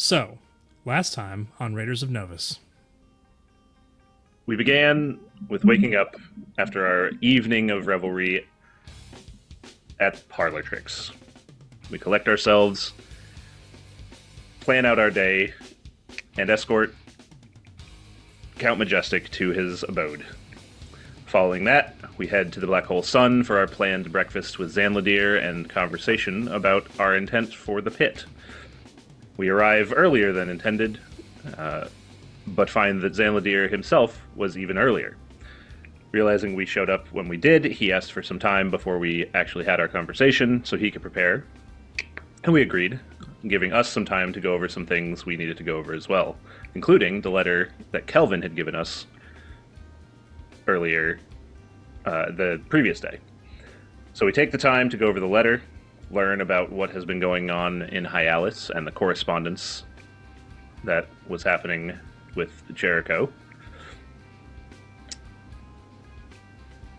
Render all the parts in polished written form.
So, last time on Raiders of Novus. We began with waking up after our evening of revelry at Parlor Tricks. We collect ourselves, plan out our day, and escort Count Majestic to his abode. Following that, we head to the Black Hole Sun for our planned breakfast with Zanladir and conversation about our intent for the pit. We arrive earlier than intended, but find that Zanladir himself was even earlier. Realizing we showed up when we did, he asked for some time before we actually had our conversation so he could prepare, and we agreed, giving us some time to go over some things we needed to go over as well, including the letter that Kelvin had given us earlier the previous day. So we take the time to go over the letter, learn about what has been going on in Hyalus and the correspondence that was happening with Jericho.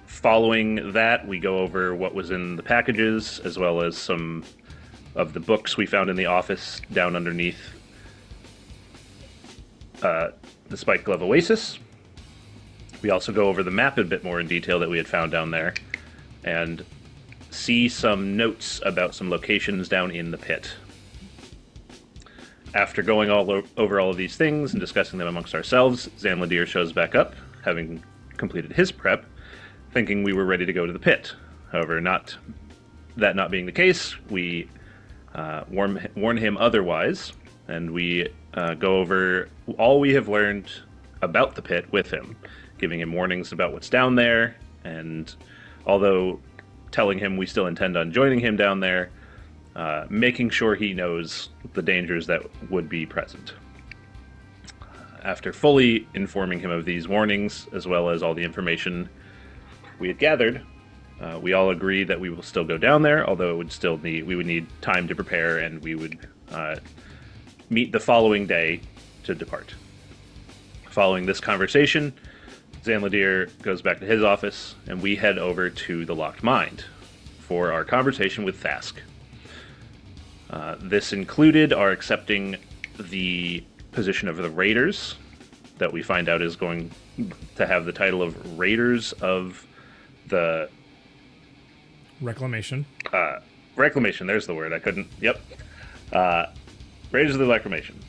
Following that, we go over what was in the packages, as well as some of the books we found in the office down underneath the Spike Glove Oasis. We also go over the map a bit more in detail that we had found down there, and see some notes about some locations down in the pit. After going over all of these things and discussing them amongst ourselves, Zanladir shows back up, having completed his prep, thinking we were ready to go to the pit. However, not being the case, we warn him otherwise, and we go over all we have learned about the pit with him, giving him warnings about what's down there, and although telling him we still intend on joining him down there, making sure he knows the dangers that would be present. After fully informing him of these warnings, as well as all the information we had gathered, we all agreed that we will still go down there, although we would need time to prepare, and we would meet the following day to depart. Following this conversation, Zanladir goes back to his office, and we head over to the Locked Mind for our conversation with Thask. This included our accepting the position of the Raiders, that we find out is going to have the title of Raiders of the... Reclamation. Reclamation, there's the word. I couldn't... Yep. Raiders of the Reclamation.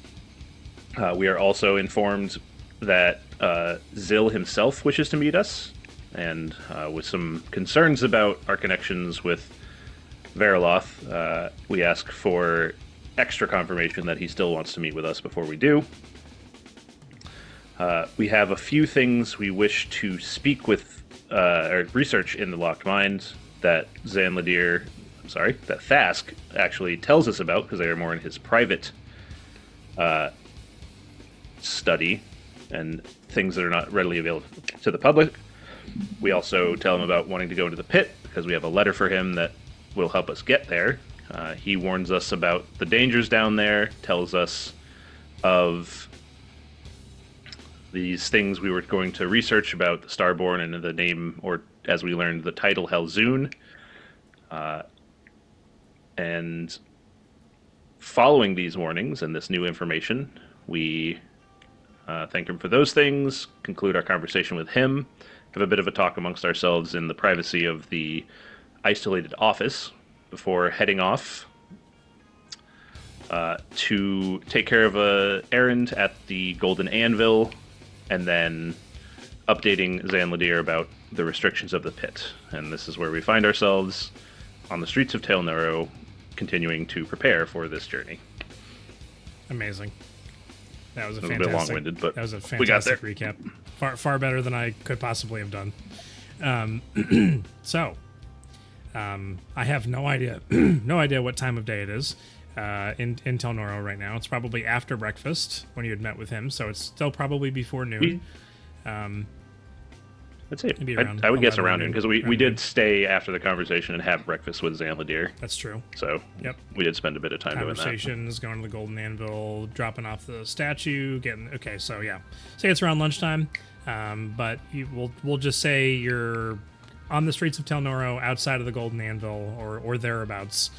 We are also informed that Zil himself wishes to meet us, and with some concerns about our connections with Veriloth, we ask for extra confirmation that he still wants to meet with us before we do. We have a few things we wish to speak with, or research in the Locked Mind that that Thask actually tells us about, because they are more in his private study and things that are not readily available to the public. We also tell him about wanting to go into the pit, because we have a letter for him that will help us get there. He warns us about the dangers down there, tells us of these things we were going to research about the Starborn and the name, or as we learned, the title Helzoon. And following these warnings and this new information, we thank him for those things, conclude our conversation with him, have a bit of a talk amongst ourselves in the privacy of the isolated office before heading off to take care of a errand at the Golden Anvil, and then updating Zanladir about the restrictions of the pit. And this is where we find ourselves on the streets of Tel Nero, continuing to prepare for this journey. Amazing. That was a bit long-winded, but that was a we got there. fantastic recap. Far better than I could possibly have done. I have no idea what time of day it is in Tel Noro right now. It's probably after breakfast when you had met with him, so it's still probably before noon. Let's see. I would guess around noon, because we did stay after the conversation and have breakfast with Zanladir. That's true. So yep, we did spend a bit of time doing that. Conversations, going to the Golden Anvil, dropping off the statue, okay, so yeah. Say it's around lunchtime, but we'll just say you're on the streets of Tel Noro, outside of the Golden Anvil, or thereabouts.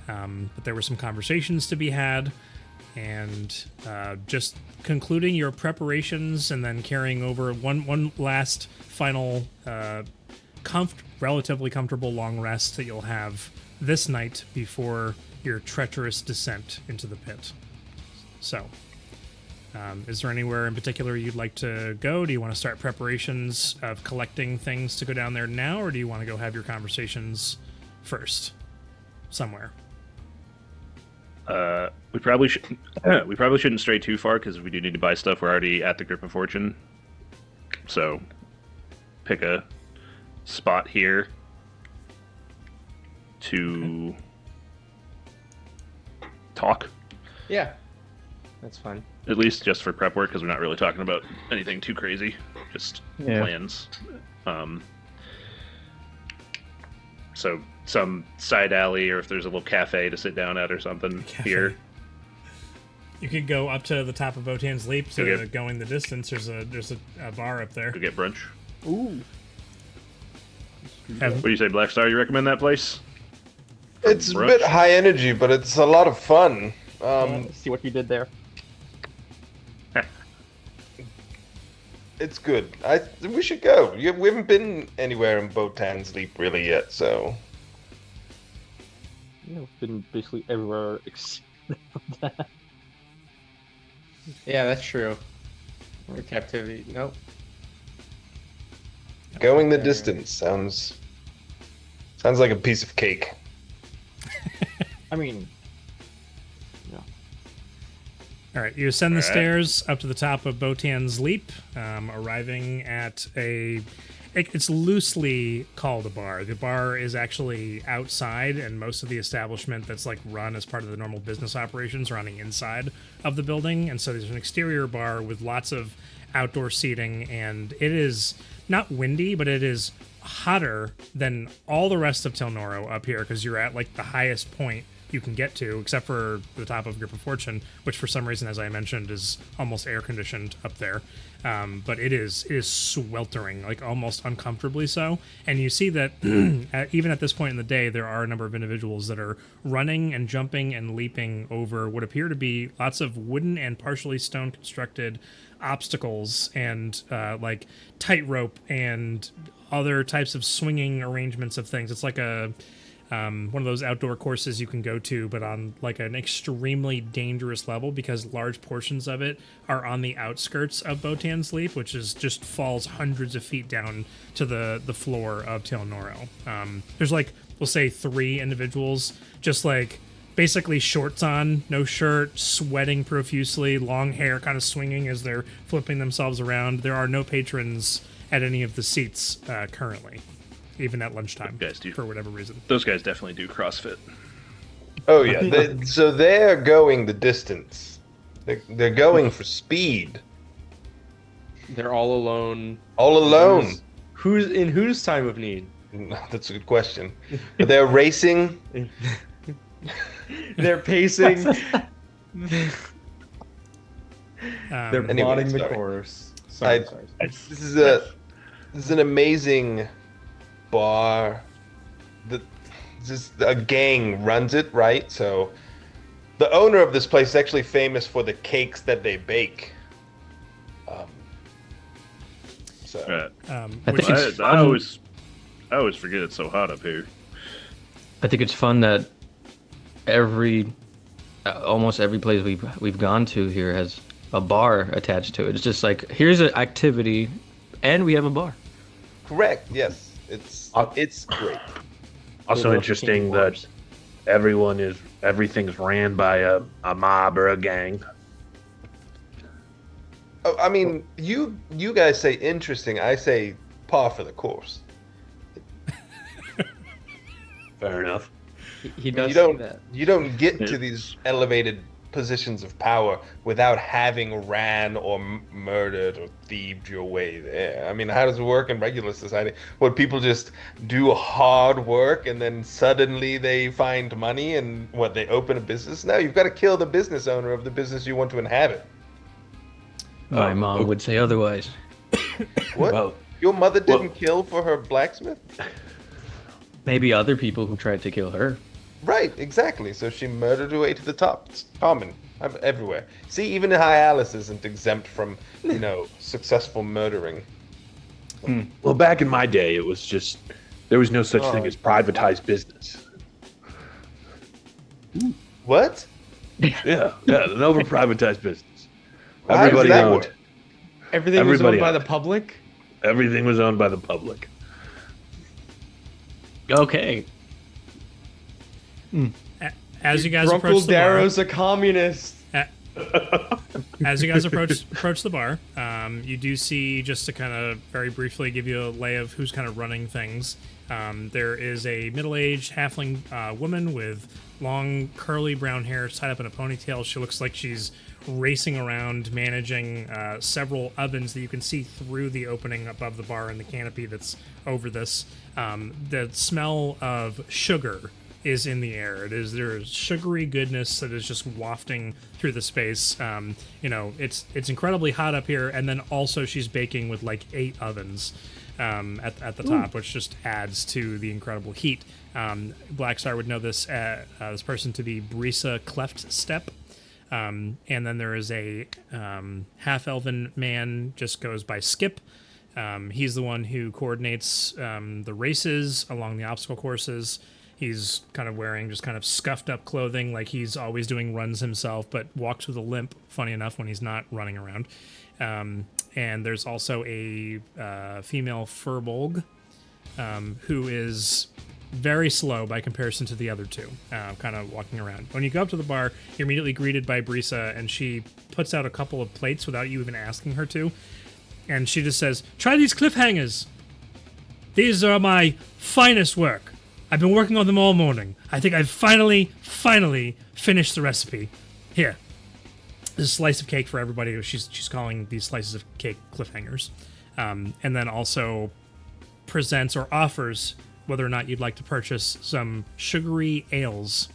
But there were some conversations to be had. and just concluding your preparations and then carrying over one last final relatively comfortable long rest that you'll have this night before your treacherous descent into the pit. So, is there anywhere in particular you'd like to go? Do you want to start preparations of collecting things to go down there now, or do you want to go have your conversations first somewhere? We probably shouldn't stray too far because we do need to buy stuff. We're already at the Grip of Fortune, so pick a spot here to talk. Yeah, that's fine. At least just for prep work, because we're not really talking about anything too crazy. Just plans. So some side alley, or if there's a little cafe to sit down at or something here. You could go up to the top of Botan's Leap to going the distance. There's a bar up there. Go get brunch. Ooh. What do you say, Black Star? You recommend that place? It's brunch? a bit high energy, but it's a lot of fun. See what you did there. It's good. We should go. We haven't been anywhere in Botan's Leap really yet, so. Yeah, we've been basically everywhere except for that. Yeah, that's true. Or captivity. Nope. Going the distance sounds like a piece of cake. I mean, All right, you ascend the stairs up to the top of Botan's Leap, arriving at it's loosely called a bar. The bar is actually outside, and most of the establishment that's like run as part of the normal business operations are on the inside of the building. And so there's an exterior bar with lots of outdoor seating, and it is not windy, but it is hotter than all the rest of Telnoro up here because you're at like the highest point you can get to, except for the top of Grip of Fortune, which for some reason, as I mentioned, is almost air conditioned up there. But it is sweltering, like almost uncomfortably so. And you see that even at this point in the day, there are a number of individuals that are running and jumping and leaping over what appear to be lots of wooden and partially stone constructed obstacles and like tightrope and other types of swinging arrangements of things. It's like one of those outdoor courses you can go to, but on like an extremely dangerous level because large portions of it are on the outskirts of Botan's Leap, which is just falls hundreds of feet down to the floor of Telnoro. There's like, we'll say 3 individuals, just like basically shorts on, no shirt, sweating profusely, long hair kind of swinging as they're flipping themselves around. There are no patrons at any of the seats currently. Even at lunchtime, for whatever reason. Those guys definitely do CrossFit. Oh yeah, so they're going the distance. They're going for speed. They're all alone. All alone. Who's in whose time of need? That's a good question. But they're racing. They're pacing. they're anyway, plotting the course. Sorry. This is an amazing bar. A gang runs it, right? So the owner of this place is actually famous for the cakes that they bake. I always forget it's so hot up here. I think it's fun that almost every place we've gone to here has a bar attached to it. It's just like, here's an activity, and we have a bar. Correct. Yes. It's great. Also interesting that everything's ran by a mob or a gang. Oh, I mean, you guys say interesting. I say par for the course. Fair enough. He does say that. You don't get to these elevated positions of power without having ran or murdered or thieved your way there. I mean, how does it work in regular society? What, people just do hard work and then suddenly they find money and they open a business? No, you've got to kill the business owner of the business you want to inhabit. My mom would say otherwise. What? Well, your mother didn't kill for her blacksmith? Maybe other people who tried to kill her. Right, exactly. So she murdered her way to the top. It's common. I'm everywhere. See, even Hyalus isn't exempt from, successful murdering. Well, back in my day, it was just there was no such thing as privatized business. What? Yeah, no privatized business. How does Everybody that owned. work? Everything was Everybody owned by owned the it. public. Everything was owned by the public. Okay. As you guys approach Drunkle the bar, Darrow's a communist. as you guys approach the bar, you do see, just to kind of very briefly give you a lay of who's kind of running things. There is a middle-aged halfling woman with long curly brown hair tied up in a ponytail. She looks like she's racing around managing several ovens that you can see through the opening above the bar and the canopy that's over this. The smell of sugar is in the air. There's sugary goodness that is just wafting through the space. It's incredibly hot up here, and then also she's baking with like 8 ovens at the top, which just adds to the incredible heat. Blackstar would know this person to be Brisa Cleft Step. And then there is a half-elven man, just goes by Skip. He's the one who coordinates the races along the obstacle courses. He's kind of wearing just kind of scuffed up clothing, like he's always doing runs himself, but walks with a limp, funny enough, when he's not running around. And there's also a female furbolg who is very slow by comparison to the other two, kind of walking around. When you go up to the bar, you're immediately greeted by Brisa, and she puts out a couple of plates without you even asking her to. And she just says, "Try these cliffhangers. These are my finest work. I've been working on them all morning. I think I've finally finished the recipe. Here. This is a slice of cake for everybody. She's calling these slices of cake cliffhangers." And then also presents or offers whether or not you'd like to purchase some sugary ales.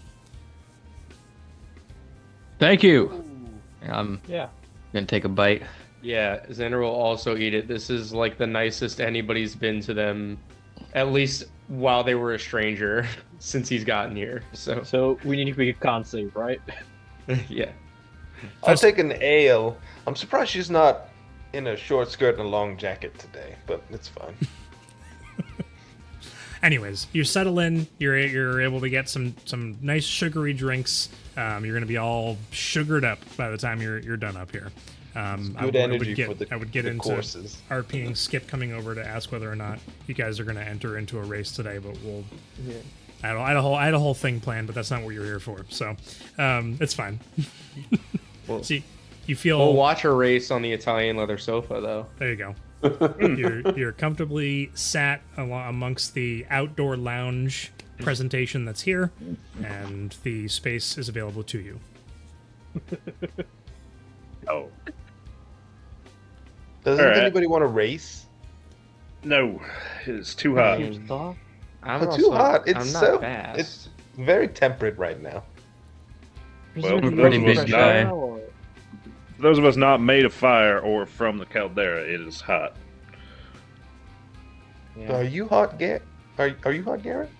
Thank you. I'm Yeah. gonna take a bite. Yeah, Xander will also eat it. This is like the nicest anybody's been to them, at least while they were a stranger, since he's gotten here. So We need to be a con save, right? yeah. I'll take an ale. I'm surprised she's not in a short skirt and a long jacket today, but it's fine. Anyways, you settle in. You're able to get some nice sugary drinks. You're going to be all sugared up by the time you're done up here. Good energy for I would get the into courses. RPing Skip coming over to ask whether or not you guys are going to enter into a race today, but we'll. Yeah. I had a whole thing planned, but that's not what you're here for. So, it's fine. Well, See, you feel. we'll watch a race on the Italian leather sofa, though. There you go. You're comfortably sat amongst the outdoor lounge presentation that's here, and the space is available to you. Oh, Doesn't All right. anybody want to race? No, it's too hot. I'm It's too hot. It's I'm not so fast. it's very temperate right now. Well, We're pretty those of us busy not- guy. For those of us not made of fire or from the caldera, it is hot. Are you hot, Garrett? Are you hot, Garrett?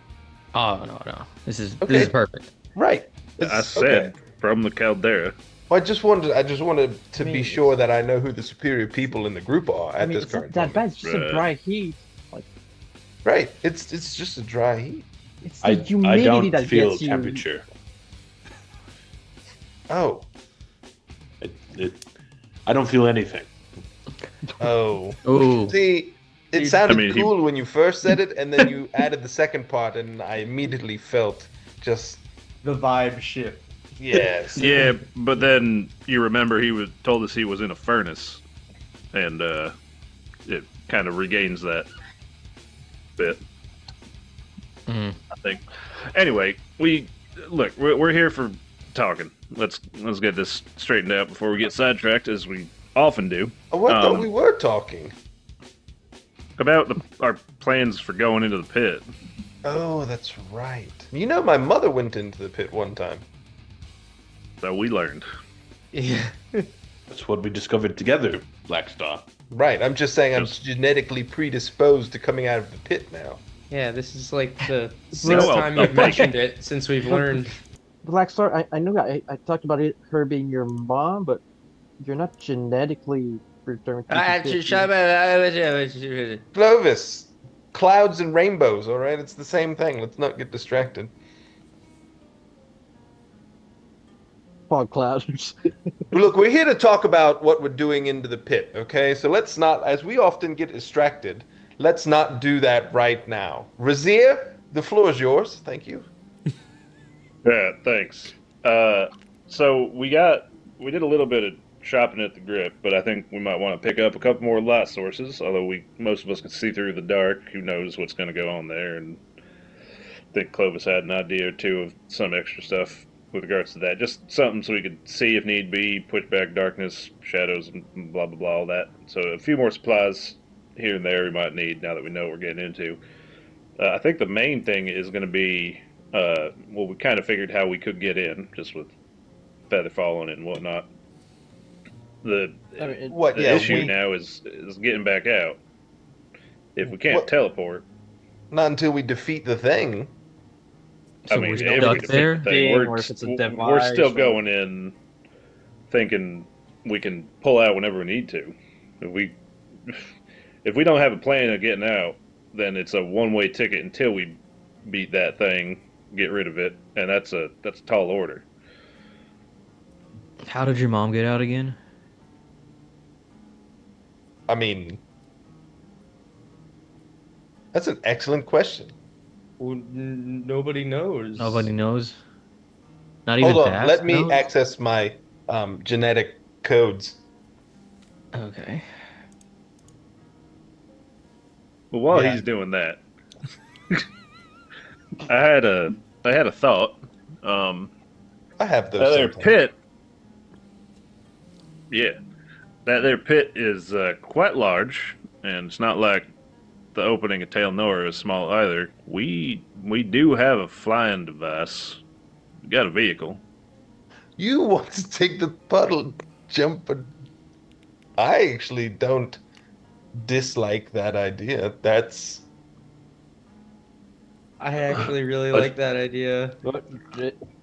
Oh no. This is Okay. perfect. Right. I It's- said okay. from the caldera. Well, I just wanted to be sure that I know who the superior people in the group are at this it's not current that moment. bad. It's just a dry heat. Right. It's just a dry heat. It's the I humidity don't that feel gets you. temperature. Oh. I don't feel anything. Oh. Ooh. See, it sounded I mean, he- cool when you first said it, and then you added the second part, and I immediately felt just The vibe shift. yes. Yeah, but then you remember he told us he was in a furnace, and it kind of regains that bit. Mhm. I think. Anyway, we're here for talking. Let's get this straightened out before we get sidetracked, as we often do, Oh, I thought we were talking. about our plans for going into the pit. Oh, that's right. You know, my mother went into the pit one time. So we learned. Yeah. That's what we discovered together, Blackstar. Right. I'm just saying I'm Yes. genetically predisposed to coming out of the pit now. Yeah, this is like the No, sixth I'll time take you've mentioned it since we've learned. Black Star, I know I talked about her being your mom, but you're not genetically returned Clovis, clouds and rainbows. All right, it's the same thing. Let's not get distracted. fog clouds. Look, we're here to talk about what we're doing into the pit, okay? So let's not, as we often get distracted, let's not do that right now. Razir, the floor is yours. Thank you. Yeah, thanks. So we did a little bit of shopping at the grip, but I think we might want to pick up a couple more light sources. Although most of us can see through the dark, who knows what's going to go on there? And I think Clovis had an idea or two of some extra stuff with regards to that. Just something so we could see if need be, push back darkness, shadows, and blah blah blah, all that. So a few more supplies here and there we might need now that we know what we're getting into. I think the main thing is going to be, well, we kind of figured how we could get in, just with feather falling and whatnot. The issue now is getting back out. If we can't teleport, not until we defeat the thing. I mean, we're if stuck we defeat there? the thing, Or if it's a device, we're still or- going in thinking we can pull out whenever we need to. If we don't have a plan of getting out, then it's a one-way ticket until we beat that thing, get rid of it, and that's a tall order. How did your mom get out again? I mean, that's an excellent question. Well, nobody knows. Nobody knows. Not even Hold on, Fast let me knows? access my genetic codes. Okay. But while Yeah. he's doing that, I had a thought. I have That those. there sometimes. pit, yeah, that there pit is quite large, and it's not like the opening of Tail Nora is small either. We do have a flying device. We got a vehicle. You want to take the puddle jumper? I actually don't dislike that idea. That's I actually really like that idea. But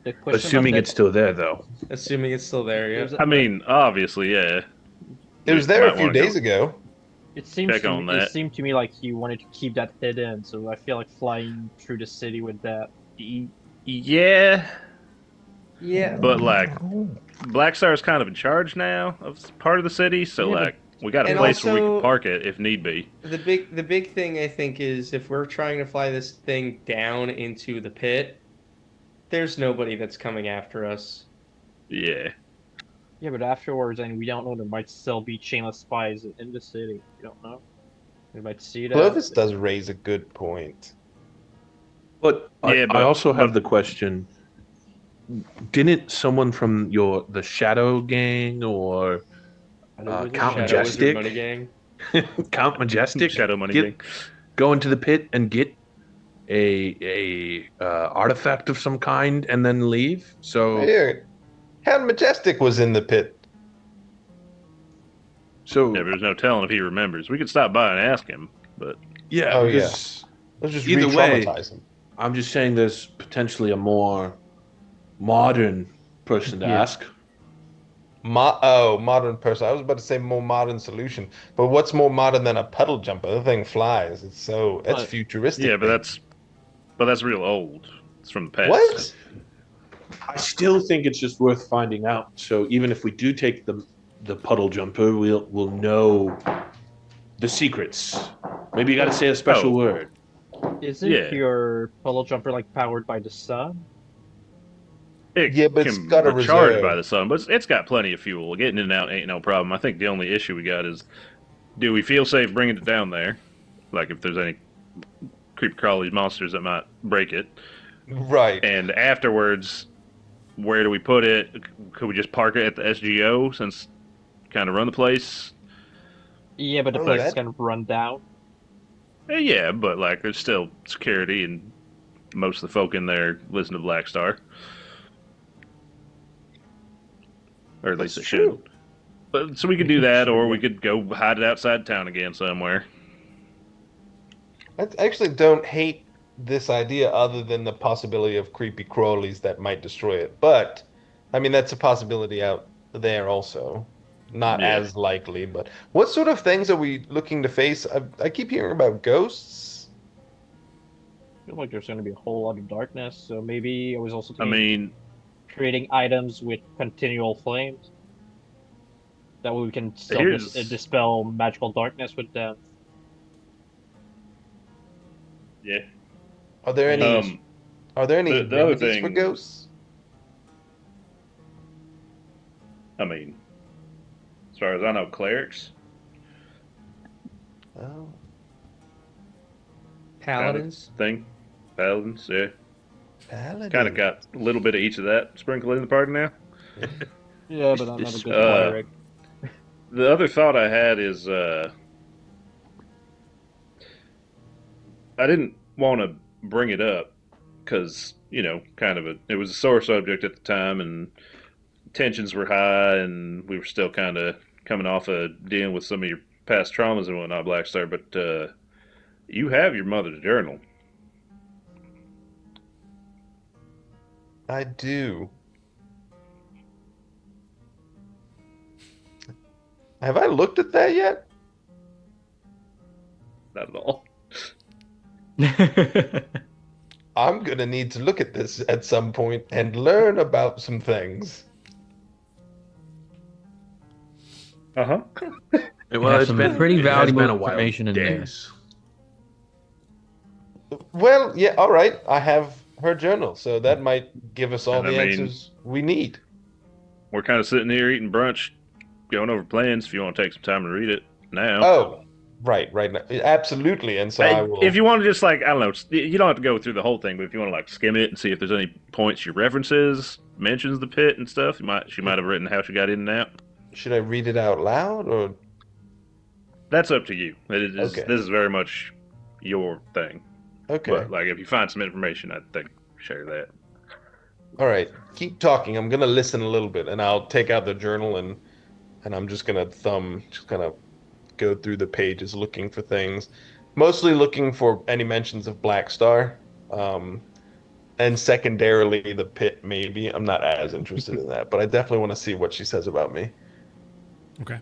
the question Assuming about it's still there, though. Assuming it's still there, yeah. I mean, obviously, yeah. it was We there a might few wanna go days ago. it seems check to on me, it that. seemed to me like he wanted to keep that hidden. So I feel like flying through the city with that. Yeah, Yeah. but like, Black Star's kind of in charge now of part of the city, so Yeah, but- like, we got a And place where we also- can park it if need be. The big thing I think is if we're trying to fly this thing down into the pit, there's nobody that's coming after us. Yeah. Yeah, but afterwards, and we don't know, there might still be chainless spies in the city. We don't know. We might see that. Clovis does raise a good point. But Yeah, I but- also have but- the question: didn't someone from the Shadow Gang or Count Shadow Majestic, Wizard Money Gang. Count Majestic, Shadow Money get- Gang. go into the pit and get a artifact of some kind and then leave? So Here, Count Majestic was in the pit. so Yeah, but there's no telling if he remembers. We could stop by and ask him, but yeah, Oh, because Let's just Either way- re-traumatize him. I'm just saying there's potentially a more modern person to Yeah. ask. Modern person. I was about to say more modern solution, but what's more modern than a puddle jumper? The thing flies. It's But- futuristic. yeah, but that's real old. It's from the past. What? I still think it's just worth finding out. So even if we do take the puddle jumper, we'll know the secrets. Maybe you got to say a special Oh. word. Isn't Yeah. your puddle jumper like powered by the sun? It Yeah, but it's can got a recharge reserve. by the sun, but it's got plenty of fuel. Getting in and out ain't no problem. I think the only issue we got is, do we feel safe bringing it down there? Like if there's any creepy crawly monsters that might break it. Right. And afterwards, where do we put it? Could we just park it at the SGO since kind of run the place? Yeah, but the Oh, place that- is gonna run down. Yeah, but like there's still security and most of the folk in there listen to Black Star. Or at least That's they true. should. But so we could do that, or we could go hide it outside town again somewhere. I actually don't hate this idea other than the possibility of creepy crawlies that might destroy it. But I mean, that's a possibility out there also. Not Yeah. as likely, but what sort of things are we looking to face? I keep hearing about ghosts. I feel like there's going to be a whole lot of darkness, so maybe I was also I thinking mean, creating items with continual flames. That way we can still here's dispel magical darkness with them. yeah. Are there And any Um, are there any the other remedies for thing, ghosts? I mean, as far as I know, clerics, Oh, kind of Paladins. thing, paladins, yeah, kind of paladin. got a little bit of each of that sprinkled in the party now. yeah, but I'm not a good Uh, cleric. the other thought I had is I didn't want to bring it up because it was a sore subject at the time, and tensions were high, and we were still kind of coming off of dealing with some of your past traumas and whatnot, Blackstar. But you have your mother's journal. I do. Have I looked at that yet? Not at all. I'm gonna need to look at this at some point and learn about some things. Uh huh. Well, Have it's some been pretty it has valuable been a while. information in there. Days. Well, yeah, all right. I have her journal, so that might give us all And I the mean- answers we need. We're kind of sitting here eating brunch, going over plans. If you want to take some time to read it now. Oh, right now. Absolutely. And so I will. If you want to just I don't know, you don't have to go through the whole thing, but if you want to skim it and see if there's any points she references, mentions the pit and stuff, she might have written how she got in and out. Should I read it out loud or? That's up to you. Okay. This is very much your thing. Okay. But if you find some information, I think share that. All right. Keep talking. I'm gonna listen a little bit, and I'll take out the journal and I'm just gonna go through the pages looking for things, mostly looking for any mentions of Black Star, and secondarily the pit. Maybe I'm not as interested in that, but I definitely want to see what she says about me. Okay.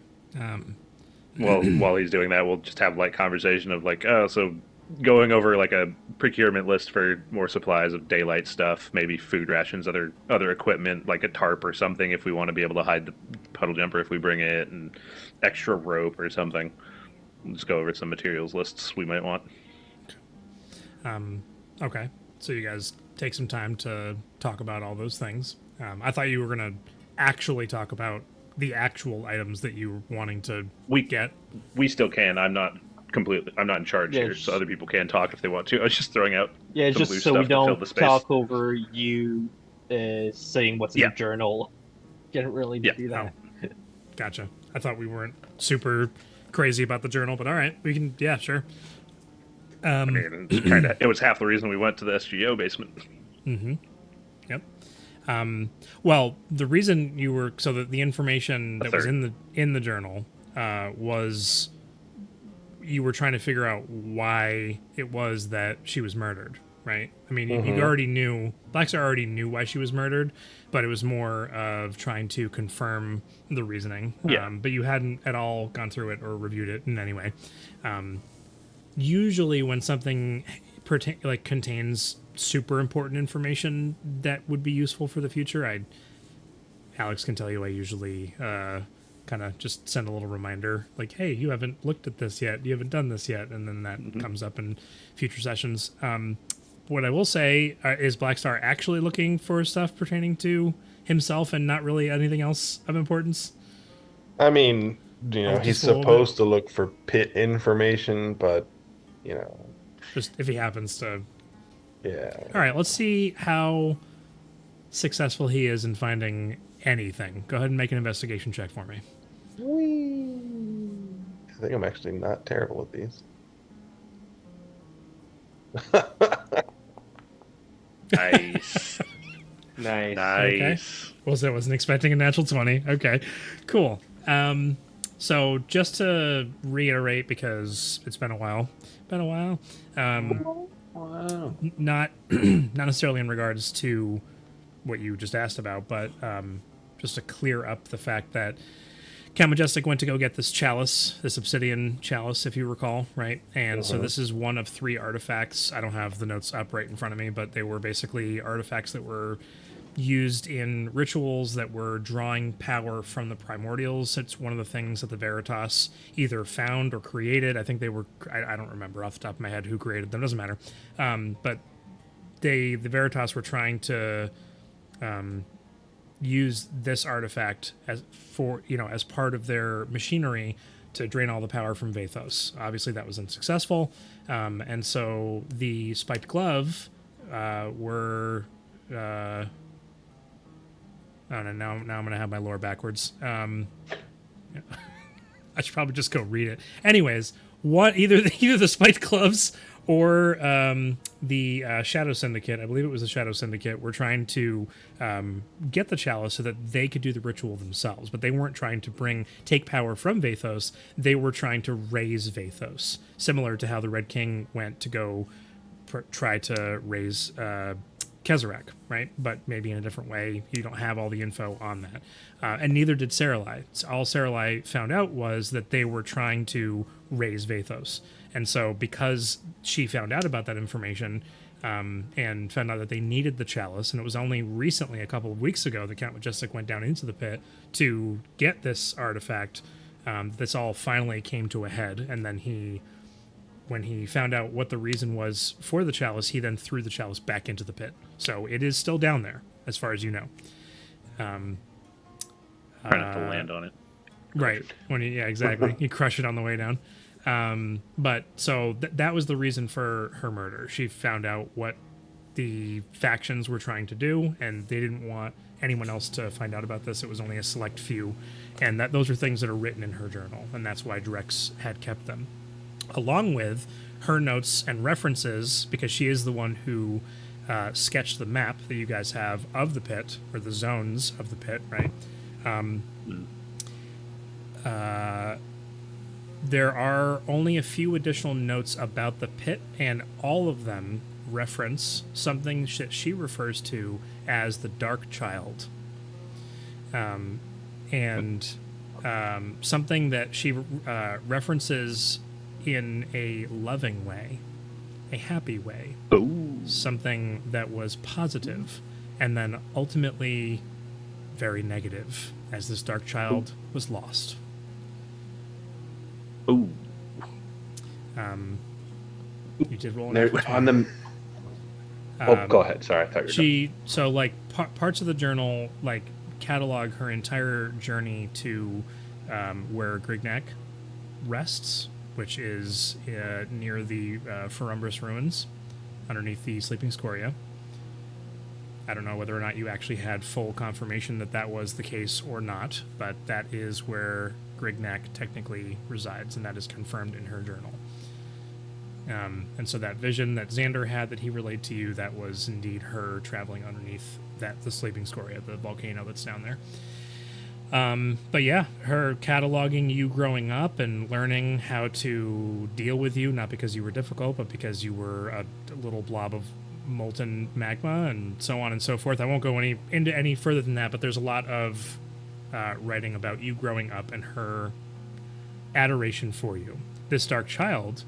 Well, while he's doing that, we'll just have light conversation of so going over a procurement list for more supplies of daylight stuff, maybe food rations, other equipment like a tarp or something if we want to be able to hide the puddle jumper if we bring it, and extra rope or something. We'll just go over some materials lists we might want. Okay. So you guys take some time to talk about all those things. I thought you were going to actually talk about the actual items that you were wanting to get. We still can. I'm not in charge Yeah, here, so other people can talk if they want to. I was just throwing out Yeah, some just loose so stuff we to fill don't the space. talk over you saying what's in Yeah. the journal. Can't really Yeah. do that. Gotcha. I thought we weren't super crazy about the journal, but all right, we can. Yeah, sure. I mean, it was half the reason we went to the SGO basement. Yep. Well, the reason you were so that the information that was in the journal was you were trying to figure out why it was that she was murdered, right? I mean, you already knew Blackstar already knew why she was murdered, but it was more of trying to confirm the reasoning. Yeah. But you hadn't at all gone through it or reviewed it in any way. Usually, when something contains super important information that would be useful for the future, Alex can tell you I usually kind of just send a little reminder like, hey, you haven't looked at this yet, you haven't done this yet, and then that comes up in future sessions. What I will say is Blackstar actually looking for stuff pertaining to himself and not really anything else of importance. I mean, he's Just a little supposed to look for pit information, but Just if he happens to. yeah. All right, let's see how successful he is in finding anything. Go ahead and make an investigation check for me. I think I'm actually not terrible at these. Nice. Nice. Nice. I wasn't expecting a natural 20. Okay, cool. So just to reiterate, because it's been a while, Wow. Not not necessarily in regards to what you just asked about, but just to clear up the fact that Count Majestic went to go get this chalice, this obsidian chalice, if you recall, right? And so this is one of 3 artifacts. I don't have the notes up right in front of me, but they were basically artifacts that were used in rituals that were drawing power from the primordials. It's one of the things that the Veritas either found or created. I think they were, I don't remember off the top of my head who created them, doesn't matter. But the Veritas were trying to use this artifact as as part of their machinery to drain all the power from Vathos. Obviously that was unsuccessful. And so the spiked glove were oh no! Now I'm gonna have my lore backwards. I should probably just go read it. Anyways, either the spiked gloves or the Shadow Syndicate, I believe it was the Shadow Syndicate, were trying to get the chalice so that they could do the ritual themselves. But they weren't trying to take power from Vathos. They were trying to raise Vathos, similar to how the Red King went to go try to raise Kezarek, right? But maybe in a different way. You don't have all the info on that. And neither did Saralai. All Saralai found out was that they were trying to raise Vathos. And so because she found out about that information and found out that they needed the chalice, and it was only recently, a couple of weeks ago, that Count Majestic went down into the pit to get this artifact, this all finally came to a head. And then when he found out what the reason was for the chalice, he then threw the chalice back into the pit. So it is still down there, as far as you know. Trying not to land on it. Right. Exactly. You crush it on the way down. But so that was the reason for her murder. She found out what the factions were trying to do, and they didn't want anyone else to find out about this. It was only a select few. And those are things that are written in her journal, and that's why Drex had kept them. Along with her notes and references, because she is the one who sketched the map that you guys have of the pit, or the zones of the pit, right? There are only a few additional notes about the pit, and all of them reference something that she refers to as the Dark Child. Something that she references in a loving way, a happy way, something that was positive, and then ultimately very negative, as this Dark Child was lost. Ooh. You did roll On the. Go ahead. Sorry, I thought you were done. Parts of the journal catalog her entire journey to where Grignac rests, which is near the Ferumbris ruins, underneath the Sleeping Scoria. I don't know whether or not you actually had full confirmation that was the case or not, but that is where Grignac technically resides, and that is confirmed in her journal. And so that vision that Xander had that he relayed to you, that was indeed her traveling underneath the Sleeping Scoria, the volcano that's down there. But yeah, her cataloging you growing up and learning how to deal with you, not because you were difficult, but because you were a little blob of molten magma and so on and so forth. I won't go into any further than that, but there's a lot of writing about you growing up and her adoration for you. This Dark Child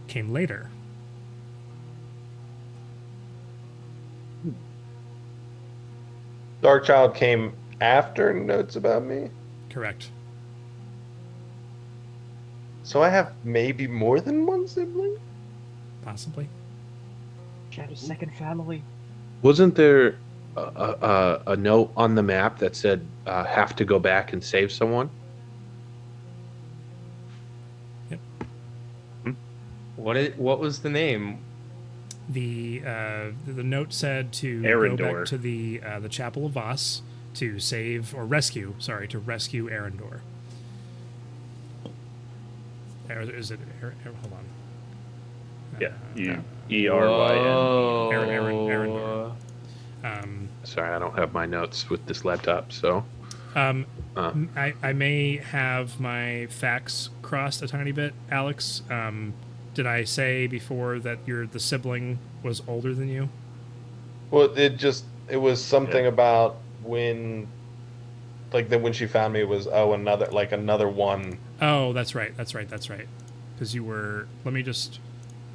came later. Dark Child came after notes about me? Correct. So I have maybe more than one sibling? Possibly. She had a second family. Wasn't there a note on the map that said have to go back and save someone? Yep. What was the name? The note said to Arendor. go back to the Chapel of Voss to rescue Arendor. Is it? Hold on. Yeah, ERYN. Arendor. Sorry, I don't have my notes with this laptop, so. I may have my facts crossed a tiny bit, Alex. Did I say before that the sibling was older than you? Well, it was something about when, like, that when she found me, it was, oh, another one. Oh, that's right. Because you were. Let me just.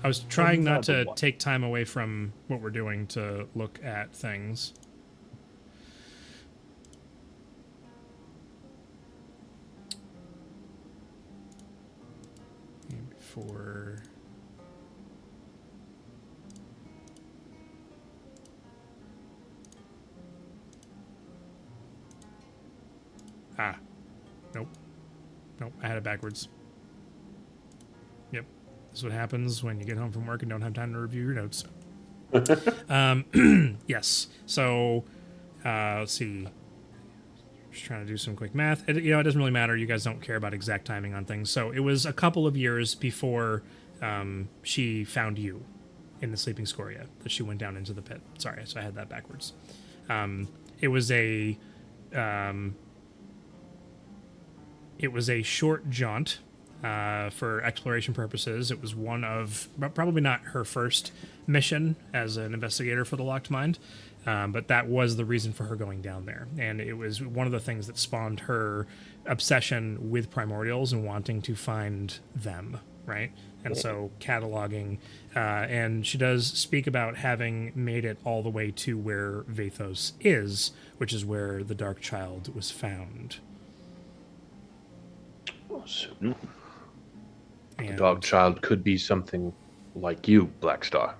I was trying not to take time away from what we're doing to look at things. Before. Nope. I had it backwards. Yep. This is what happens when you get home from work and don't have time to review your notes. Yes. So, let's see. Just trying to do some quick math. It doesn't really matter. You guys don't care about exact timing on things. So it was a couple of years before she found you in the Sleeping Scoria that she went down into the pit. Sorry, so I had that backwards. It was a short jaunt for exploration purposes. It was one of, probably not her first mission as an investigator for the Locked Mind, but that was the reason for her going down there. And it was one of the things that spawned her obsession with primordials and wanting to find them, right? And so cataloging, and she does speak about having made it all the way to where Vathos is, which is where the Dark Child was found. Awesome. The And dog child could be something like you, Blackstar.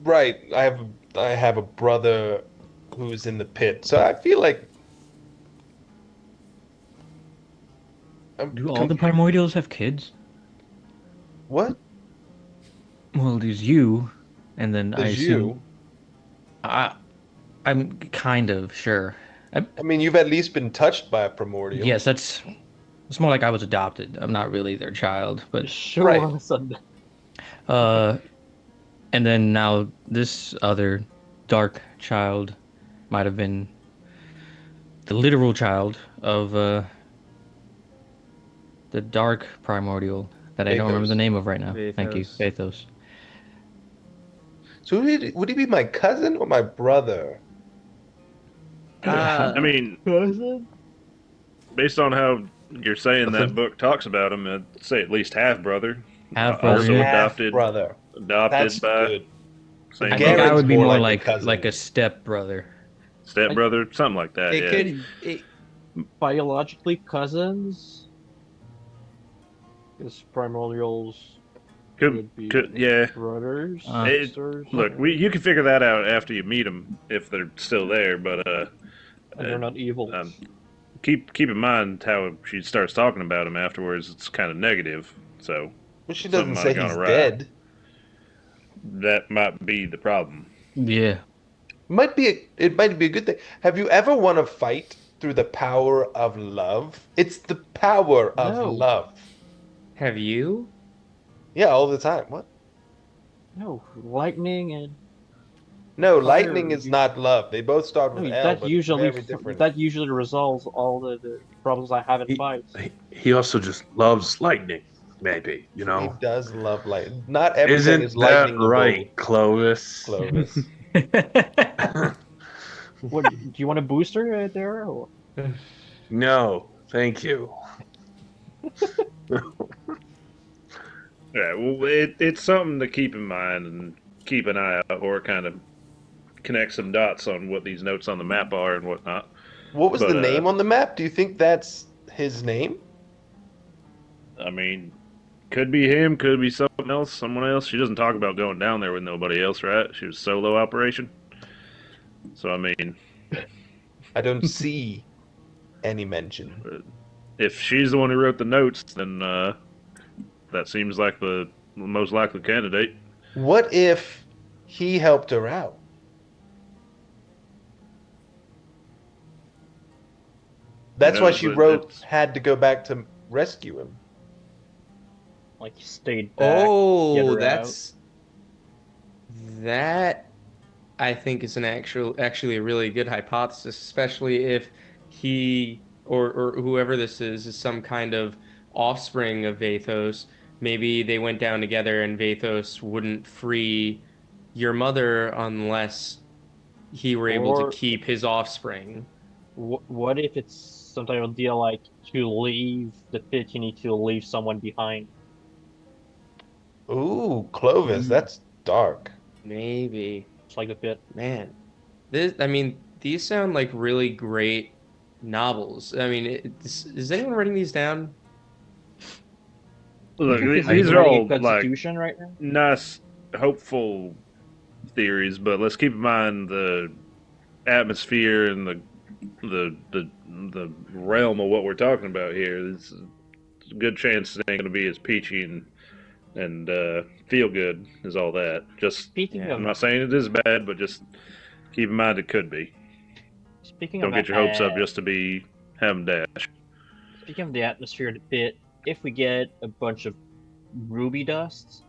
Right. I have a brother who's in the pit, so I feel like. Do all the primordials have kids? What? Well, there's you, and then I There's assume I'm kind of sure. I mean, you've at least been touched by a primordial. Yes, it's more like I was adopted. I'm not really their child, but Sure, Right. Sunday. and then now this other dark child might have been the literal child of the dark primordial that I don't remember the name of right now. Thank you, Vathos. Vathos. So would he be my cousin or my brother? I mean, based on how you're saying that book talks about him, I'd say at least half brother. Half brother, Also yeah. adopted, brother. adopted That's by good. same I Garrett's think I brother, would be more more like a like cousin. a step brother. stepbrother, something like that. Yeah. Biologically cousins? Because primordials would be Yeah. brothers, It- sisters. Look, you can figure that out after you meet them if they're still there. But and they're not evil. keep in mind how she starts talking about him afterwards. It's kind of negative. So But she doesn't something say might have he's gone awry. dead. That might be the problem. Yeah. It might be a good thing. Have you ever won a fight through the power of love? It's the power of No. love. Have you? Yeah, all the time. What? No, lightning and No, Fire, lightning is you- not love. They both start with L, that but usually very different. resolves all the problems I have in fights. He also just loves lightning, maybe, He does love lightning. Not Isn't everything is that lightning right, Clovis? Clovis. What do you want a booster there? Or? No, thank you. Yeah, well, it's something to keep in mind and keep an eye out for. Kind of connect some dots on what these notes on the map are and whatnot. What was But, the name on the map? Do you think that's his name? I mean, could be him, could be someone else, someone else. She doesn't talk about going down there with nobody else, right? She was solo operation. So I mean, I don't see any mention. if she's the one who wrote the notes, then that seems like the most likely candidate. What if he helped her out? That's why knows, she but wrote it's- had to go back to rescue him. Like he stayed back. get Oh, her that I think is actually a really good hypothesis, especially if he or whoever this is some kind of offspring of Vathos. maybe they went down together and Vathos wouldn't free your mother unless he were able to Or keep his offspring. what if it's some type of deal like to leave the pit, you need to leave someone behind? Ooh, Clovis, that's dark. Maybe. It's like the pit. Man, I mean, these sound like really great novels. I mean, is anyone writing these down? Look, Is these are writing a all like constitution right now? nice, hopeful theories, but let's keep in mind the atmosphere and the realm of what we're talking about here. There's a good chance it ain't going to be as peachy and feel good as all that. Just Speaking Yeah. of I'm not saying it is bad, but just keep in mind it could be. speaking Don't of get your hopes up just to be having dash. speaking of the atmosphere of the pit, if we get a bunch of ruby dust,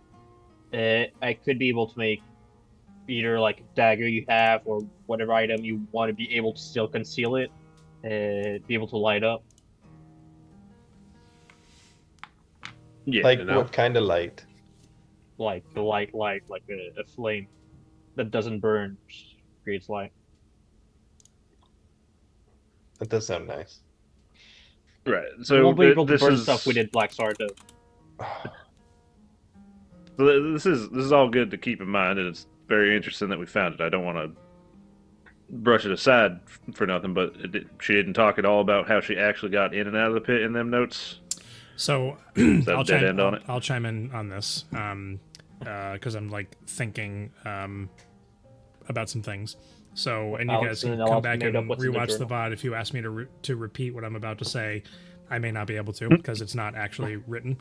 I could be able to make either like a dagger you have or whatever item you want to be able to still conceal it, be able to light up. Yeah, Like You know? what kind of light? Like the light, like a flame that doesn't burn, just creates light. That does sound nice. right. You So won't be able to this burn is stuff with it, Black Sword, though. this is all good to keep in mind, and it's very interesting that we found it. I don't want to brush it aside for nothing, but she didn't talk at all about how she actually got in and out of the pit in them notes. So Is that a dead end on it? I'll chime in on this because I'm like thinking about some things. So, and you guys Allison can and come Alex back made and up what's in the rewatch the journal. VOD if you ask me to repeat what I'm about to say. I may not be able to because it's not actually written.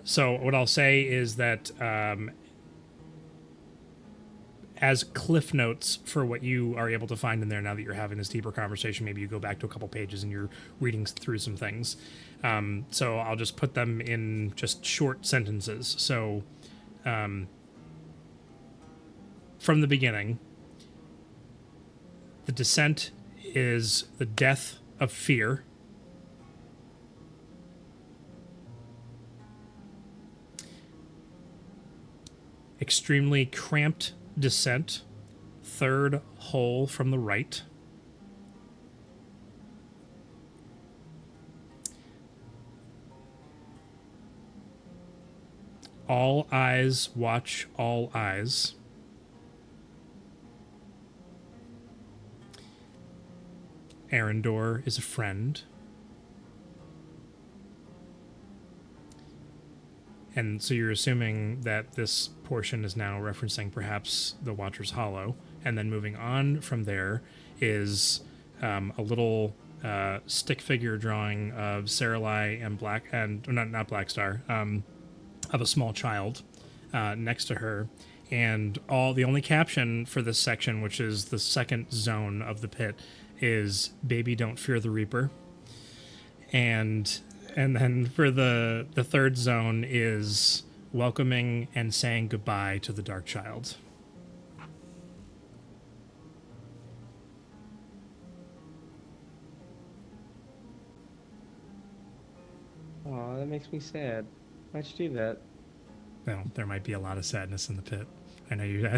So what I'll say is that as cliff notes for what you are able to find in there now that you're having this deeper conversation, maybe you go back to a couple pages and you're reading through some things. So I'll just put them in just short sentences. So from the beginning, the descent is the death of fear. Extremely cramped descent, third hole from the right. All eyes watch all eyes. Arendor is a friend. And so you're assuming that this portion is now referencing perhaps the Watcher's Hollow, and then moving on from there is a little stick figure drawing of Saralai and not Blackstar, of a small child next to her, and the only caption for this section, which is the second zone of the pit, is "Baby, don't fear the Reaper," and then for the third zone is welcoming and saying goodbye to the Dark Child. Oh, that makes me sad. Why'd you do that? Well, there might be a lot of sadness in the pit. I know you.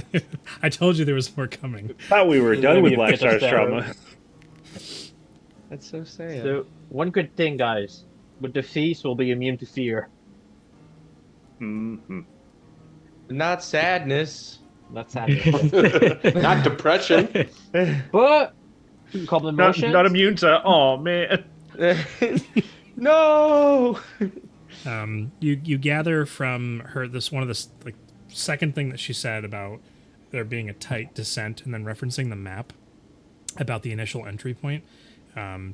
I told you there was more coming. Thought we were There's done gonna with be a Black pit of Star's sorrow. trauma. That's so sad. So, one good thing, guys, with the feast, we'll be immune to fear. Mm-hmm. Not sadness. That's sad. Not depression. But you can call them Not, emotions. not immune to. Oh man. No. You gather from her this one of the second thing that she said about there being a tight descent, and then referencing the map about the initial entry point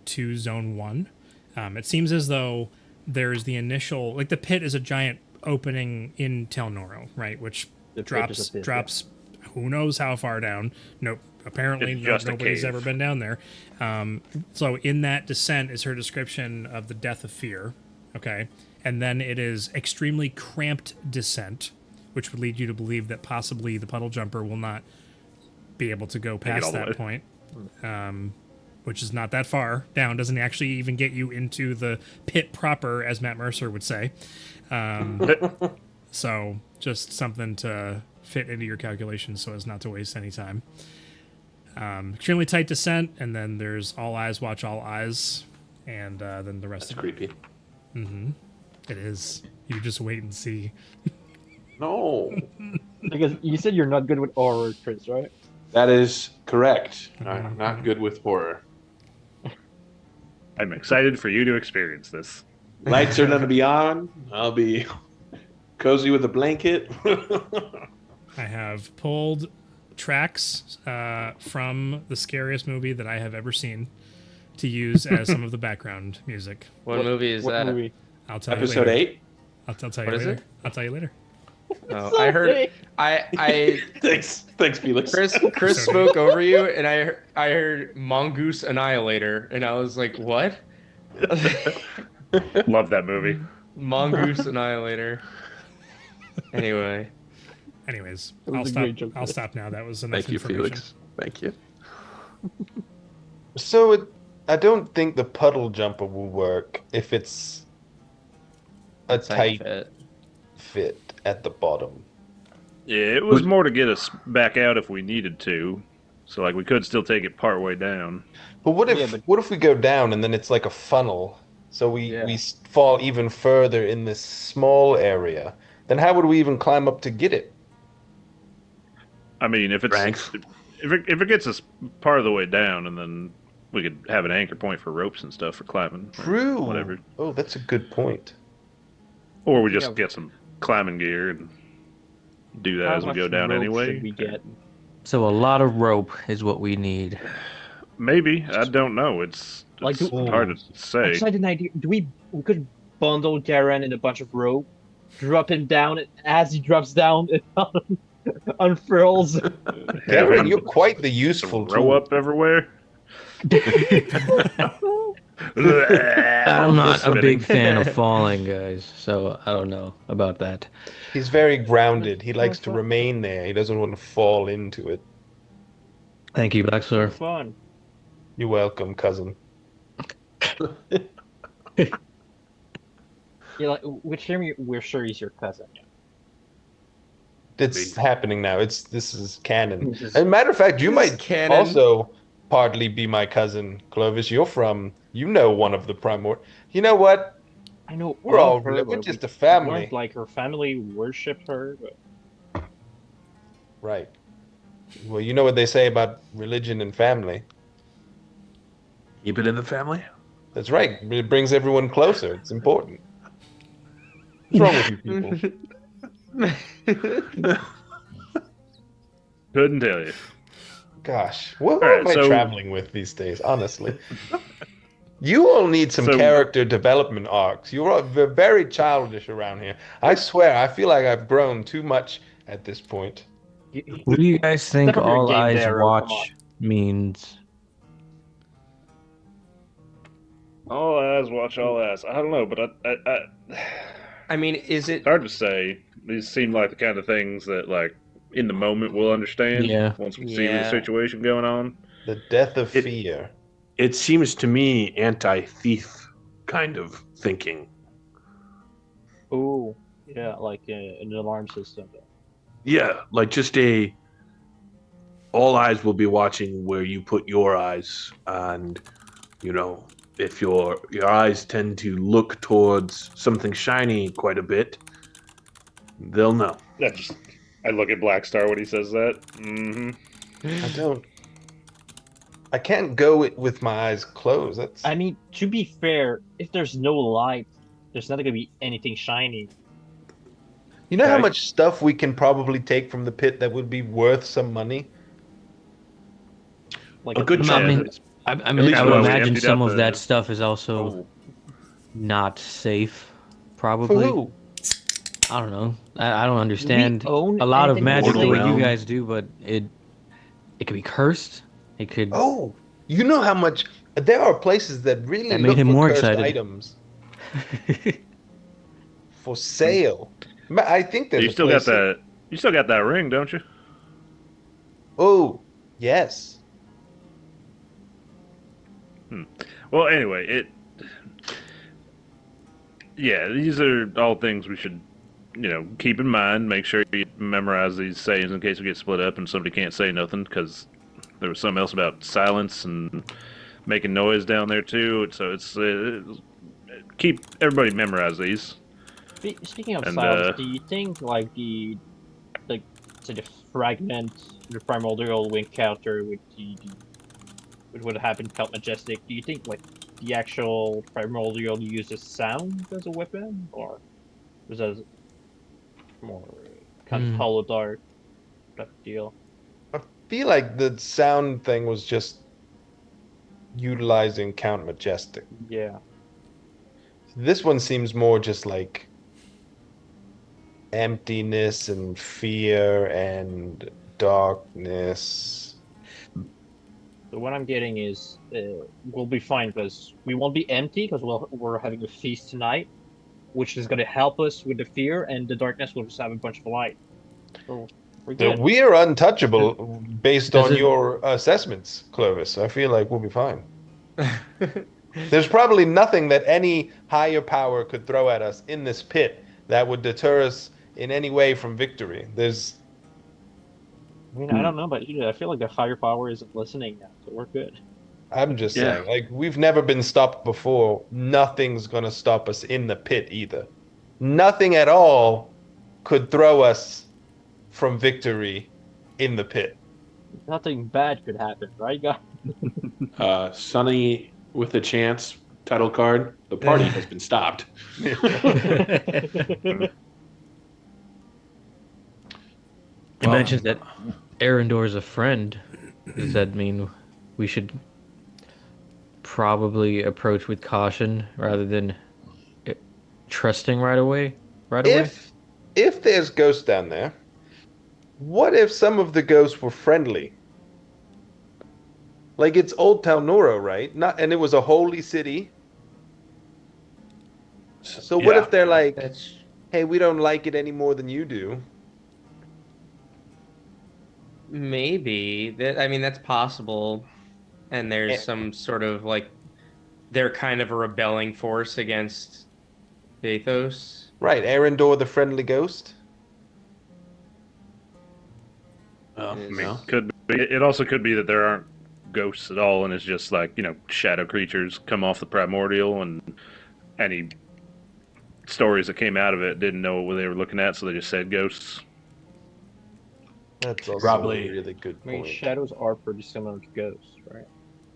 to Zone 1. It seems as though there's the initial, like the pit is a giant opening in Tel Noro, right? Which The pit is a pit, drops who knows how far down. Nope. Apparently, It's just a nobody's cave. ever been down there. So in that descent is her description of the death of fear. Okay. And then it is extremely cramped descent, which would lead you to believe that possibly the puddle jumper will not be able to go it past all the that way. point. which is not that far down. Doesn't actually even get you into the pit proper, as Matt Mercer would say. So just something to fit into your calculations so as not to waste any time. Extremely tight descent, and then there's all eyes watch all eyes, and then the rest That's of creepy. it is. You just wait and see. No, Because you said you're not good with horror, Chris, right? that is correct. I'm not good with horror. I'm excited for you to experience this. Lights are gonna be on. I'll be cozy with a blanket. I have pulled tracks from the scariest movie that I have ever seen to use as some of the background music. What movie is What that? movie? I'll tell Episode you later. 8. I'll tell you What is later. it? I'll tell you later. Oh, I heard. I Thanks, Felix. Chris spoke over you, and I heard Mongoose Annihilator, and I was like, what? Love that movie. Mongoose Annihilator. Anyway, Anyways, That was I'll a stop. great joke. I'll stop now. That was enough Thank you, information. Felix. Thank you. So I don't think the puddle jumper will work if it's a tight tight fit. fit at the bottom. Yeah, it was more to get us back out if we needed to. So like we could still take it part way down. But what if Yeah, but- what if we go down and then it's like a funnel? So we fall even further in this small area. Then how would we even climb up to get it? I mean, if it's Strength. if it gets us part of the way down, and then we could have an anchor point for ropes and stuff for climbing. or True. Whatever. Oh, that's a good point. Or we just Yeah. get some climbing gear and do that How as we much go down rope anyway. should we get? So a lot of rope is what we need. Maybe. I don't know. It's Like, hard to say. Actually, I had an idea. We could bundle Garen in a bunch of rope, drop him down, and as he drops down, it unfurls. Garen, you're quite the Some useful row tool. up everywhere. I'm not a Spinning. big fan of falling, guys, so I don't know about that. He's very grounded. He likes to remain there. He doesn't want to fall into it. Thank you, Black Sir. Fun. You're welcome, cousin. Yeah, like, which him we're sure he's your cousin. It's happening now. This is canon. This is- As a matter of fact, you This is might canon. also partly be my cousin, Clovis. You're from, one of the primor. You know what? I know We're all of her, we're but just we a family. weren't, like her family worshipped her. But... Right. Well, you know what they say about religion and family. Keep it in the family. That's right. It brings everyone closer. It's important. What's wrong with you people? Couldn't tell you. Gosh, what All right, am I so- traveling with these days? Honestly, you all need some So- character development arcs. You're all very childish around here. I swear, I feel like I've grown too much at this point. What do you guys think Step up your all game eyes there, Ro, come watch means? All eyes watch all eyes. I don't know, but I mean, is it? it's hard to say. These seem like the kind of things that, like, in the moment we'll understand. Yeah. Once we see the Yeah. situation going on. The death of It- fear. It seems to me anti-thief kind of thinking. Oh, yeah, like an alarm system. Yeah, like just all eyes will be watching where you put your eyes, and if your eyes tend to look towards something shiny quite a bit, they'll know. I look at Black Star when he says that. Mm-hmm. I can't go with my eyes closed. That's I mean, to be fair, if there's no light, there's not gonna be anything shiny. you know how Okay. much stuff we can probably take from the pit that would be worth some money. Like A good I chance. mean, I mean, least I while would we imagine emptied some out of that stuff is also not safe. For Probably. who? I don't know. I don't understand own a lot of anything magic the Mortal way you realm. guys do, but it could be cursed. It could. Oh, you know how much there are places that really That made look him for more cursed excited. items for sale. I think there's You a still got place that. You still got that ring, don't you? Oh, yes. Well, anyway, yeah, these are all things we should, keep in mind. Make sure you memorize these sayings in case we get split up and somebody can't say nothing, because there was something else about silence and making noise down there too. So it's keep everybody memorize these. Speaking of And silence, do you think like like say the fragment, the primordial encounter with what happened in Felt Majestic? Do you think like the actual primordial uses sound as a weapon, or was that more kind of Hmm. hollow dark type of deal? I feel like the sound thing was just utilizing Count Majestic. Yeah. This one seems more just like emptiness and fear and darkness. So what I'm getting is we'll be fine because we won't be empty because we're having a feast tonight, which is going to help us with the fear, and the darkness will just have a bunch of light. So we're So good. we're untouchable based Does on it- your assessments, Clovis. I feel like we'll be fine. There's probably nothing that any higher power could throw at us in this pit that would deter us in any way from victory. I mean, I don't know about you. I feel like the higher power isn't listening now, so we're good. I'm just Yeah. saying, like, we've never been stopped before. Nothing's gonna stop us in the pit either. Nothing at all could throw us from victory in the pit. Nothing bad could happen, right, guys? Sonny with a chance title card. The party has been stopped. He mentions that Arendor is a friend. Does that mean we should probably approach with caution rather than uh, trusting right away? Right away? If there's ghosts down there, what if some of the ghosts were friendly? Like it's Old Town Noro, right? Not, and it was a holy city. So what Yeah. if they're like, That's "Hey, we don't like it any more than you do." maybe that. I mean, that's possible. And there's Eh. some sort of like they're kind of a rebelling force against Vathos. Right, Arendor the friendly ghost. Oh, Yes. no. Could be. It also could be that there aren't ghosts at all, and it's just like shadow creatures come off the primordial, and any stories that came out of it didn't know what they were looking at, so they just said ghosts. That's also Probably. a really good I mean, point. shadows are pretty similar to ghosts, right?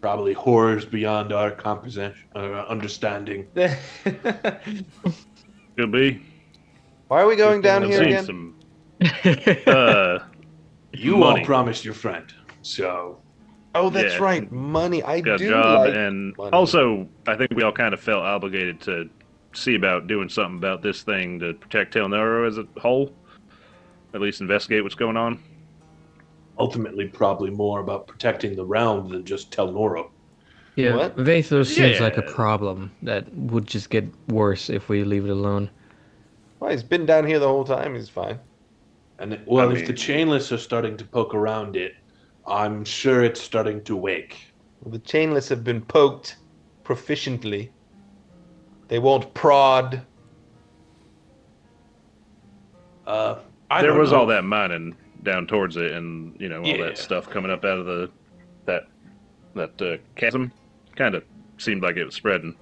Probably horrors beyond our comprehension, understanding. Could be. Why are we going down I've here seen again? some. You Money. all promised your friend, so Oh, that's Yeah. right, money. I Got a do job, like and money. also I think we all kind of felt obligated to see about doing something about this thing to protect Tel Noro as a whole. At least investigate what's going on. ultimately probably more about protecting the realm than just Tel Noro. Yeah, What? Vathos seems like a Yeah. problem that would just get worse if we leave it alone. Well, he's been down here the whole time. He's fine. And if I the mean- chainless are starting to poke around it, I'm sure it's starting to wake. Well, the chainless have been poked proficiently. They won't prod. There was all that mining down towards it, and all Yeah. that stuff coming up out of that chasm. Kind of seemed like it was spreading.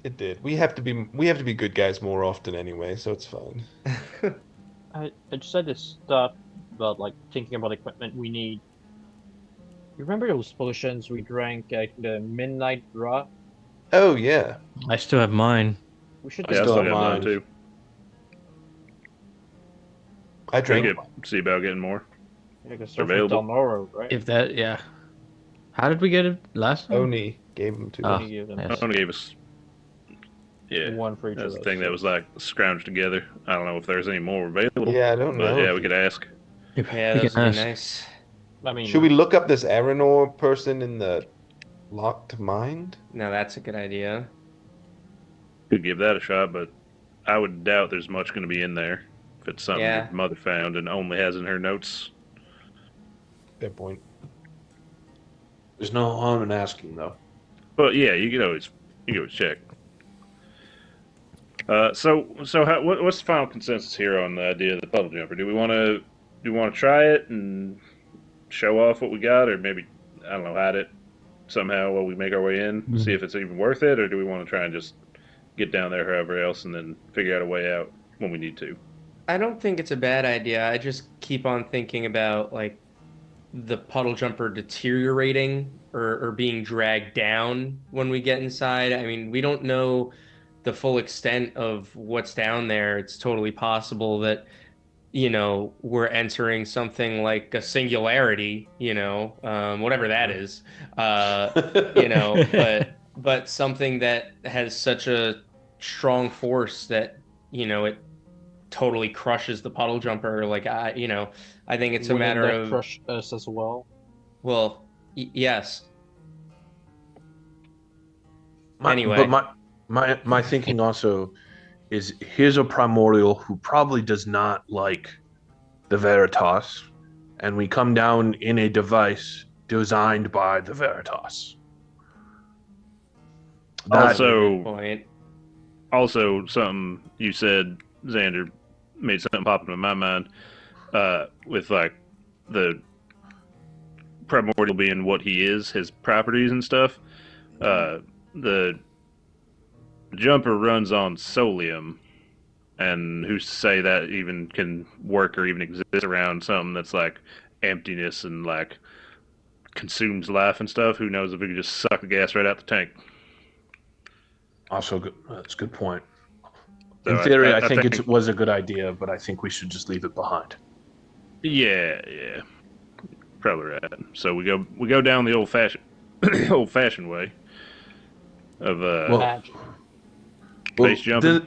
It did. We have to be good guys more often anyway, so it's fine. I just said this stuff about like thinking about equipment we need. You remember those potions we drank at the midnight draw? Oh yeah, I still have mine. We should I Yeah, I do still still have got mine mine. too. I Try to drank. see about getting more. because they're they're from available. Delnoro, right? If that, yeah. How did we get it last time? Oni gave them to Ah, us. We give them yes. Only gave us. Yeah, one for each that's of the us. thing that was like scrounged together. I don't know if there's any more available. Yeah, I don't But know. yeah, we could ask. Yeah, We those can would be ask. nice. I mean, Should we look up this Aranor person in the locked mind? No, that's a good idea. Could give that a shot, but I would doubt there's much going to be in there if it's something Yeah. your mother found and only has in her notes. Fair point. There's no harm in asking, though. But yeah, you can always check. What's the final consensus here on the idea of the puddle jumper? Do we want to try it and show off what we got, or maybe I don't know, hide it somehow while we make our way in, see if it's even worth it, or do we want to try and just get down there however else and then figure out a way out when we need to? I don't think it's a bad idea. I just keep on thinking about like the puddle jumper deteriorating or being dragged down when we get inside. I mean, we don't know the full extent of what's down there. It's totally possible that, we're entering something like a singularity, whatever that is, but something that has such a strong force that, it totally crushes the puddle jumper. Like, I think it's a Wouldn't matter that of, crush us as well. well, yes. But my thinking also is here's a primordial who probably does not like the Veritas, and we come down in a device designed by the Veritas. Also, something you said, Xander, made something pop into my mind. With like the primordial being what he is, his properties and stuff. The jumper runs on solium, and who's to say that even can work or even exist around something that's like emptiness and like consumes life and stuff? Who knows if we could just suck the gas right out the tank? Also, that's a good point. So In theory, I think think it was a good idea, but I think we should just leave it behind. Yeah, probably right. So we go down the old fashioned way of base jumping.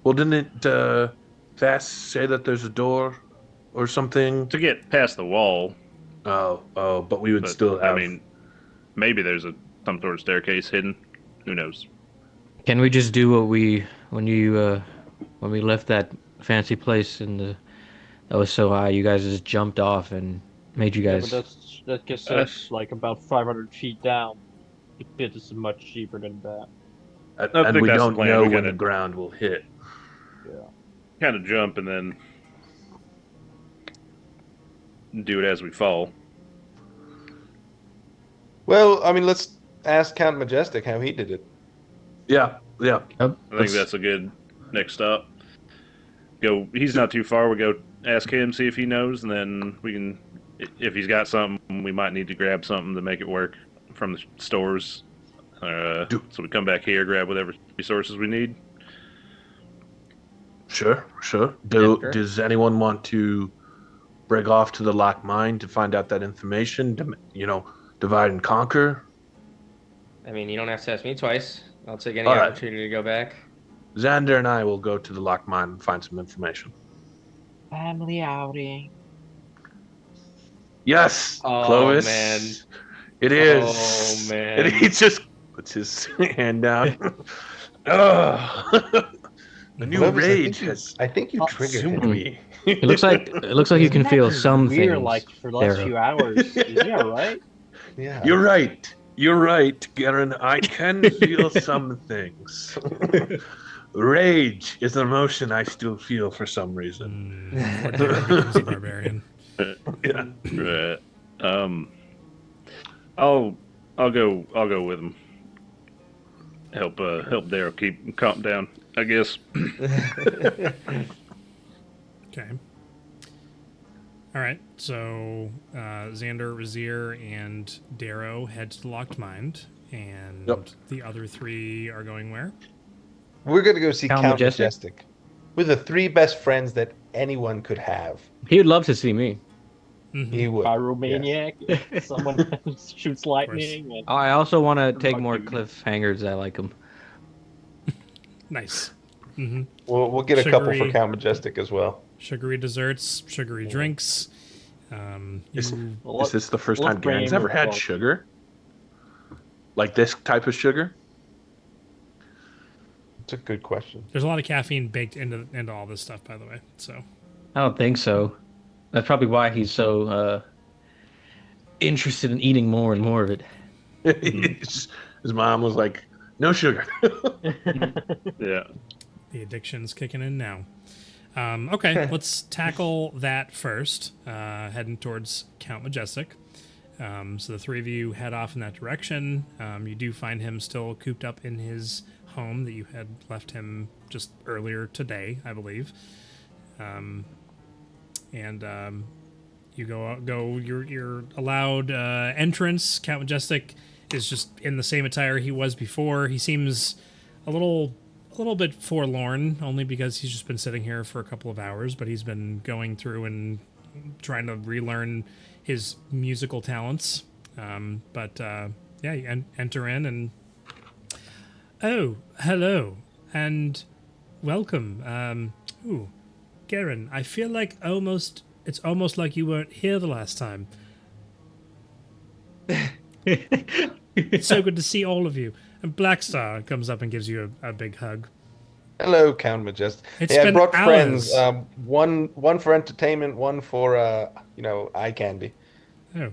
Didn't Vass say that there's a door or something to get past the wall? But we would still have. I mean, maybe there's some sort of staircase hidden. Who knows? Can we just do what when we left that fancy place that was so high, you guys just jumped off and made you guys. Yeah, but that gets us like about 500 feet down. The pit is much cheaper than that. And we don't know when the ground will hit. Yeah. Kind of jump and then do it as we fall. Well, I mean, let's ask Count Majestic how he did it. Yeah. Yep. I think that's a good next stop. He's not too far. We go ask him, see if he knows, and then we can, if he's got something, we might need to grab something to make it work from the stores. So we come back here, grab whatever resources we need. Sure. Does anyone want to break off to the lock mine to find out that information? Divide and conquer? I mean, you don't have to ask me twice. I'll take any All right. opportunity to go back. Xander and I will go to the lock mine and find some information. Family outing. Yes, Oh, Clovis. man. It is. Oh, man. And he just puts his hand down. The new Clovis, rage I think you triggered consumed him. me. It looks like you can feel some Weird, things. like for the last there. few hours. Is he alright? Yeah. You're right, Garen. I can feel some things. Rage is an emotion I still feel for some reason. Becomes a barbarian. Yeah. Right. I'll go with him. Help Daryl keep calm down, I guess. Okay. All right. So Xander, Razir, and Darrow head to the locked mind, and the other three are going where? We're going to go see Count Count Majestic? Majestic. We're the three best friends that anyone could have. He would love to see me. Mm-hmm. He would. Pyromaniac. Someone shoots lightning. And I also want to take Fuck more you. cliffhangers. I like them. Nice. Mm-hmm. We'll get a couple for Sugary. Count Majestic as well. Sugary desserts, sugary drinks. Is Well, this the first let's time bring Garen's him ever had along. sugar? Like this type of sugar? It's a good question. There's a lot of caffeine baked into all this stuff, by the way. So I don't think so. That's probably why he's so interested in eating more and more of it. His mom was like, "No sugar." Yeah. The addiction's kicking in now. Okay, let's tackle that first. Heading towards Count Majestic. So the three of you head off in that direction. You do find him still cooped up in his home that you had left him just earlier today, I believe. You go. You're allowed entrance. Count Majestic is just in the same attire he was before. He seems a little bit forlorn, only because he's just been sitting here for a couple of hours, but he's been going through and trying to relearn his musical talents. Yeah, you enter in and... Oh, hello, and welcome. Garen, I feel like it's almost like you weren't here the last time. It's so good to see all of you. And Blackstar comes up and gives you a big hug. Hello, Count Majestic. It's Hey, I been brought hours. friends. One for entertainment, one for eye candy. Oh,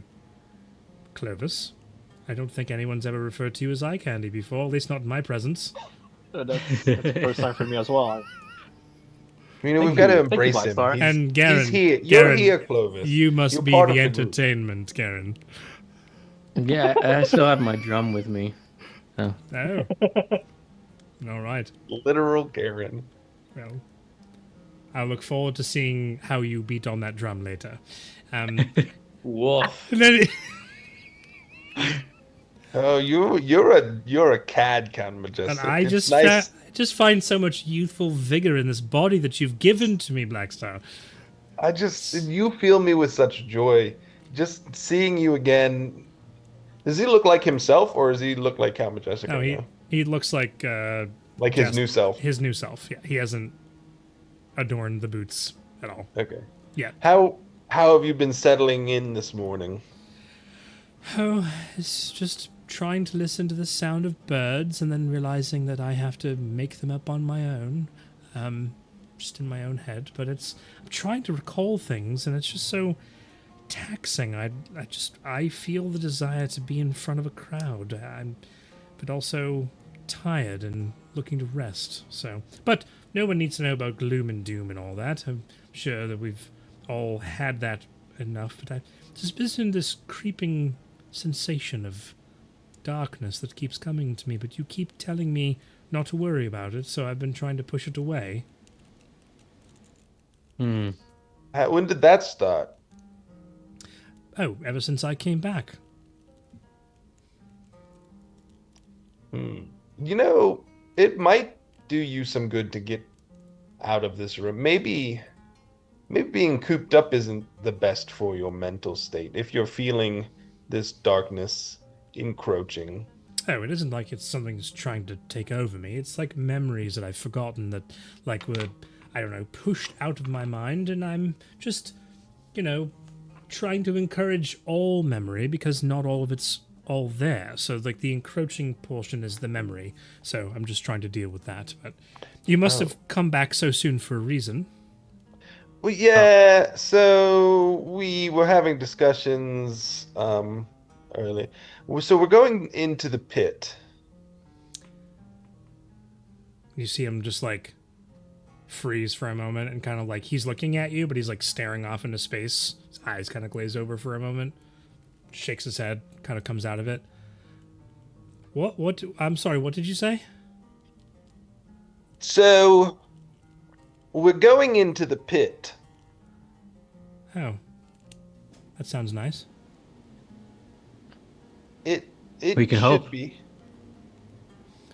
Clovis. I don't think anyone's ever referred to you as eye candy before, at least not in my presence. That's the first time for me as well. You know, Thank we've got to you. Thank you, embrace him. Blackstar. And Garen, he's here. You're Garen, here, Clovis. You must You're be part the of the group. entertainment, Garen. Yeah, I still have my drum with me. So. Oh. All right. Literal Garen. Well, I look forward to seeing how you beat on that drum later. Woof. And then Oh, you're a cad, Count Majestic. and I It's just nice. I just find so much youthful vigor in this body that you've given to me, Blackstar. You fill me with such joy. Just seeing you again. Does he look like himself, or does he look like Count Majestic? No, right now? he looks like Like his yes, new self. His new self. Yeah, he hasn't adorned the boots at all. Okay. Yeah. How have you been settling in this morning? Oh, it's just trying to listen to the sound of birds and then realizing that I have to make them up on my own, just in my own head. But I'm trying to recall things, and it's just so taxing. I feel the desire to be in front of a crowd, but also tired and looking to rest. But no one needs to know about gloom and doom and all that. I'm sure that we've all had that enough. But there's been this creeping sensation of darkness that keeps coming to me, but you keep telling me not to worry about it, so I've been trying to push it away. When did that start? Oh, ever since I came back. You know, it might do you some good to get out of this room. Maybe being cooped up isn't the best for your mental state. If you're feeling this darkness encroaching. Oh, it isn't like it's something that's trying to take over me. It's like memories that I've forgotten that, like, were, I don't know, pushed out of my mind, and I'm just, trying to encourage all memory because not all of it's all there. So, like, the encroaching portion is the memory. So I'm just trying to deal with that. But you must have come back so soon for a reason. Well, yeah, so we were having discussions early. So we're going into the pit. You see him just, like, freeze for a moment and kind of, like, he's looking at you, but he's, like, staring off into space. His eyes kind of glaze over for a moment. Shakes his head, kind of comes out of it. I'm sorry, what did you say? So we're going into the pit. Oh. That sounds nice. It We can should hope. be.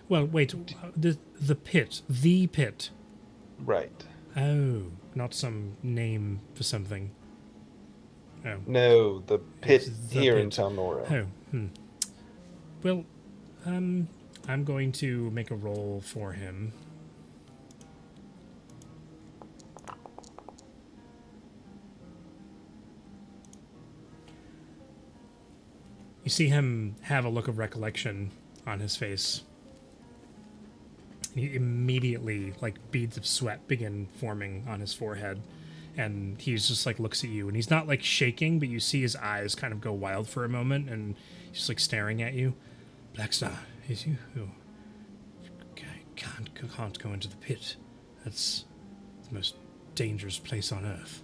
Well, wait, the pit. The pit. Right. Oh, not some name for something. Oh. No, the pit It's the here pit. in Talnora. Oh, Well, I'm going to make a roll for him. You see him have a look of recollection on his face. He immediately, like, beads of sweat begin forming on his forehead. And he's just, like, looks at you. And he's not, like, shaking, but you see his eyes kind of go wild for a moment. And he's just, like, staring at you. Blackstar, Is you? Oh, can't go into the pit. That's the most dangerous place on Earth.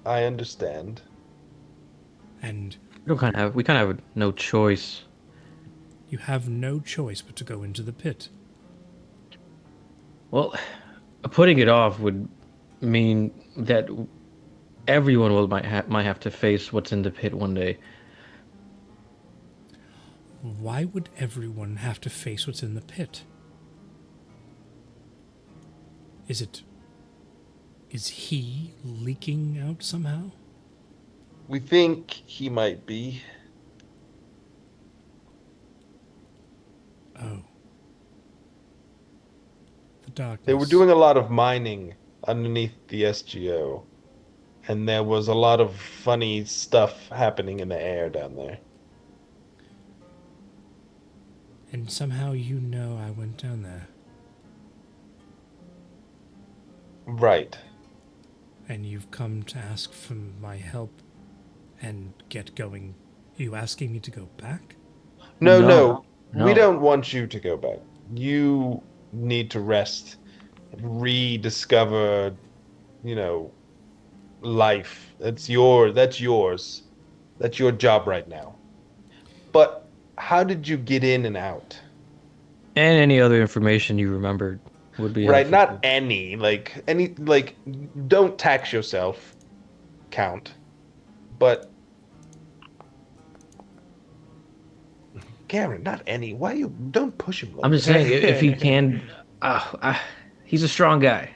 I understand. And We kind of have no choice. you have no choice but to go into the pit. Well, putting it off would mean that everyone might have to face what's in the pit one day. Why would everyone have to face what's in the pit? Is he leaking out somehow? We think he might be. Oh. The darkness. They were doing a lot of mining underneath the SGO, and there was a lot of funny stuff happening in the air down there. And somehow you know I went down there. Right. And you've come to ask for my help and get going. Are you asking me to go back? No, No. we don't want you to go back. You need to rest, rediscover, life. That's yours. That's your job right now. But how did you get in and out? And any other information you remembered would be Right, helpful. not any, don't tax yourself, Count. But Cameron, not any. Why you don't push him like I'm just that? saying, if he can, he's a strong guy.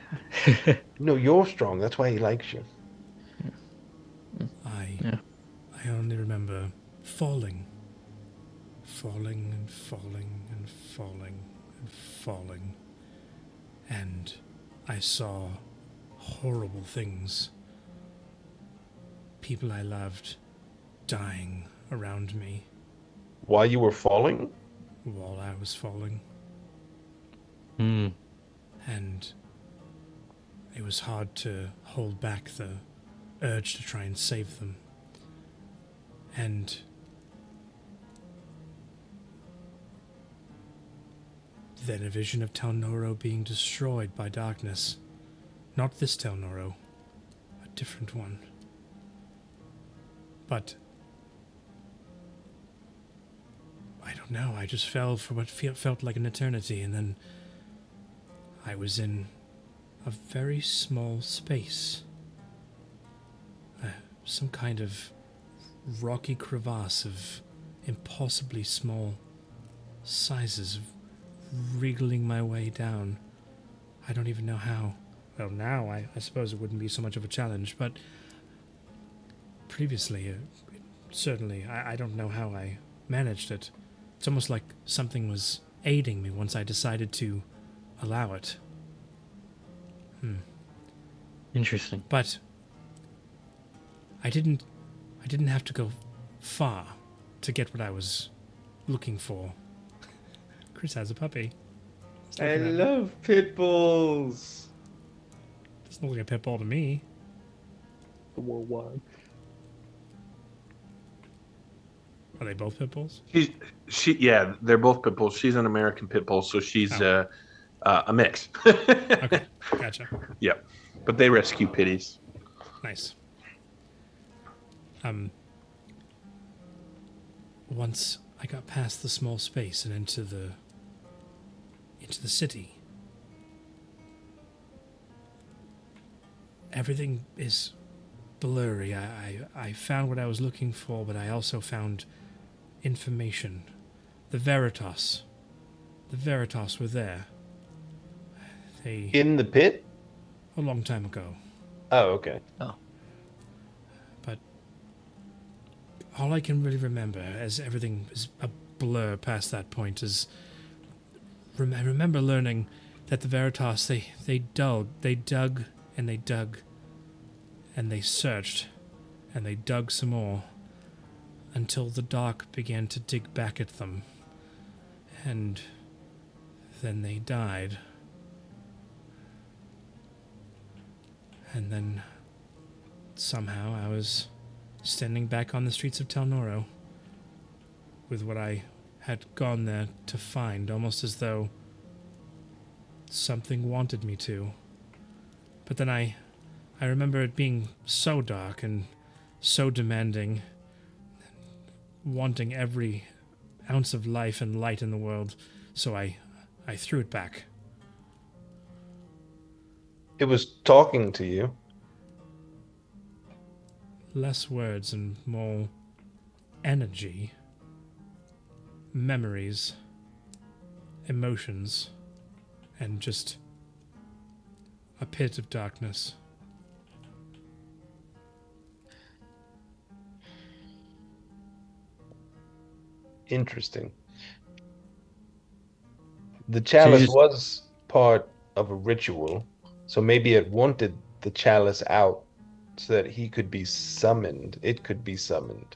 No, you're strong. That's why he likes you. Yeah. I only remember falling and falling and falling and falling. And I saw horrible things. People I loved dying around me While you were falling? while I was falling. Hmm. And it was hard to hold back the urge to try and save them. And then a vision of Tel Noro being destroyed by darkness. Not this Tel Noro, a different one. But I don't know, I just fell for what felt like an eternity, and then I was in a very small space. Some kind of rocky crevasse of impossibly small sizes, wriggling my way down. I don't even know how. Well, now I suppose it wouldn't be so much of a challenge, but previously, certainly, I don't know how I managed it. It's almost like something was aiding me once I decided to allow it. Interesting. But I didn't have to go far to get what I was looking for. Chris has a puppy. He's I looking at me. love pit bulls. Doesn't look like a pit bull to me. The worldwide. Are they both pit bulls? Yeah, they're both pit bulls. She's an American pit bull, so she's a mix. Okay, gotcha. Yep, but they rescue pitties. Nice. Once I got past the small space and into the city, everything is blurry. I found what I was looking for, but I also found information. The Veritas were there. They In the pit? a long time ago. Oh, okay. But all I can really remember, as everything is a blur past that point, is I remember learning that the Veritas, they dug and they dug and they searched and they dug some more until the dark began to dig back at them. And then they died. And then somehow I was standing back on the streets of Tel Noro, with what I had gone there to find, almost as though something wanted me to. But then I remember it being so dark and so demanding, wanting every ounce of life and light in the world, so I threw it back. It was talking to you. Less words and more energy, memories, emotions, and just a pit of darkness. Interesting. The chalice was part of a ritual, so maybe it wanted the chalice out so that he could be summoned. It could be summoned.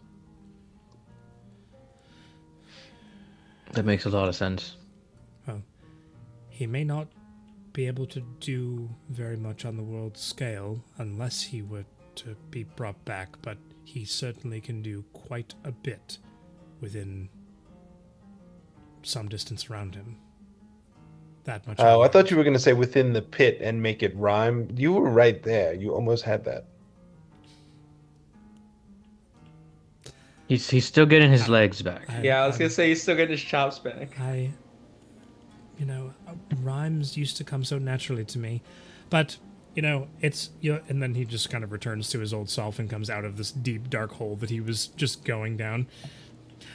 That makes a lot of sense. Well, he may not be able to do very much on the world scale unless he were to be brought back, but he certainly can do quite a bit within some distance around him. That much. Oh, I thought you were going to say within the pit and make it rhyme. You were right there. You almost had that. He's still getting his legs back. Yeah, I was gonna say he's still getting his chops back. Rhymes used to come so naturally to me, but and then he just kind of returns to his old self and comes out of this deep dark hole that he was just going down.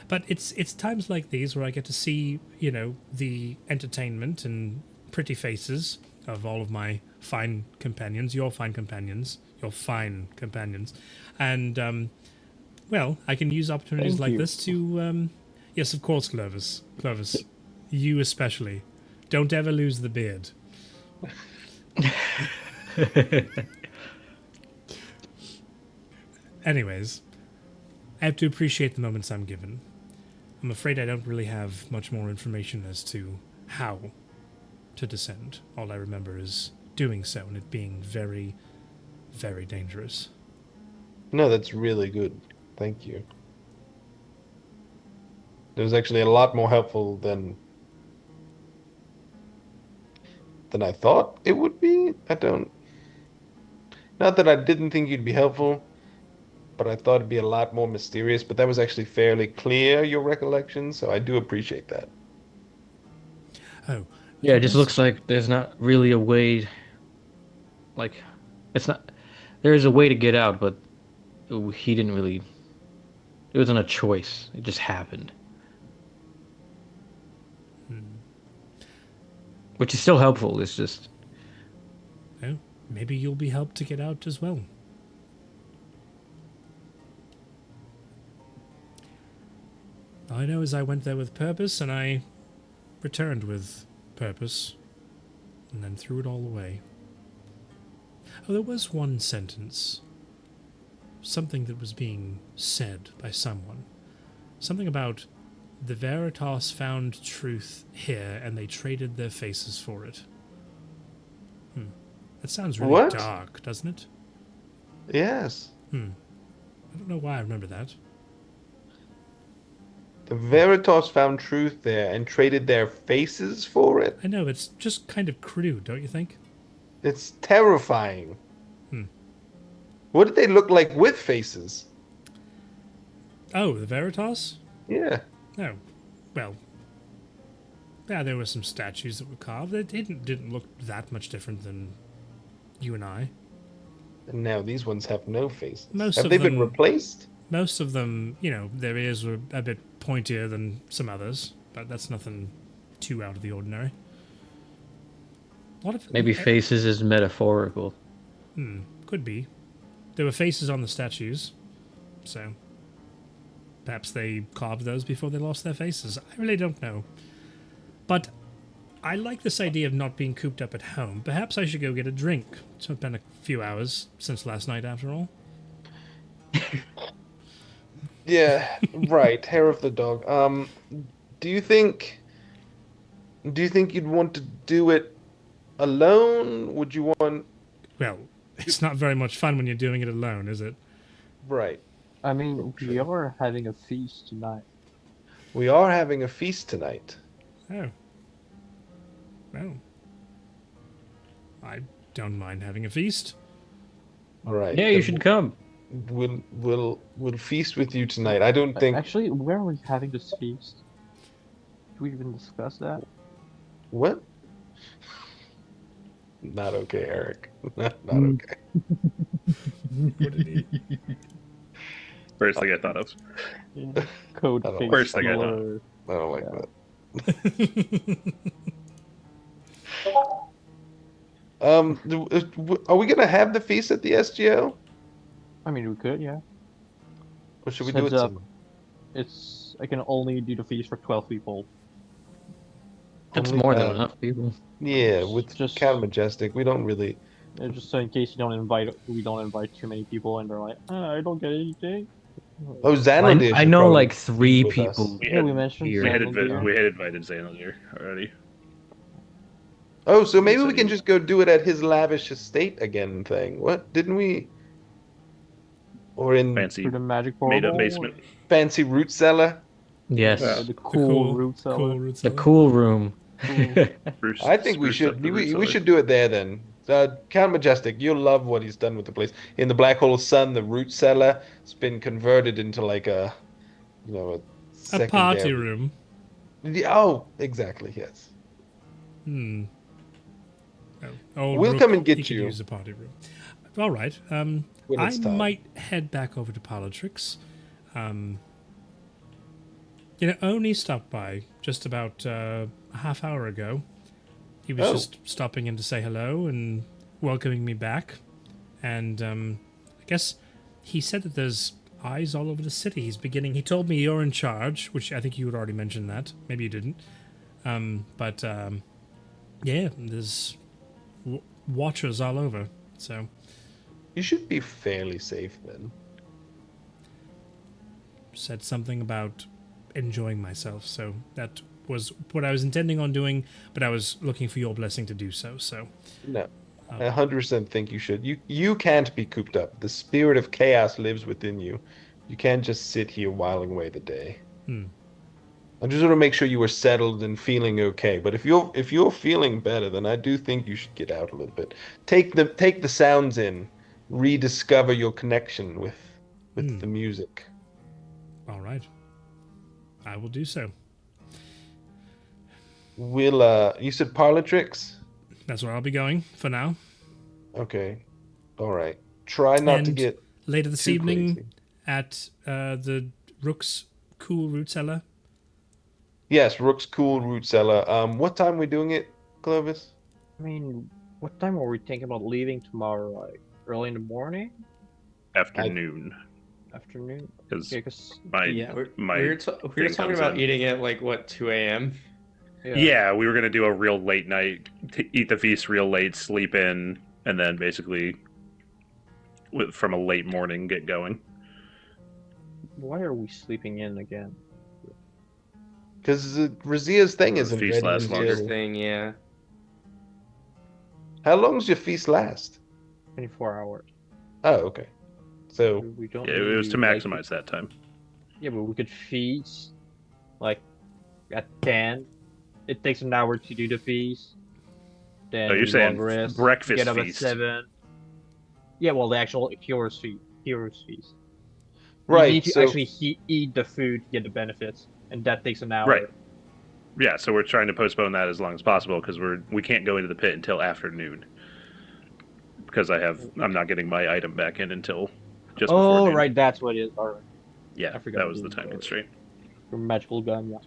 But it's times like these where I get to see the entertainment and pretty faces of all of my fine companions, and well, I can use opportunities like this to yes, of course, Clovis, you especially. Don't ever lose the beard. Anyways, I have to appreciate the moments I'm given. I'm afraid I don't really have much more information as to how to descend. All I remember is doing so and it being very, very dangerous. No, that's really good. Thank you. It was actually a lot more helpful than I thought it would be. Not that I didn't think you'd be helpful, but I thought it'd be a lot more mysterious. But that was actually fairly clear, your recollection, so I do appreciate that. Oh. Yeah, it just looks like there's not really a way. Like, it's not. There is a way to get out, but he didn't really. It wasn't a choice. It just happened. Which is still helpful. It's just. Oh, maybe you'll be helped to get out as well. All I know is I went there with purpose, and I returned with purpose, and then threw it all away. Oh, there was one sentence. Something that was being said by someone. Something about the Veritas found truth here, and they traded their faces for it. That sounds really dark, doesn't it? Yes. I don't know why I remember that. The Veritas found truth there and traded their faces for it? I know, it's just kind of crude, don't you think? It's terrifying. What did they look like with faces? Oh, the Veritas? Yeah. Oh, well, yeah, there were some statues that were carved. It didn't look that much different than you and I. And now these ones have no faces. Most have of they them, been replaced? Most of them, their ears were a bit pointier than some others, but that's nothing too out of the ordinary. Maybe faces is metaphorical. Could be. There were faces on the statues, so perhaps they carved those before they lost their faces. I really don't know. But I like this idea of not being cooped up at home. Perhaps I should go get a drink. It's been a few hours since last night, after all. Yeah, right. Hair of the dog. Do you think you'd want to do it alone? Would you want... Well, it's not very much fun when you're doing it alone, is it? Right. I mean, we are having a feast tonight. We are having a feast tonight. Oh. Well. I don't mind having a feast. All right. Yeah, you should come. We'll feast with you tonight. I don't think. Actually, where are we having this feast? Did we even discuss that? What? Not okay, Eric. Not okay. First thing I thought of. Yeah. Code I don't face First thing I thought. blur. I don't like Yeah. that. Are we gonna have the feast at the SGO, I mean, we could, yeah. or should we Heads do it? up. Some- I can only do the feast for 12 people. That's Only, more than enough people. Yeah, with Just- Count Majestic, we don't really. Just so in case we don't invite too many people and they're like, I don't get anything. Oh, Xanadu. I know like 3 people. We Yeah, had- we mentioned here. We had, Xander. we had invited Xander already. Oh, so maybe So we can you- just go do it at his lavish estate again thing. What? Didn't we? Or in Fancy through the magic made portal. up basement. fancy root cellar? Yes. Yeah. The cool root cellar. Cool root The cellar. cool room. Bruce I think we spruced up should. the root We cellar. should do it there then. Count Majestic, you'll love what he's done with the place. In the Black Hole Sun, the root cellar has been converted into like a, a A secondary. party room. Oh, exactly. Yes. Hmm. Oh, We'll Rook, come and get he could you. use a party room. All right. When I it's time. might head back over to Politrix. Oni stopped by just about a half hour ago. He was Oh. just stopping in to say hello and welcoming me back. And I guess he said that there's eyes all over the city. He told me you're in charge, which I think you had already mentioned that. Maybe you didn't. Yeah, there's watchers all over. So You should be fairly safe then. said something about enjoying myself. So that was what I was intending on doing, but I was looking for your blessing to do so. So No. I 100% think you should. You can't be cooped up. The spirit of chaos lives within you. You can't just sit here whiling away the day. Hmm. I just want to make sure you were settled and feeling okay. But if you're feeling better, then I do think you should get out a little bit. Take the sounds in, rediscover your connection with the music. all right, I will do so. You said Parlatrix? That's where I'll be going for now. Okay. All right. Try not to And get later this too evening crazy. at the Rook's Cool Root Cellar. Yes, Rook's cool root cellar. What time are we doing it, Clovis? I mean, what time are we thinking about leaving tomorrow? Like early in the morning? Afternoon. Afternoon? Because Yeah, 'cause- Yeah, my we were thing talking comes about in. eating at like what 2 a.m. Yeah, we were gonna do a real late night, eat the feast real late, sleep in, and then basically, from a late morning, get going. Why are we sleeping in again? Because Razia's thing The isn't feast ready lasts longer. until... Thing, yeah. How long does your feast last? 24 hours. Oh, okay. So, We don't Yeah, it was to need, like- maximize that time. Yeah, but we could feast like at 10. It takes an hour to do the feast. Then Oh, you're we saying long rest, breakfast get up feast. at 7. Yeah, well, the actual hero's feast. Hero's feast. right. You need to So, actually eat the food to get the benefits, and that takes an hour. Right. Yeah, so we're trying to postpone that as long as possible because we can't go into the pit until afternoon. Because I'm not getting my item back in until just before Oh, noon. right, that's what it is. All right, Yeah, I forgot that was to the do time that. constraint. your magical gun, yeah,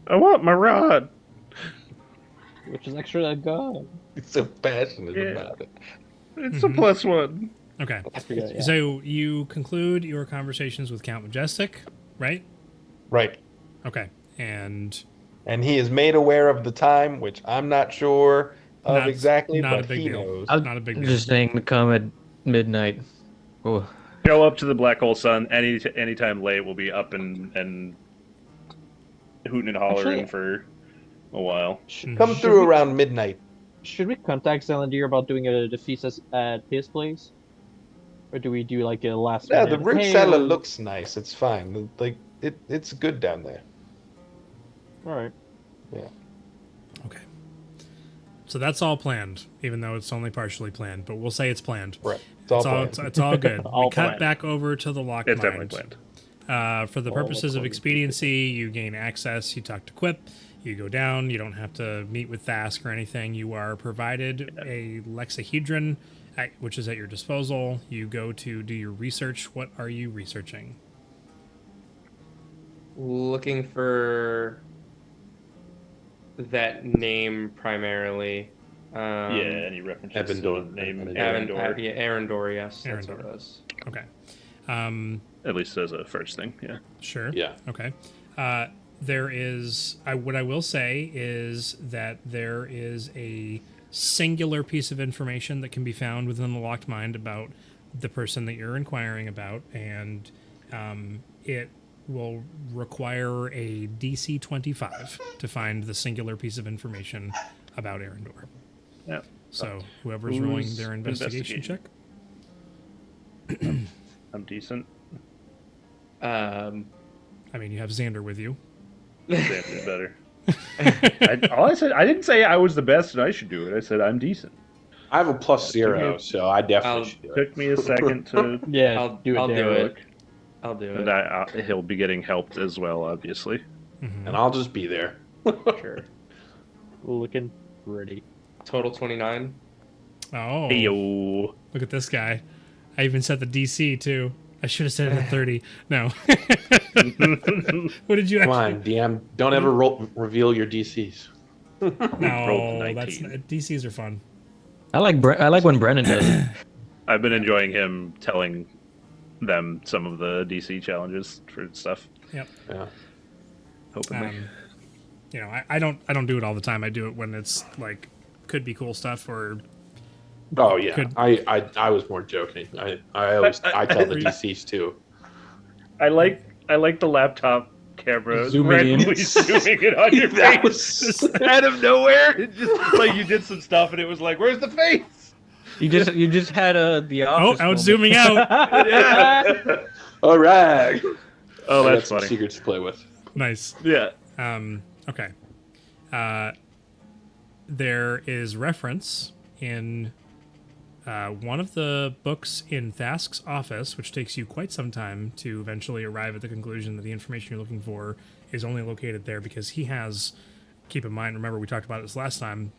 I want my rod. which is actually a gun. he's so passionate Yeah. about it. It's Mhm. a +1. Okay. I forgot. Yeah. So you conclude your conversations with Count Majestic, right? Right. Okay. And And he is made aware of the time, which I'm not sure of Not- exactly, not a but big he deal. knows. I'm not a big deal. just saying to come at midnight. Oh, Go up to the Black Hole Sun anytime late. We'll be up and hooting and hollering Actually- for a while. Come Should through we- around midnight. Should we contact Xander about doing the feast at his place, or do we do like a last? Yeah, the minute, root "Hey, cellar we're-" looks nice. It's fine. Like it's good down there. All right. Okay. So that's all planned, even though it's only partially planned. But we'll say it's planned. Right. It's all planned. It's all good. All we cut planned. back over to the locked It's mind. definitely planned. For the All purposes of according to expediency, you gain access. You talk to Quip. You go down. You don't have to meet with Thask or anything. You are provided a lexahedron, which is at your disposal. You go to do your research. What are you researching? Looking for that name primarily. Any references to Evandor. the name Evandor. Arendor, Yes, that's what Arendor. it was. Okay. at least as a first thing. Yeah. Sure. Yeah. Okay. There is. What I will say is that there is a singular piece of information that can be found within the locked mind about the person that you're inquiring about, and it will require a DC 25 to find the singular piece of information about Arendor. Yeah. So whoever's rolling Who's their investigation check. I'm decent. I mean, you have Xander with you. Xander's better. I didn't say I was the best and I should do it. I said I'm decent. I have a +0, so I definitely should do it. Took me a second to Yeah, I'll do it. do Daryl. it. I'll do and it. he'll be getting helped as well, obviously. Mhm. And I'll just be there. Sure. Looking pretty. Total 29. Oh, Hey yo. look at this guy. I even set the DC too. I should have set it at 30. No. What did you Come actually? on, DM. Don't ever reveal your DCs. Rolled No, 19. that's DCs are fun. I like when Brennan does it. I've been enjoying him telling them some of the DC challenges for stuff. Yep. Yeah. Hopefully. You know, I don't do it all the time. I do it when it's like could be cool stuff or Oh yeah. Could- I was more joking. I always I tell the DCs too. I like the laptop camera Zooming in. randomly zooming it on your That face was- out of nowhere. It just like you did some stuff and it was like, where's the face? You just had the oh, office out moment. zooming out. Yeah. All right. Oh, I got that's some funny. secrets to play with. Nice. Yeah. Okay. There is reference in one of the books in Thask's office, which takes you quite some time to eventually arrive at the conclusion that the information you're looking for is only located there because he has, keep in mind, remember we talked about this last time,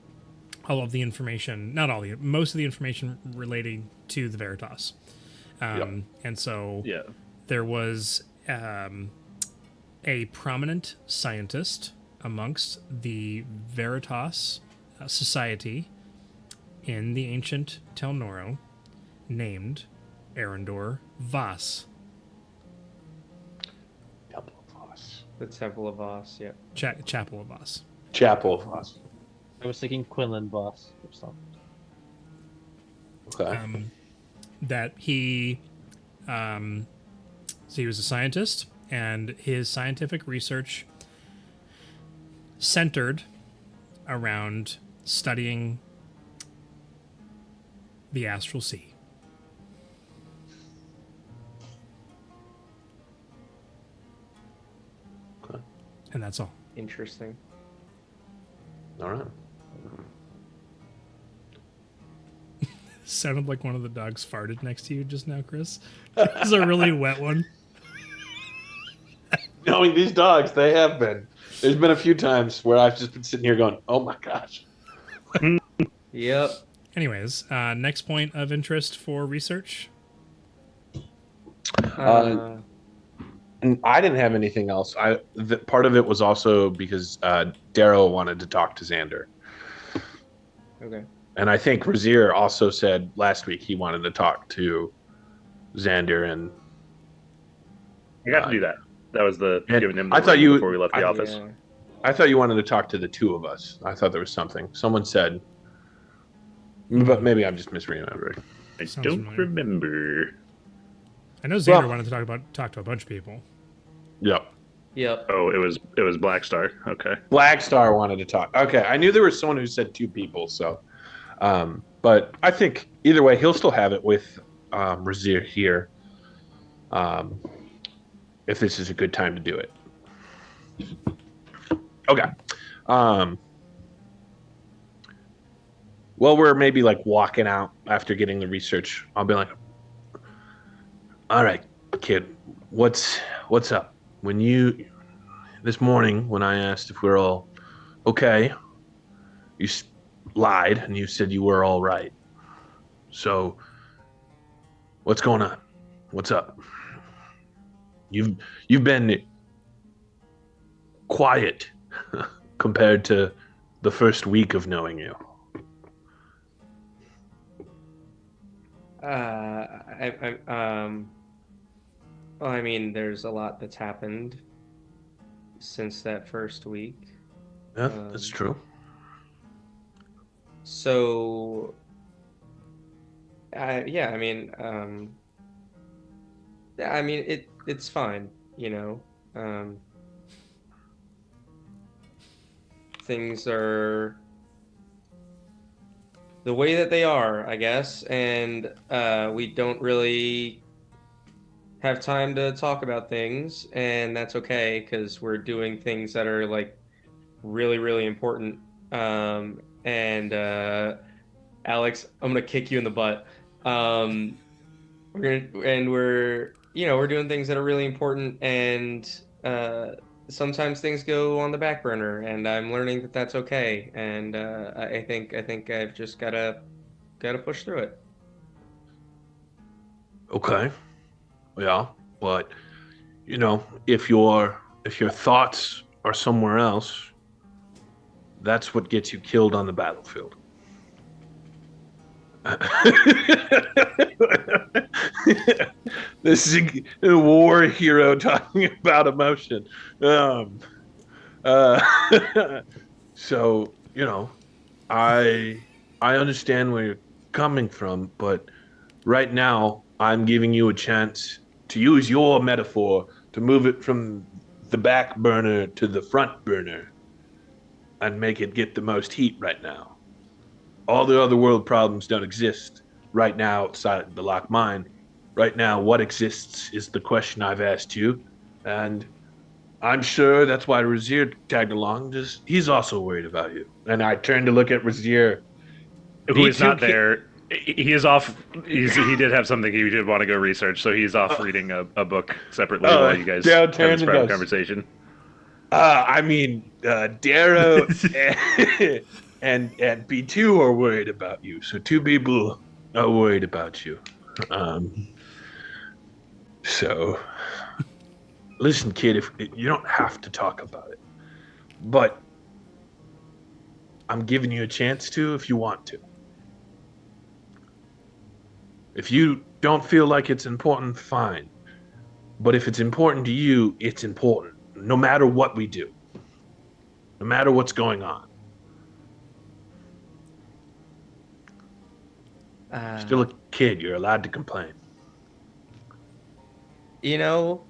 all of the information, not all the, most of the information relating to the Veritas. And so Yeah. there was a prominent scientist amongst the Veritas Society in the ancient Tel Noro named Arendor Voss. Temple of Voss. The Temple of Voss, yeah. Chapel of Voss. Chapel of Voss. I was thinking Quinlan Boss or something. Okay. That he, so he was a scientist, and his scientific research centered around studying the astral sea. Okay. And that's all. Interesting. All right. Sounded like one of the dogs farted next to you just now, Chris. It was a really wet one. Knowing these dogs, they have been. There's been a few times where I've just been sitting here going, "Oh my gosh." Yep. Anyways, next point of interest for research. Uh, And I didn't have anything else. Part of it was also because Darrow wanted to talk to Xander, okay. and I think Razir also said last week he wanted to talk to Xander. And I got to do that. That was the And giving him the I thought ring you- before we left the office. Yeah. I thought you wanted to talk to the two of us. I thought there was something. Someone said, but maybe I'm just misremembering. I Sounds don't familiar. remember. I know Xander Well- wanted to talk to a bunch of people. Yep. Yep. Oh, it was Black Star. Okay. Black Star wanted to talk. Okay, I knew there was someone who said two people. So, but I think either way, he'll still have it with Razir here. If this is a good time to do it. Okay. Well, we're maybe like walking out after getting the research. I'll be like, "All right, kid, what's up? When you this morning when I asked if we're all okay, you lied and you said you were all right. So what's going on? What's up? You've you've been quiet compared to the first week of knowing you. Well, I mean, there's a lot that's happened since that first week. Yeah, that's true. So, yeah, I mean, it's fine, you know. Um, things are the way that they are, I guess, and we don't really have time to talk about things, and that's okay because we're doing things that are like really, really important. And Alex, I'm gonna kick you in the butt. Um, we're doing things that are really important, and sometimes things go on the back burner, and I'm learning that that's okay. And I think I've just gotta push through it. Okay. Yeah, but if your thoughts are somewhere else, that's what gets you killed on the battlefield. This is a war hero talking about emotion. Um, uh, so I I understand where you're coming from, but right now I'm giving you a chance to use your metaphor to move it from the back burner to the front burner and make it get the most heat right now. All the other world problems don't exist right now outside the lock mine. Right now, what exists is the question I've asked you, and I'm sure that's why Razier tagged along. Just he's also worried about you. And I turned to look at Razier. Who is B2 not there. He is off. He did have something he did want to go research, so he's off reading a book separately while you guys Darrow have this turns and private goes, conversation. Darrow and B2 are worried about you. So two people are worried about you. Um, so listen, kid, if you don't have to talk about it, but I'm giving you a chance to if you want to. If you don't feel like it's important, fine. But if it's important to you, it's important, no matter what we do, no matter what's going on. You're still Uh, a kid. You're allowed to complain. you know,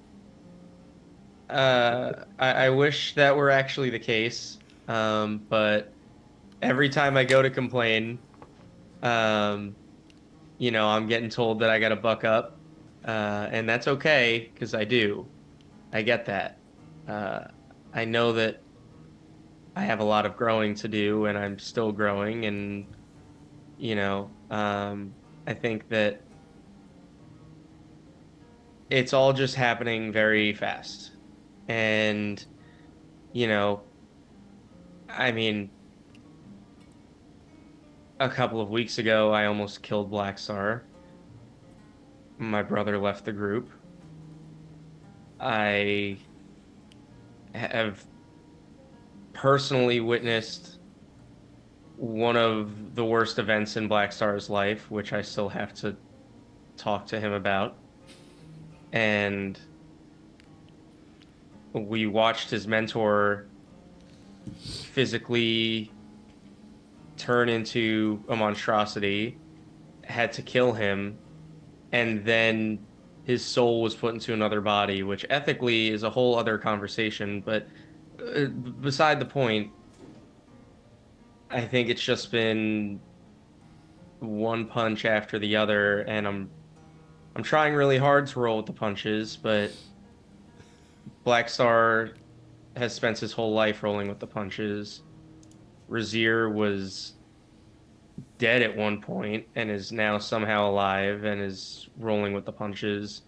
I wish that were actually the case. But every time I go to complain, um, I'm getting told that I gotta buck up. And that's okay, because I do. I get that. Uh, I know that I have a lot of growing to do, and I'm still growing, and I think that it's all just happening very fast. And, you know, I mean, a couple of weeks ago, I almost killed Black Star. My brother left the group. I have personally witnessed one of the worst events in Black Star's life, which I still have to talk to him about. And we watched his mentor physically turn into a monstrosity, had to kill him, and then his soul was put into another body, which ethically is a whole other conversation. But beside the point, I think it's just been one punch after the other, and I'm trying really hard to roll with the punches, but Black Star has spent his whole life rolling with the punches. Razir was dead at one point and is now somehow alive and is rolling with the punches.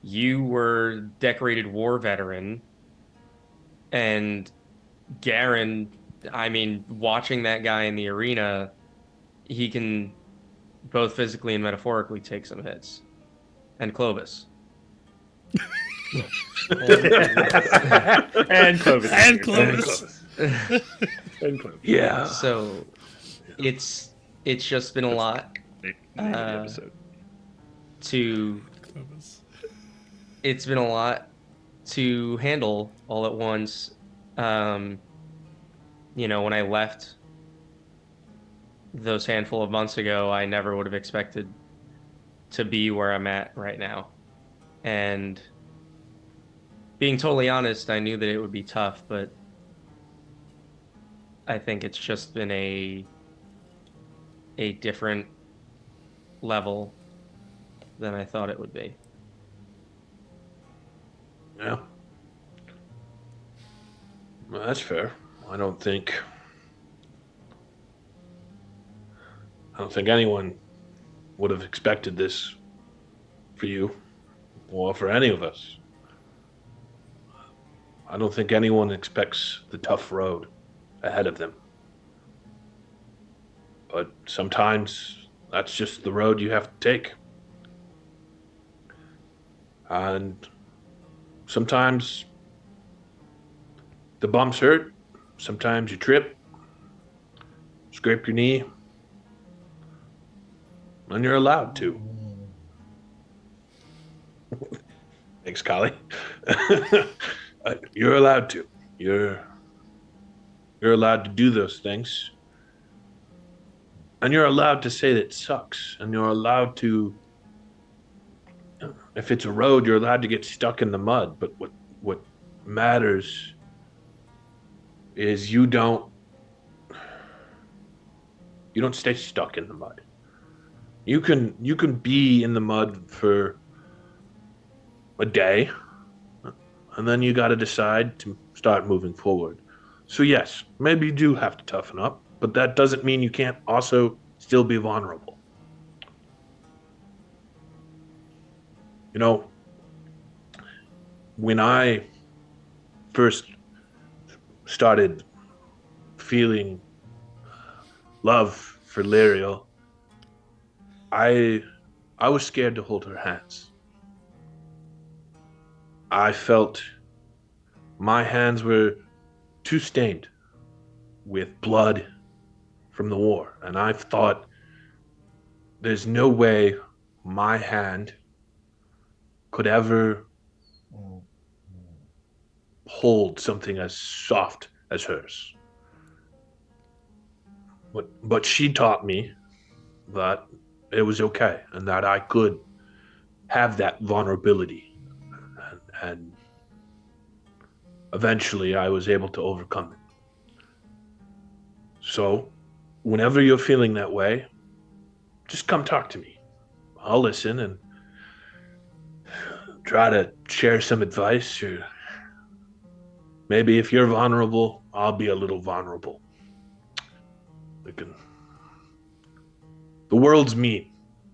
You were decorated war veteran, and Garen, I mean, watching that guy in the arena, he can both physically and metaphorically take some hits. And Clovis. And Clovis. And Clovis. And Clovis. Yeah. So it's just been a lot Name of the Uh, episode. to Clovis. it's been a lot to handle all at once. Um, when I left those handful of months ago, I never would have expected to be where I'm at right now. And being totally honest, I knew that it would be tough, but I think it's just been a different level than I thought it would be. Yeah. Well, that's fair. I don't think anyone would have expected this for you or for any of us. I don't think anyone expects the tough road ahead of them. But sometimes that's just the road you have to take. And sometimes the bumps hurt. Sometimes you trip, scrape your knee, and you're allowed to. Thanks, Collie. You're allowed to. You're allowed to do those things. And you're allowed to say that it sucks. And you're allowed to, if it's a road, you're allowed to get stuck in the mud. But what matters is you don't stay stuck in the mud. You can be in the mud for a day, and then you got to decide to start moving forward. So yes, maybe you do have to toughen up, but that doesn't mean you can't also still be vulnerable. When I first started feeling love for Lyriel, I was scared to hold her hands. I felt my hands were too stained with blood from the war, and I thought there's no way my hand could ever hold something as soft as hers. But she taught me that it was okay and that I could have that vulnerability. And eventually I was able to overcome it. So whenever you're feeling that way, just come talk to me. I'll listen and try to share some advice, or maybe if you're vulnerable, I'll be a little vulnerable. The world's mean.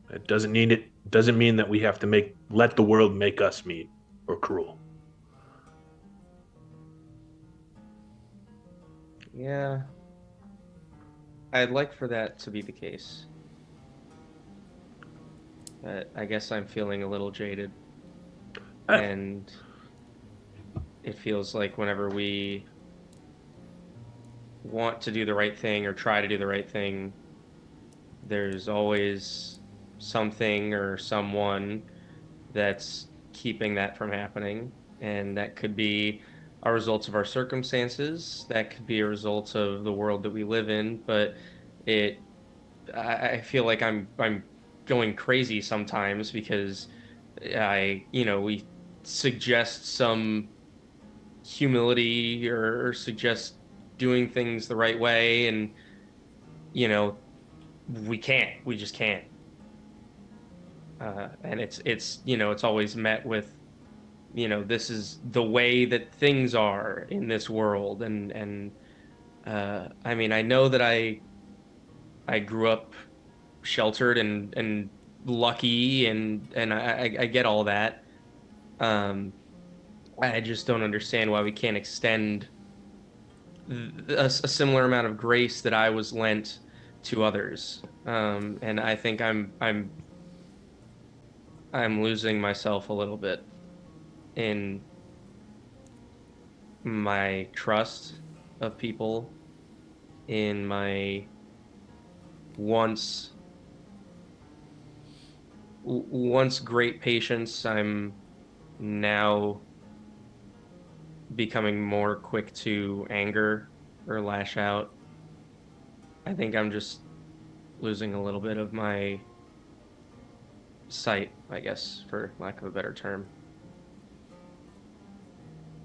It doesn't mean that we have to let the world make us mean or cruel. Yeah. I'd like for that to be the case. But I guess I'm feeling a little jaded. And it feels like whenever we want to do the right thing or try to do the right thing, there's always something or someone that's keeping that from happening. And that could be a result of our circumstances. That could be a result of the world that we live in. But I feel like I'm going crazy sometimes because we suggest some humility or suggest doing things the right way, and we just can't. And it's always met with this is the way that things are in this world, and I mean, I know that I grew up sheltered and lucky, and I get all that. Um, I just don't understand why we can't extend a similar amount of grace that I was lent to others. And I think I'm losing myself a little bit in my trust of people, in my once once great patience. I'm now becoming more quick to anger or lash out. I think I'm just losing a little bit of my sight, I guess, for lack of a better term.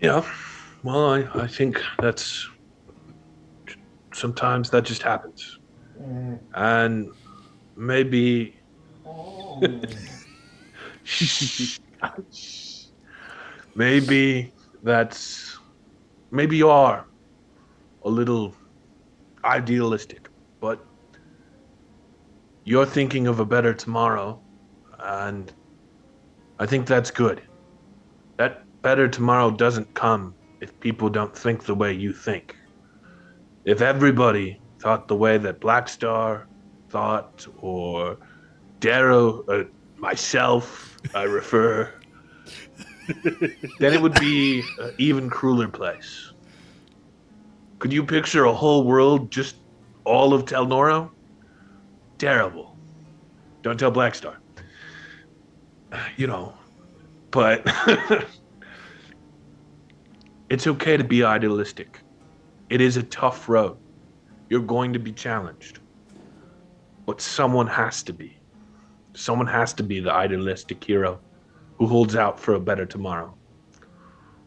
Yeah. Well, I think that's sometimes that just happens. And maybe maybe that's maybe you are a little idealistic, but you're thinking of a better tomorrow, and I think that's good. That better tomorrow doesn't come if people don't think the way you think. If everybody thought the way that Black Star thought, or Darrow, myself, I refer, then it would be an even crueler place. Could you picture a whole world, just all of Telnoro? Terrible. Don't tell Black Star. You know, but it's okay to be idealistic. It is a tough road. You're going to be challenged. But someone has to be. Someone has to be the idealistic hero who holds out for a better tomorrow.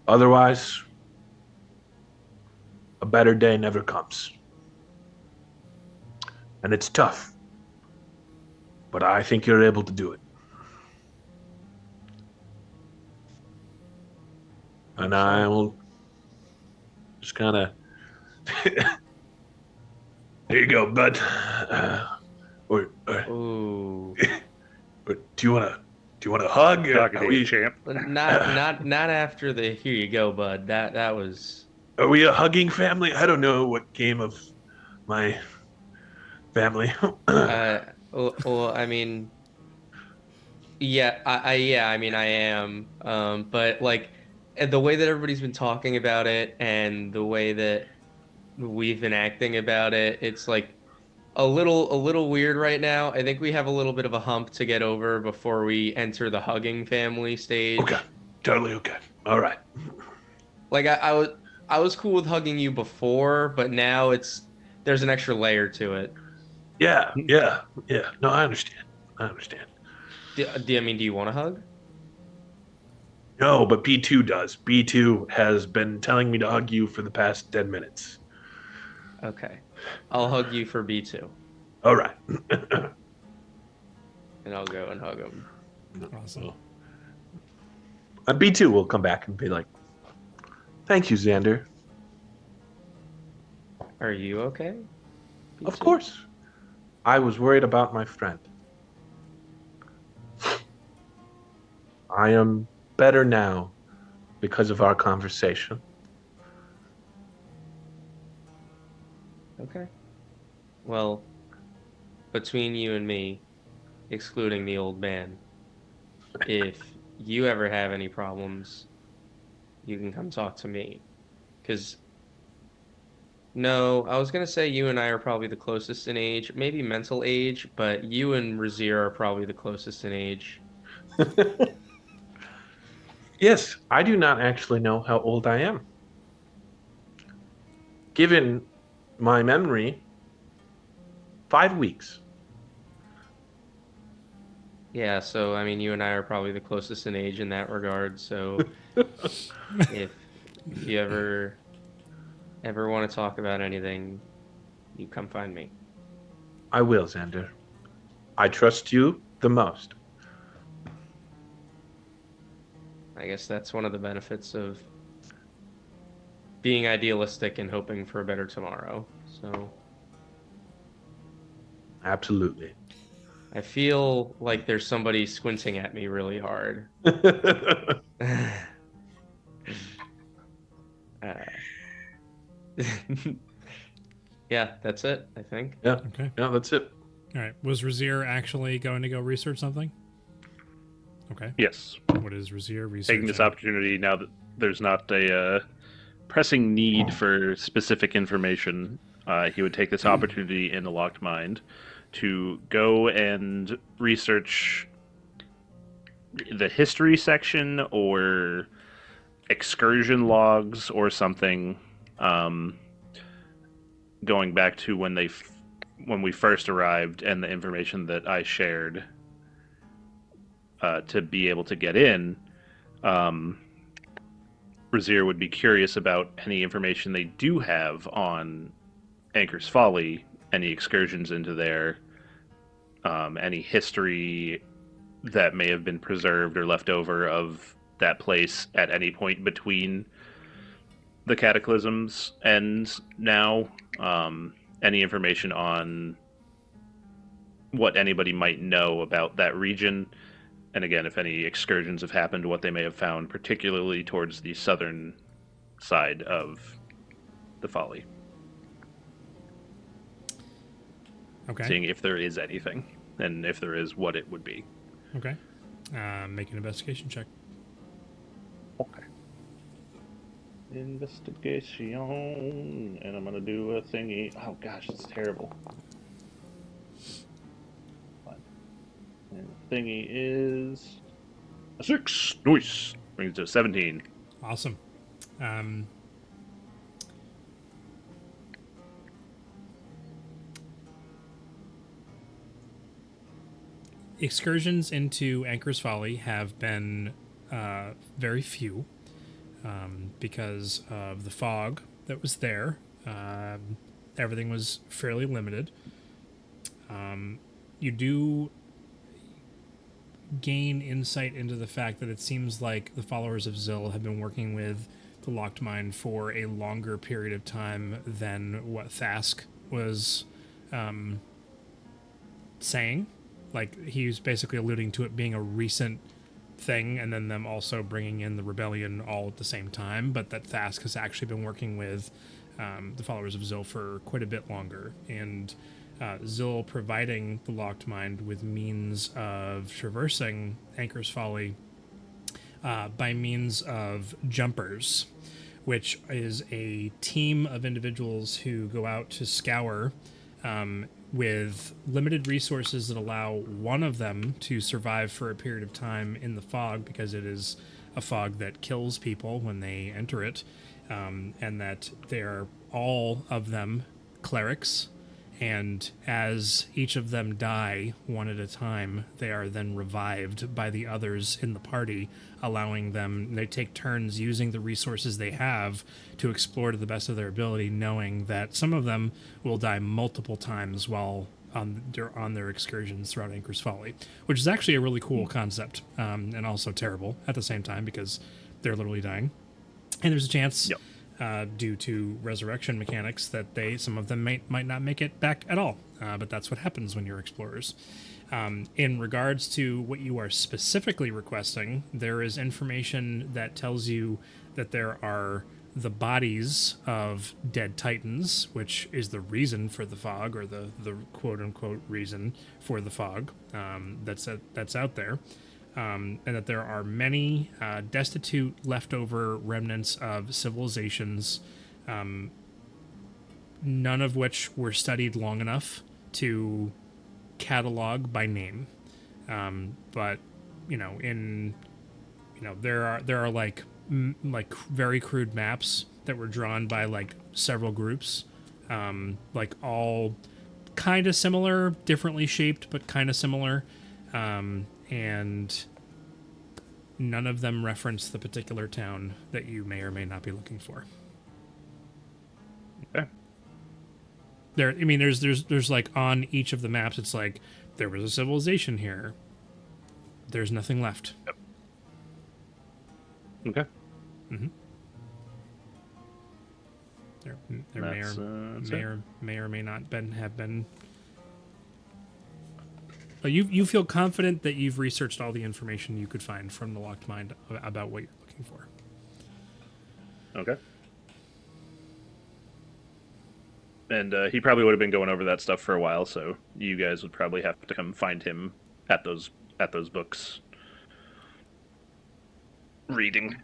Otherwise, a better day never comes. And it's tough. But I think you're able to do it. And I will just kind of. There you go, bud. Ooh. Or do you want a hug? Talking to you, champ. Not after the here you go, bud. That was Are we a hugging family? I don't know what came of my family. well, I mean, yeah, I mean, I am. But like the way that everybody's been talking about it and the way that we've been acting about it, it's like a little weird right now. I think we have a little bit of a hump to get over before we enter the hugging family Okay, stage. totally okay. All right. Like I was cool with hugging you before, but now there's an extra layer to it. Yeah, yeah, yeah. No, I understand. I understand. Do you want a hug? No, but B2 does. B2 has been telling me to hug you for the past 10 minutes. Okay. I'll hug you for B2, All right. and I'll go and hug him. Awesome. And B2 will come back and be like, thank you, Xander. Are you okay? Of B2? course. I was worried about my friend. I am better now because of our conversation. Okay. Well, between you and me, excluding the old man, if you ever have any problems, you can come talk to me. Because, no, I was going to say you and I are probably the closest in age, maybe mental age, but you and Razir are probably the closest in age. Yes, I do not actually know how old I am. Given my memory, 5 weeks. Yeah, so I mean, you and I are probably the closest in age in that regard. So if you ever want to talk about anything, you come find me. I will, Xander. I trust you the most. I guess that's one of the benefits of being idealistic and hoping for a better tomorrow. So Absolutely. I feel like there's somebody squinting at me really hard. Uh, yeah, that's it, I think. Yeah. Okay. Yeah, that's it. All right. Was Razier actually going to go research something? Okay. Yes. What is Razier researching? Taking this opportunity now that there's not a pressing need for specific information, he would take this opportunity in the locked mind to go and research the history section or excursion logs or something, going back to when we first arrived and the information that I shared, to be able to get in. Brazier would be curious about any information they do have on Anchor's Folly, any excursions into there, any history that may have been preserved or left over of that place at any point between the cataclysms and now, any information on what anybody might know about that region, and again, if any excursions have happened, what they may have found, particularly towards the southern side of the Folly. Okay. Seeing if there is anything, and if there is, what it would be. Okay. Make an investigation check. Okay. Investigation, and I'm gonna do a thingy. Oh gosh, it's terrible. And the thingy is a 6. Nice. Brings it to 17. Awesome. Excursions into Anchor's Folly have been very few, because of the fog that was there. Everything was fairly limited. You do gain insight into the fact that it seems like the followers of Zil have been working with the Locked Mind for a longer period of time than what Thask was saying. Like, he was basically alluding to it being a recent thing, and then them also bringing in the rebellion all at the same time, but that Thask has actually been working with the followers of Zil for quite a bit longer, and Zil providing the Locked Mind with means of traversing Anchor's Folly by means of jumpers, which is a team of individuals who go out to scour with limited resources that allow one of them to survive for a period of time in the fog, because it is a fog that kills people when they enter it, and that they're all of them clerics, and as each of them die one at a time, they are then revived by the others in the party, allowing them, they take turns using the resources they have to explore to the best of their ability, knowing that some of them will die multiple times while on their excursions throughout Anchor's Folly, which is actually a really cool concept, and also terrible at the same time, because they're literally dying. And there's a chance, due to resurrection mechanics, that some of them might not make it back at all. But that's what happens when you're explorers. In regards to what you are specifically requesting, there is information that tells you that there are the bodies of dead titans, which is the reason for the fog, or the quote-unquote reason for the fog, that's out there. And that there are many destitute leftover remnants of civilizations, none of which were studied long enough to catalog by name. But there are like very crude maps that were drawn by like several groups, like all kind of similar, differently shaped, but kind of similar. And none of them reference the particular town that you may or may not be looking for. Okay. There's like on each of the maps, it's like, there was a civilization here. There's nothing left. Yep. Okay. There That's, may or may not have been. But you feel confident that you've researched all the information you could find from the locked mind about what you're looking for. Okay. And he probably would have been going over that stuff for a while, so you guys would probably have to come find him at those books. Reading.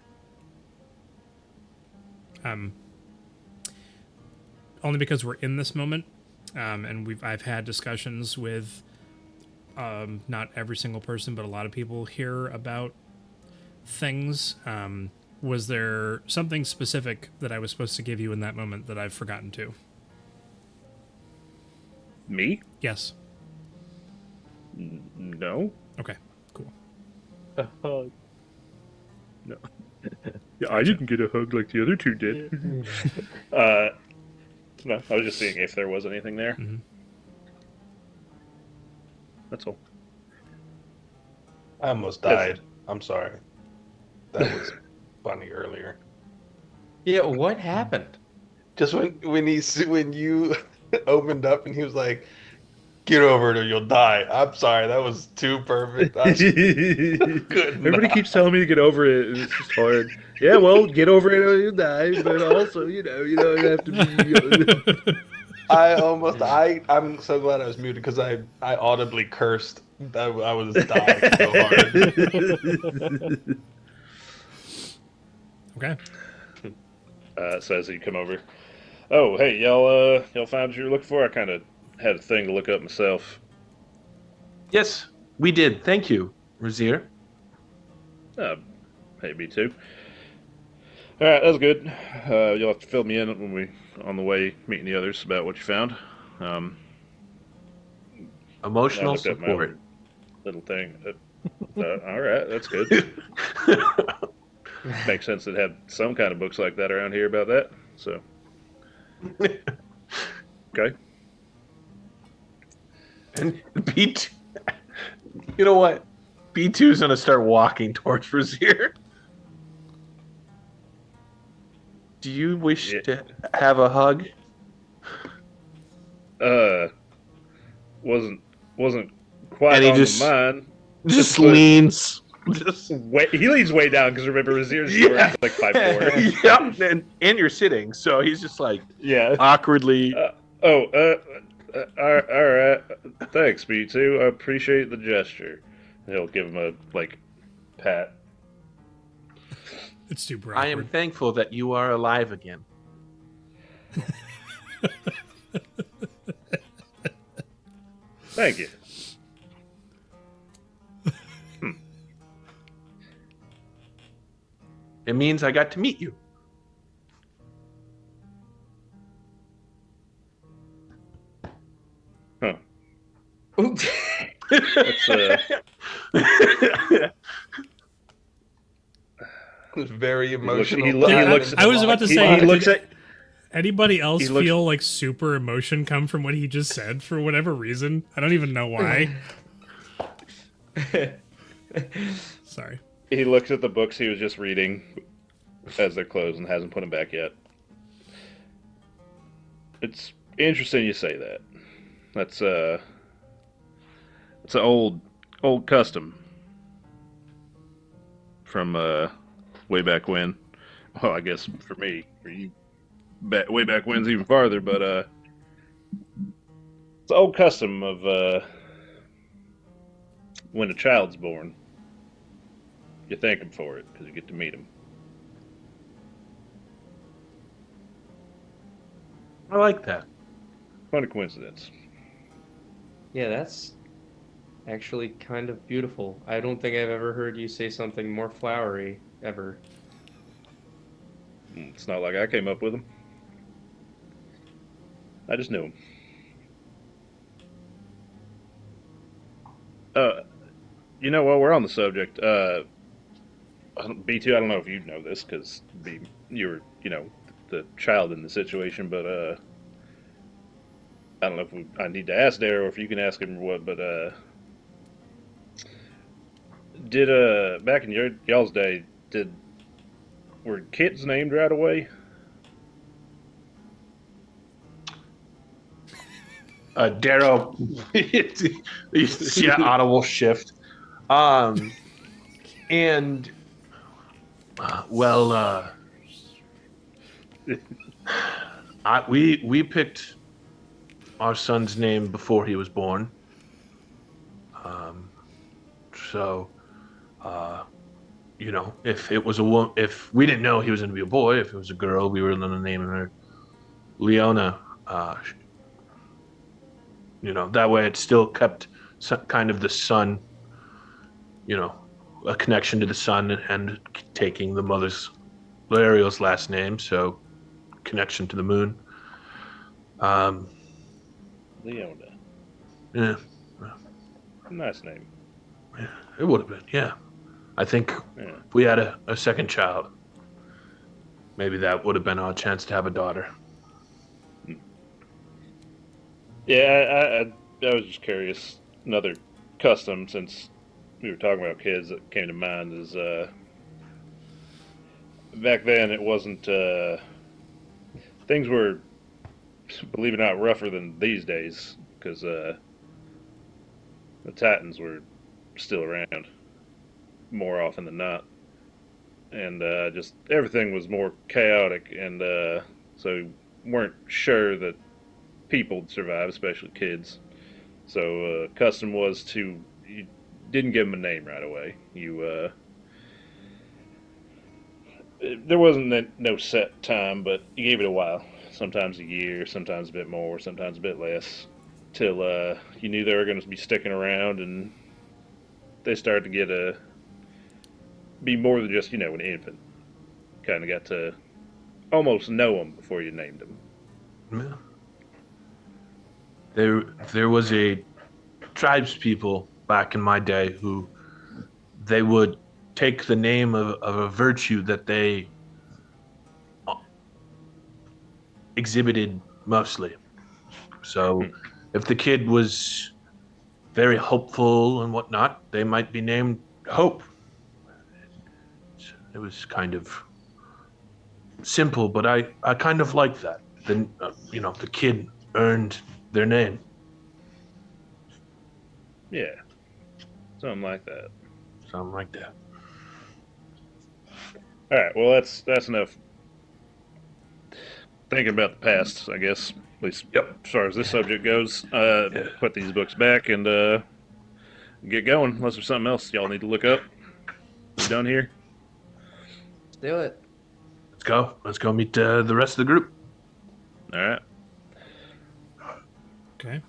Only because we're in this moment, and I've had discussions with not every single person, but a lot of people here about things. Was there something specific that I was supposed to give you in that moment that I've forgotten to? Me? Yes. No. Okay. Cool. Oh, No. Yeah, I didn't get a hug like the other two did. No, I was just seeing if there was anything there. Mhm. That's all. I almost died. I'm sorry. That was funny earlier. Yeah, what happened? Just when you opened up and he was like, "Get over it or you'll die." I'm sorry. That was too perfect. Everybody keeps telling me to get over it, and it's just hard. Yeah, well, get over it or you die, but also, you don't have to be. I'm so glad I was muted because I audibly cursed. I was dying so hard. Okay. So as you come over, oh hey y'all found what you were looking for. I kind of had a thing to look up myself. Yes, we did. Thank you, Razir. Hey, me too. All right, that's good. You'll have to fill me in when we on the way meeting the others about what you found. I Emotional looked up my own support. little thing. All right, that's good. Makes sense that had some kind of books like that around here about that. So, okay. And B2, you know what? B2's gonna start walking towards Razir. Do you wish to have a hug? Wasn't quite And he on just- the mind. Just But- leans. Just He leans way down because remember Razir's short, Yeah. like 5'4". Yep, and you're sitting, so he's just like Yeah. awkwardly. All right. Thanks, B2. I appreciate the gesture. He'll give him a pat. It's super I awkward. am thankful that you are alive again. Thank you. It means I got to meet you. Huh. That's That's It was very looks- emotional. he lo- he Yeah, looks- I was about to he say, looks did at. anybody else he looks- feel like super emotion come from what he just said for whatever reason? I don't even know why. Sorry. He looks at the books he was just reading as they're closed and hasn't put them back yet. It's interesting you say that. That's it's an old custom from way back when. Well, I guess for me, for you, way back when's even farther. But it's an old custom of when a child's born, you thank him for it because you get to meet him. I like that. Funny coincidence. Yeah, that's actually kind of beautiful. I don't think I've ever heard you say something more flowery ever. It's not like I came up with them. I just knew him. You know, while we're on the subject, B2, I don't know if you know this because you were, the child in the situation, but I don't know if I need to ask Darrow or if you can ask him or what, but did back in y'all's day, did were kids named right away? Darrow, yeah, audible shift. And well, we picked our son's name before he was born. Um, so, if it was if we didn't know he was going to be a boy, if it was a girl, we were going to name her Leona. That way it still kept kind of the sun, a connection to the sun and taking the mother's Ariel's last name, so connection to the moon. Leona. Yeah, Nice name. it would have been. Yeah, I think Yeah. if we had a second child, maybe that would have been our chance to have a daughter. Yeah, I was just curious. Another custom, since we were talking about kids, that came to mind is back then it wasn't. Things were, believe it or not, rougher than these days because the Titans were still around more often than not, and just everything was more chaotic, and so weren't sure that people would survive, especially kids. So custom was to you didn't give them a name right away. There wasn't no set time, but you gave it a while. Sometimes a year, sometimes a bit more, sometimes a bit less, till you knew they were going to be sticking around, and they started to get be more than just an infant. Kind of got to almost know them before you named them. Yeah. There was a tribes people back in my day who they would take the name of a virtue that they exhibited mostly. So if the kid was very hopeful and whatnot, they might be named Hope. It was kind of simple, but I kind of like that. Then the kid earned their name. Yeah, something like that. Something like that. All right, well that's enough thinking about the past, I guess. At least as far as this subject goes. Yeah. Put these books back and get going. Unless there's something else y'all need to look up. We done here? Let's do it. Let's go. Let's go meet the rest of the group. All right. Okay.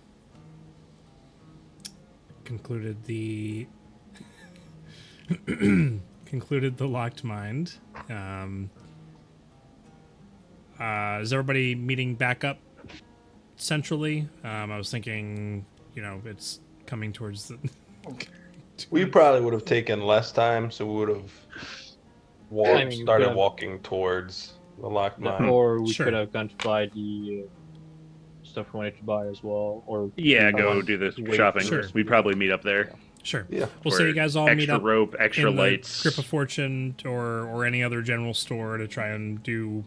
Concluded the locked mind. Is everybody meeting back up centrally? I was thinking, it's coming towards the. We probably would have taken less time, so we would have I mean, we started could have- walking towards the locked mine. Or we Sure. could have gone to buy the stuff we wanted to buy as well. Or Yeah, do go want do the to wait shopping. Sure. We'd probably meet up there. Sure. Yeah. We'll say Where you guys all meet extra up rope, extra in lights. the Grip of Fortune or any other general store to try and do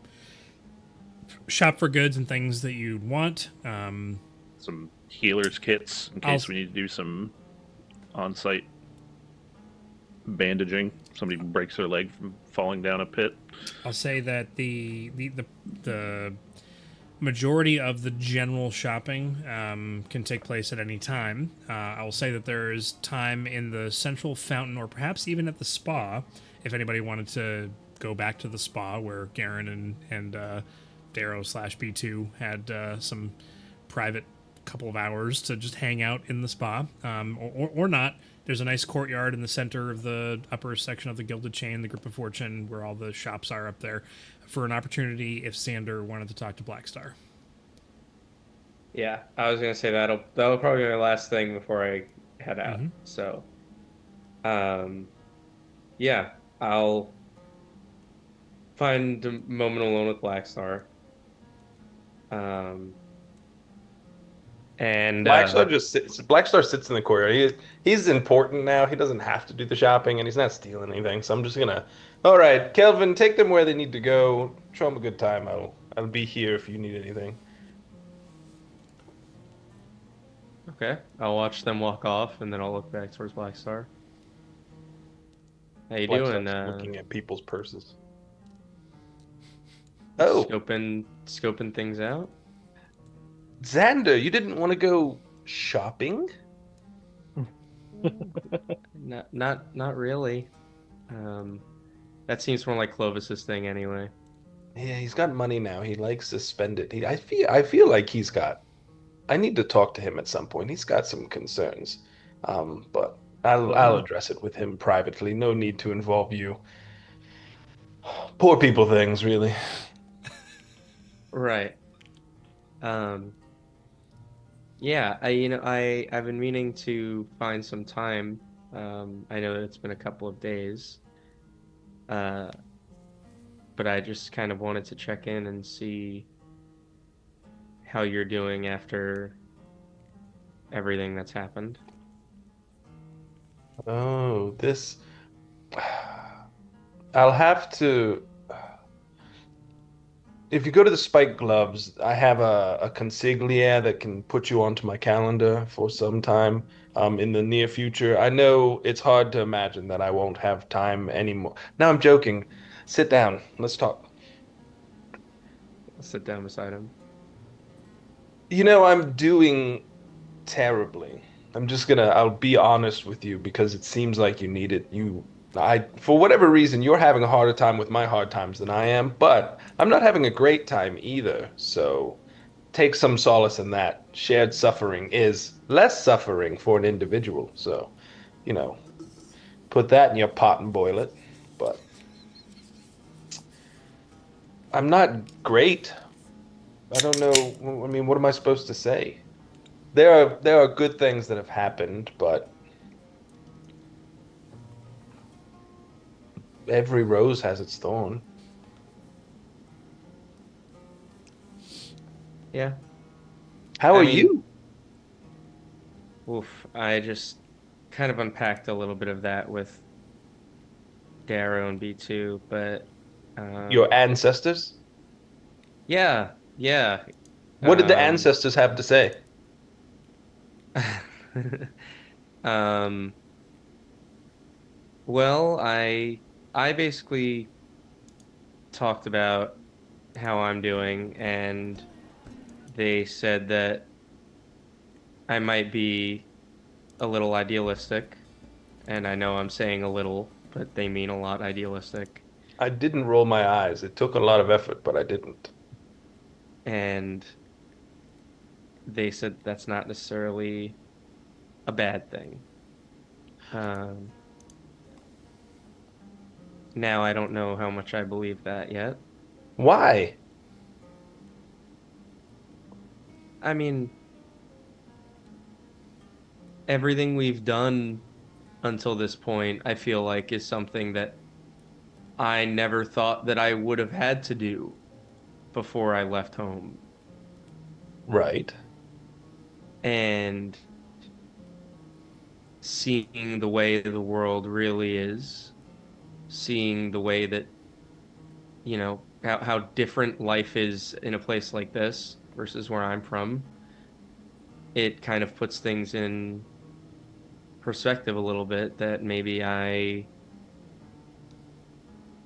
shop for goods and things that you'd want. Some healers kits in case we need to do some on-site bandaging. Somebody breaks their leg from falling down a pit. I'll say that the majority of the general shopping can take place at any time. I will say that there is time in the central fountain, or perhaps even at the spa, if anybody wanted to go back to the spa where Garen and Darrow / B2 had some private couple of hours to just hang out in the spa, or not. There's a nice courtyard in the center of the upper section of the Gilded Chain, the Grip of Fortune, where all the shops are up there, for an opportunity if Xander wanted to talk to Blackstar. Yeah, I was gonna say that'll probably be my last thing before I head out. Mhm. So, yeah, I'll find a moment alone with Blackstar. And Black Star sits in the courtyard. He's important now. He doesn't have to do the shopping, and he's not stealing anything. So I'm just gonna. All right, Kelvin, take them where they need to go. Show them a good time. I'll be here if you need anything. okay, I'll watch them walk off, and then I'll look back towards Black Star. How you Black doing? Star's looking at people's purses. Oh, Scoping things out. Xander, you didn't want to go shopping? Not really. That seems more like Clovis's thing anyway. Yeah, he's got money now. He likes to spend it. I feel like he's got. I need to talk to him at some point. He's got some concerns, but I'll address it with him privately. No need to involve you. Poor people things, really. Right. Um, yeah, I've been meaning to find some time. I know that it's been a couple of days. Uh, but I just kind of wanted to check in and see how you're doing after everything that's happened. Oh, this. I'll have to. If you go to the Spike Gloves, I have a consigliere that can put you onto my calendar for some time in the near future. I know it's hard to imagine that I won't have time anymore. No, I'm joking. Sit down. Let's talk. I'll sit down beside him. I'm doing terribly. I'll be honest with you because it seems like you need it. For whatever reason, you're having a harder time with my hard times than I am, but I'm not having a great time either. So take some solace in that. Shared suffering is less suffering for an individual. So, you know, put that in your pot and boil it. But I'm not great. I don't know. I mean, what am I supposed to say? There are good things that have happened, but every rose has its thorn. Yeah. How I are mean, you? Oof, I just kind of unpacked a little bit of that with Darrow and B2, but Your um, ancestors? yeah. What did the Um, ancestors have to say? um, well, I basically talked about how I'm doing, and they said that I might be a little idealistic, and I know I'm saying a little, but they mean a lot idealistic. I didn't roll my eyes. It took a lot of effort, but I didn't. And they said that's not necessarily a bad thing. Um, Now I don't know how much I believe that yet. Why? I mean, everything we've done until this point, I feel like is something that I never thought that I would have had to do before I left home. Right. And seeing the way the world really is, seeing the way that, how different life is in a place like this versus where I'm from, it kind of puts things in perspective a little bit that maybe I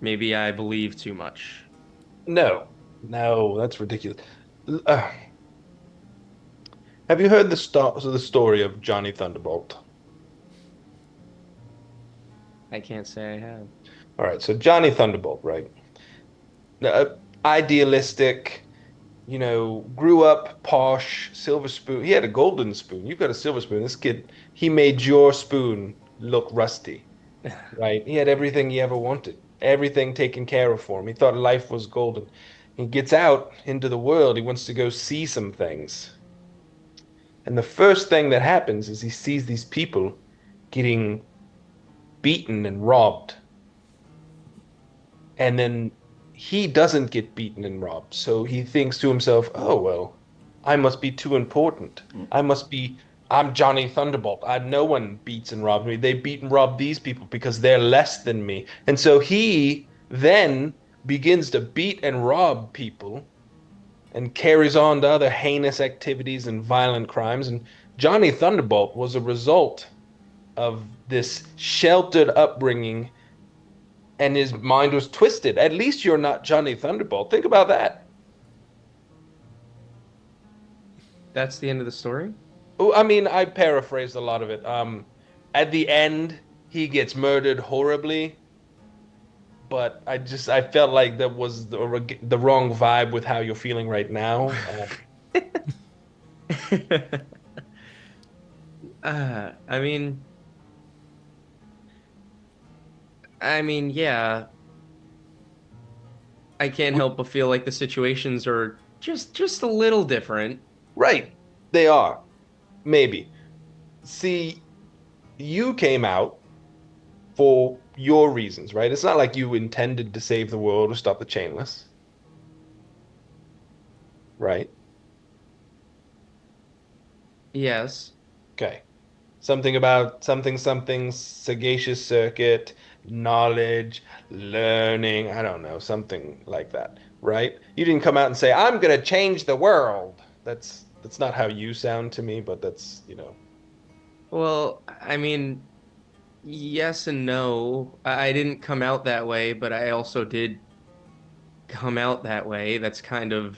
believe too much. No. No, that's ridiculous. Uh, have you heard the story of Johnny Thunderbolt? I can't say I have. All right, so Johnny Thunderbolt, right? Uh, Idealistic, grew up posh, silver spoon. He had a golden spoon. You've got a silver spoon. This kid, he made your spoon look rusty, right? He had everything he ever wanted, everything taken care of for him. He thought life was golden. He gets out into the world. He wants to go see some things. And the first thing that happens is he sees these people getting beaten and robbed. And then he doesn't get beaten and robbed. So he thinks to himself, oh, well, I must be too important. I'm Johnny Thunderbolt. No one beats and robs me. They beat and rob these people because they're less than me. And so he then begins to beat and rob people and carries on to other heinous activities and violent crimes. And Johnny Thunderbolt was a result of this sheltered upbringing, and his mind was twisted. At least you're not Johnny Thunderbolt. Think about that. That's the end of the story? Oh, I mean, I paraphrased a lot of it. At the end, he gets murdered horribly, but I felt like that was the wrong vibe with how you're feeling right now. I mean, yeah, I can't help but feel like the situations are just a little different. Right, they are. Maybe. See, you came out for your reasons, right? It's not like you intended to save the world or stop the chainless, right? Yes. Okay. Something about something, sagacious circuit, knowledge, learning, I don't know, something like that, right? You didn't come out and say, "I'm gonna change the world." That's not how you sound to me, but that's. Well, I mean, yes and no. I didn't come out that way, but I also did come out that way. That's kind of,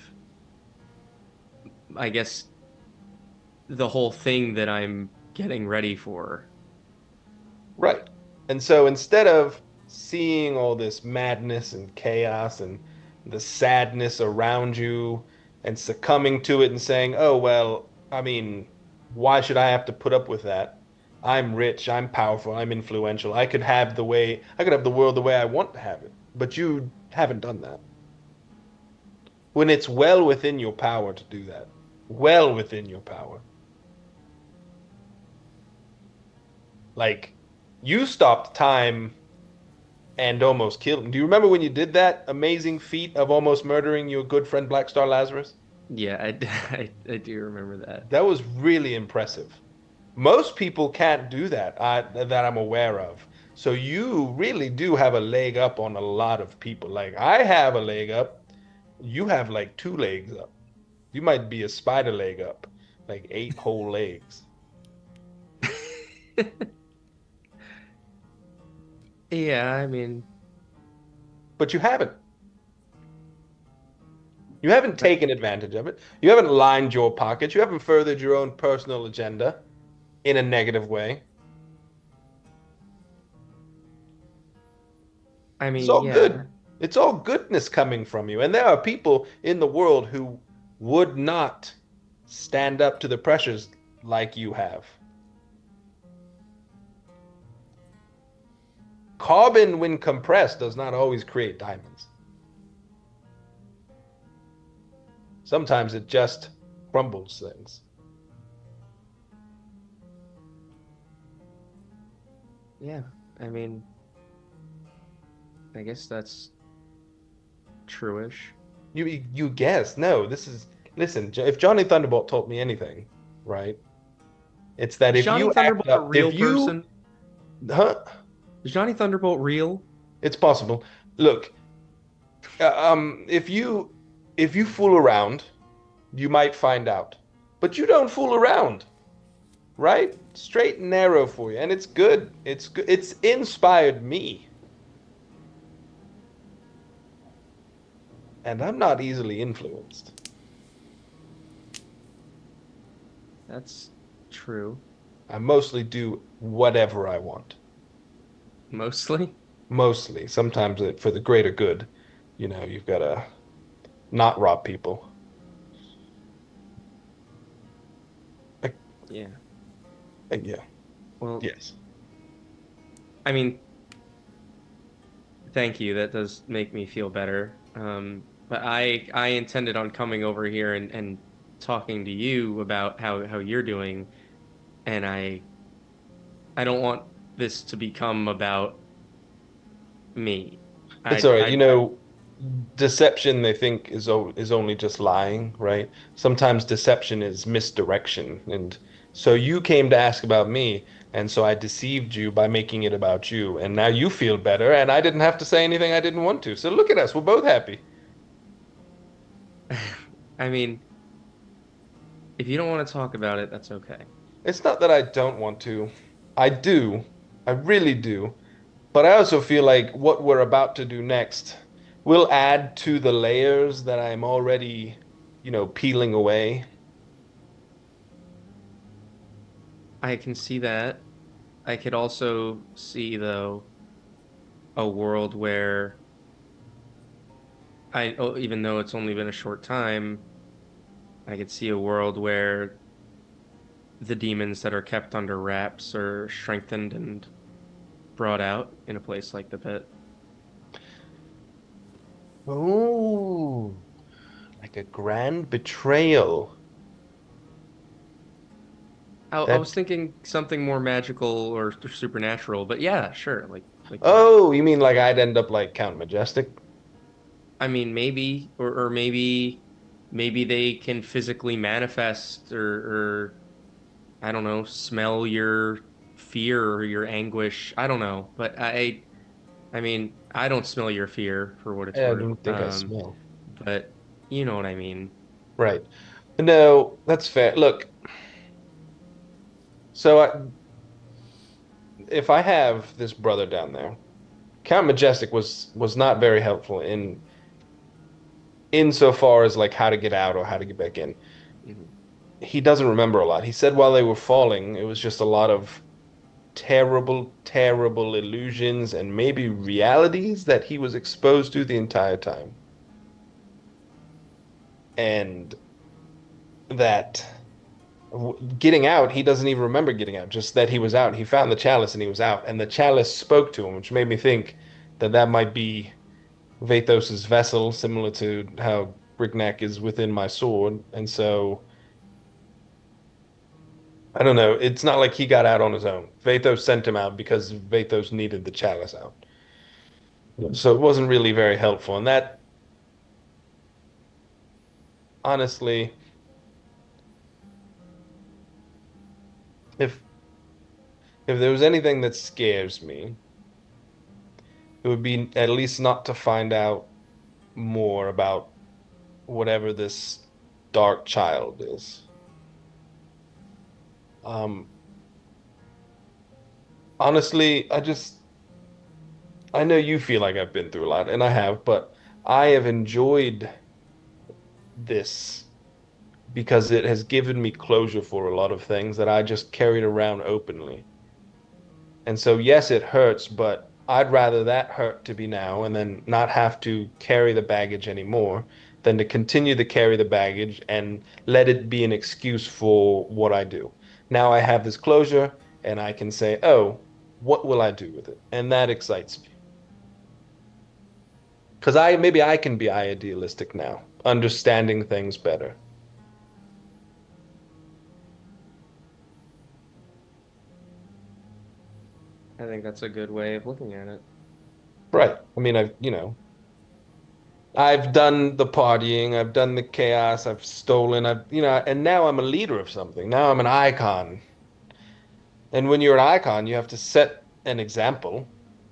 I guess, the whole thing that I'm getting ready for. Right. And so instead of seeing all this madness and chaos and the sadness around you and succumbing to it and saying, "Oh, well, I mean, why should I have to put up with that? I'm rich, I'm powerful, I'm influential. I could have the world the way I want to have it." But you haven't done that. When it's well within your power to do that. Well within your power. Like you stopped time and almost killed him. Do you remember when you did that amazing feat of almost murdering your good friend Black Star Lazarus? Yeah, I do remember that. That was really impressive. Most people can't do that, that I'm aware of. So you really do have a leg up on a lot of people. Like I have a leg up. You have like two legs up. You might be a spider leg up, like eight whole legs. Yeah, I mean, But you haven't. You haven't taken advantage of it. You haven't lined your pockets. You haven't furthered your own personal agenda in a negative way. I It's mean, all yeah. good. It's all goodness coming from you. And there are people in the world who would not stand up to the pressures like you have. Carbon, when compressed, does not always create diamonds. Sometimes it just crumbles things. Yeah. I mean, I guess that's true-ish. You guess. No, this is listen, if Johnny Thunderbolt taught me anything, right? It's that Is if Johnny you act Thunderbolt a up, real person? huh? Is Johnny Thunderbolt real? It's possible. Look, if you fool around, you might find out. But you don't fool around, right? Straight and narrow for you, and it's good. It's good. It's inspired me, and I'm not easily influenced. That's true. I mostly do whatever I want. Mostly. Mostly, sometimes for the greater good. You've got to not rob people. Like, Yeah. yeah, Well, yes. I mean, thank you. That does make me feel better. But I intended on coming over here and talking to you about how you're doing, and I don't want this to become about me. It's all right. I deception they think is only just lying, right? Sometimes deception is misdirection. And so you came to ask about me, and so I deceived you by making it about you, and now you feel better, and I didn't have to say anything I didn't want to. So look at us, we're both happy. I mean, if you don't want to talk about it, that's okay. It's not that I don't want to. I do. I really do. But I also feel like what we're about to do next will add to the layers that I'm already, peeling away. I can see that. I could also see, though, a world where even though it's only been a short time, I could see a world where the demons that are kept under wraps are strengthened and brought out in a place like the pit. Oh, like a grand betrayal. I was That thinking something more magical or supernatural, but yeah, sure, like that. Oh, you mean like I'd end up like Count Majestic? I mean, maybe, or maybe they can physically manifest, or I don't know, smell your fear or your anguish. I don't know, but I mean, I don't smell your fear for what it's I worth. don't think I smell. But you know what I mean. Right. No, that's fair. Look, so if I have this brother down there, Count Majestic was not very helpful insofar as like how to get out or how to get back in. Mhm. He doesn't remember a lot. He said while they were falling, it was just a lot of terrible, terrible illusions and maybe realities that he was exposed to the entire time. And that getting out, he doesn't even remember getting out, just that he was out. He found the chalice and he was out. And the chalice spoke to him, which made me think that that might be Vathos's vessel, similar to how Brignac is within my sword. And so I don't know. It's not like he got out on his own. Vathos sent him out because Vathos needed the chalice out. So it wasn't really very helpful. And that, honestly, if if there was anything that scares me, it would be at least not to find out more about whatever this dark child is. Um, honestly, I know you feel like I've been through a lot, and I have, but I have enjoyed this because it has given me closure for a lot of things that I just carried around openly. And so, yes, it hurts, but I'd rather that hurt to be now and then not have to carry the baggage anymore than to continue to carry the baggage and let it be an excuse for what I do. Now I have this closure and I can say, oh, what will I do with it? And that excites me. Because maybe I can be idealistic now, understanding things better. I think that's a good way of looking at it. Right. I mean, I've done the partying, I've done the chaos, I've stolen, and now I'm a leader of something. Now I'm an icon. And when you're an icon, you have to set an example,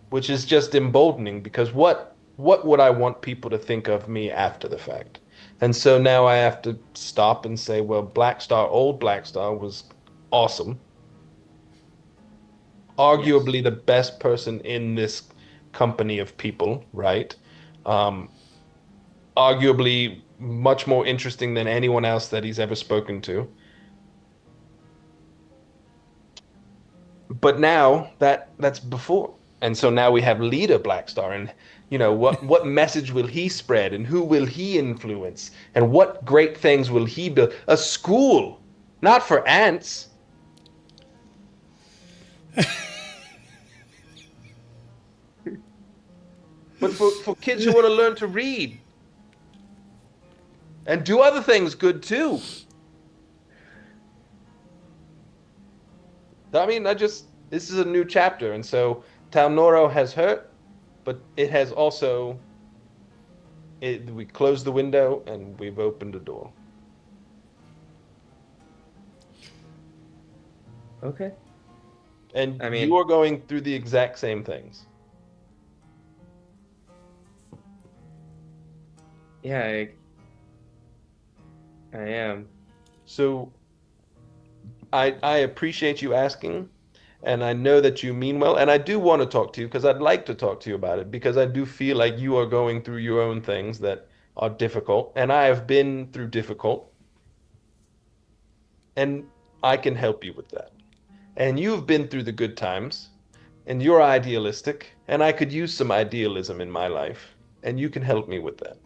which is just emboldening because what would I want people to think of me after the fact? And so now I have to stop and say, well, old Black Star was awesome. Yes. Arguably the best person in this company of people, right? Um, arguably much more interesting than anyone else that he's ever spoken to. But now that's before. And so now we have leader Blackstar and what message will he spread and who will he influence and what great things will he build? A school, not for ants, but for kids who want to learn to read and do other things good too. I mean, this is a new chapter, and so Talnoro has hurt, but it has also we closed the window and we've opened a door. Okay. And I mean- you are going through the exact same things. Yeah, I am. So I appreciate you asking, and I know that you mean well, and I do want to talk to you because I'd like to talk to you about it because I do feel like you are going through your own things that are difficult, and I have been through difficult, and I can help you with that. And you've been through the good times, and you're idealistic, and I could use some idealism in my life, and you can help me with that.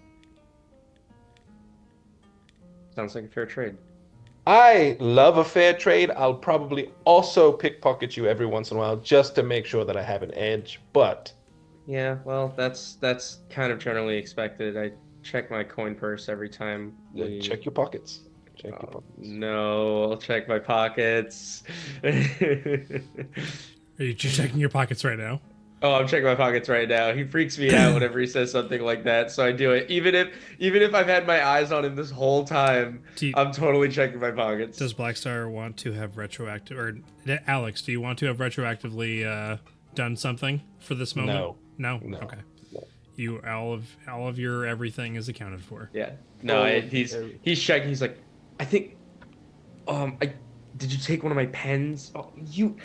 Sounds like a fair trade. I love a fair trade. I'll probably also pickpocket you every once in a while just to make sure that I have an edge, but Yeah, well, that's kind of generally expected. I check my coin purse every time we. check your pockets. Check your Oh, pockets. no, I'll check my pockets. Are you checking your pockets right now? Oh, I'm checking my pockets right now. He freaks me out whenever he says something like that, so I do it. Even if I've had my eyes on him this whole time, I'm totally checking my pockets. Does Blackstar want to have retroactive, or Alex, do you want to have retroactively done something for this moment? No. No. Okay. No. You all of your everything is accounted for. Yeah. No, he's checking. He's like, I think, did you take one of my pens? Oh, you.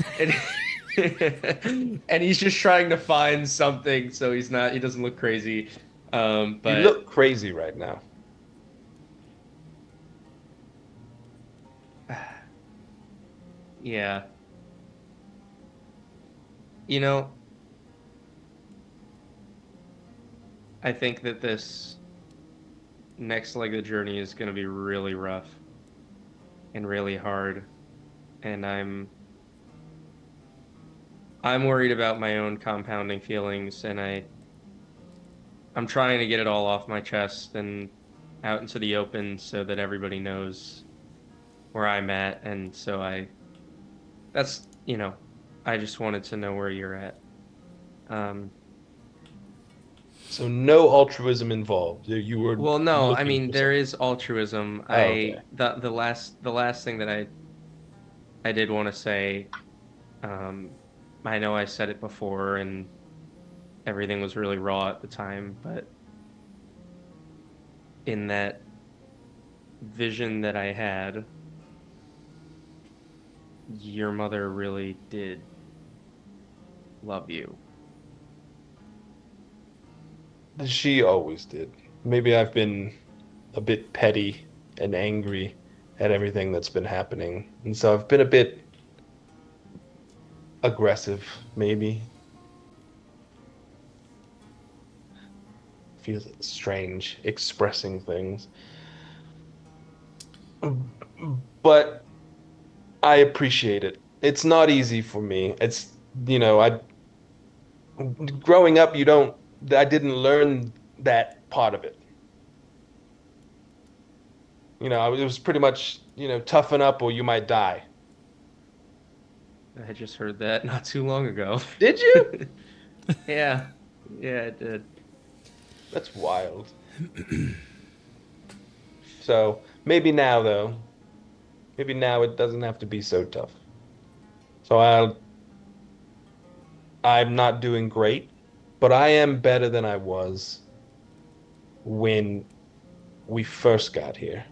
And he's just trying to find something so he doesn't look crazy. But You look crazy right now. yeah. You know, I think that this next leg of the journey is going to be really rough and really hard, and I'm worried about my own compounding feelings, and I'm trying to get it all off my chest and out into the open so that everybody knows where I'm at, and so I just wanted to know where you're at. So no altruism involved. You were Well, no, I looking mean for there something. is altruism. Oh, okay. The last thing that I did want to say, I know I said it before and everything was really raw at the time, but in that vision that I had, your mother really did love you. She always did. Maybe I've been a bit petty and angry at everything that's been happening. And so I've been a bit aggressive, maybe. Feels strange expressing things. But I appreciate it. It's not easy for me. It's, I growing up, I didn't learn that part of it. It was pretty much, toughen up or you might die. I just heard that not too long ago. Did you? Yeah. Yeah, I did. That's wild. So maybe now, though, maybe now it doesn't have to be so tough. So I'm not doing great, but I am better than I was when we first got here.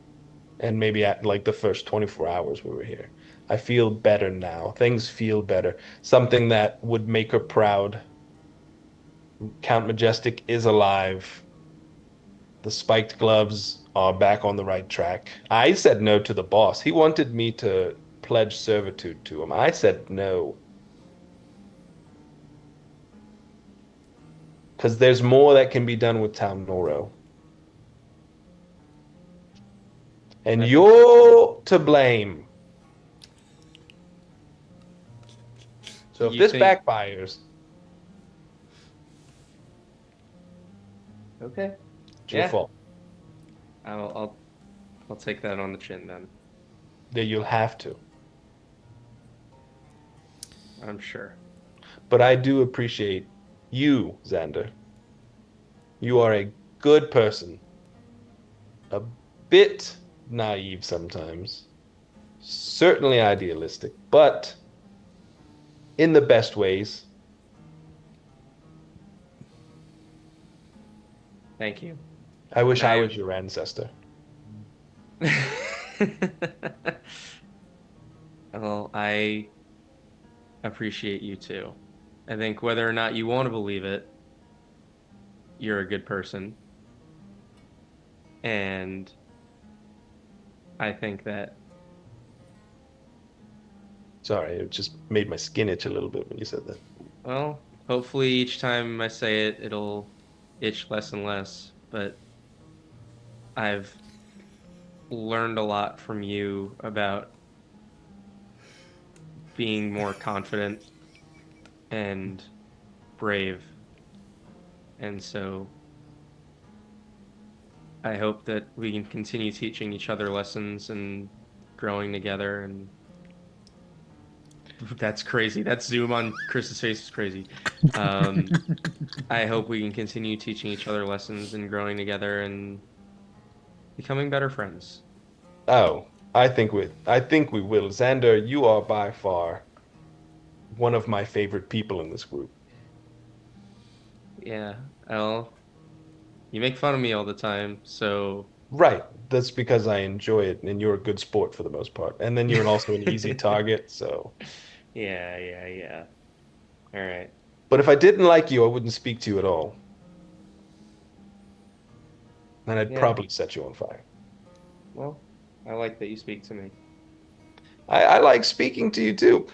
And maybe at like the first 24 hours we were here. I feel better now. Things feel better. Something that would make her proud. Count Majestic is alive. The spiked gloves are back on the right track. I said no to the boss. He wanted me to pledge servitude to him. I said no. Because there's more that can be done with Town Noro. And you're to blame. So if this backfires, Okay. it's your fault. I'll take that on the chin then. That you'll have to. I'm sure. But I do appreciate you, Xander. You are a good person. A bit naive sometimes. Certainly idealistic, but in the best ways. Thank you. I wish I I- was your ancestor. Well, I appreciate you too. I think whether or not you want to believe it, you're a good person. And I think that, Sorry, it just made my skin itch a little bit when you said that. well, hopefully each time I say it, it'll itch less and less. But I've learned a lot from you about being more confident and brave. And so I hope that we can continue teaching each other lessons and growing together. And that's crazy. That zoom on Chris's face is crazy. I hope we can continue teaching each other lessons and growing together and becoming better friends. Oh, I think we will. Xander, you are by far one of my favorite people in this group. Yeah, well, you make fun of me all the time, so Right. That's because I enjoy it, and you're a good sport for the most part. And then you're also an easy target, so. yeah. All right. But if I didn't like you, I wouldn't speak to you at all. And I'd Yeah. probably set you on fire. Well, I like that you speak to me. I like speaking to you too.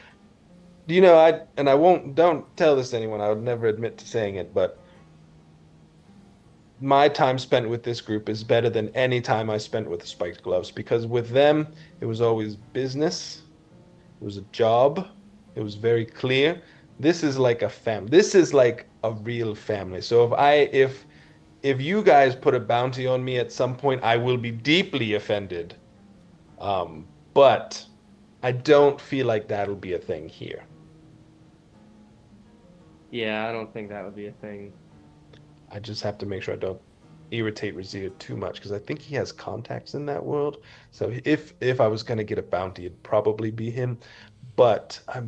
You know, I won't don't tell this to anyone. I would never admit to saying it, but my time spent with this group is better than any time I spent with the Spiked Gloves because with them it was always business, it was a job, it was very clear. This is like a fam. This is like a real family. So if you guys put a bounty on me at some point, I will be deeply offended. But I don't feel like that'll be a thing here. Yeah, I don't think that would be a thing. I just have to make sure I don't irritate Razia too much because I think he has contacts in that world. So if I was gonna get a bounty, it'd probably be him. But I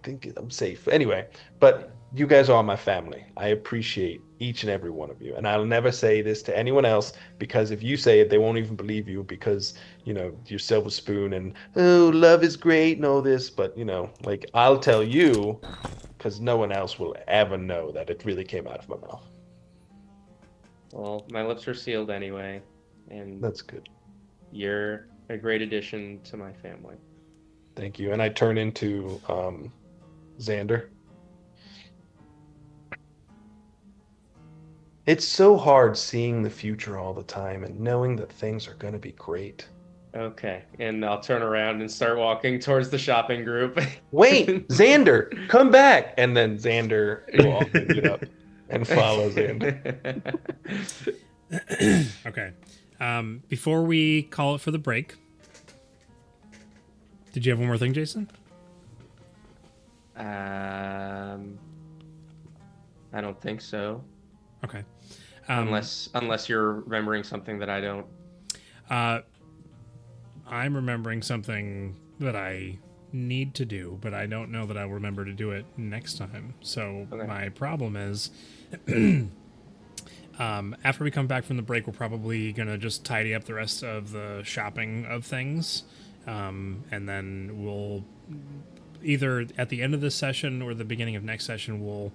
think I'm safe anyway. But you guys are my family. I appreciate each and every one of you, and I'll never say this to anyone else because if you say it, they won't even believe you because you're Silver Spoon and oh, love is great and all this. But like I'll tell you because no one else will ever know that it really came out of my mouth. Well, my lips are sealed anyway, and That's good. you're a great addition to my family. Thank you. And I turn into Xander. It's so hard seeing the future all the time and knowing that things are going to be great. Okay, and I'll turn around and start walking towards the shopping group. Wait, Xander, come back! And then Xander will also get up and follow Xander. Okay. Before we call it for the break, did you have one more thing, Jason? I don't think so. Okay. Unless you're remembering something that I don't. I'm remembering something that I need to do, but I don't know that I'll remember to do it next time. So Okay. my problem is, after we come back from the break, we're probably going to just tidy up the rest of the shopping of things. And then we'll either at the end of this session or the beginning of next session, we'll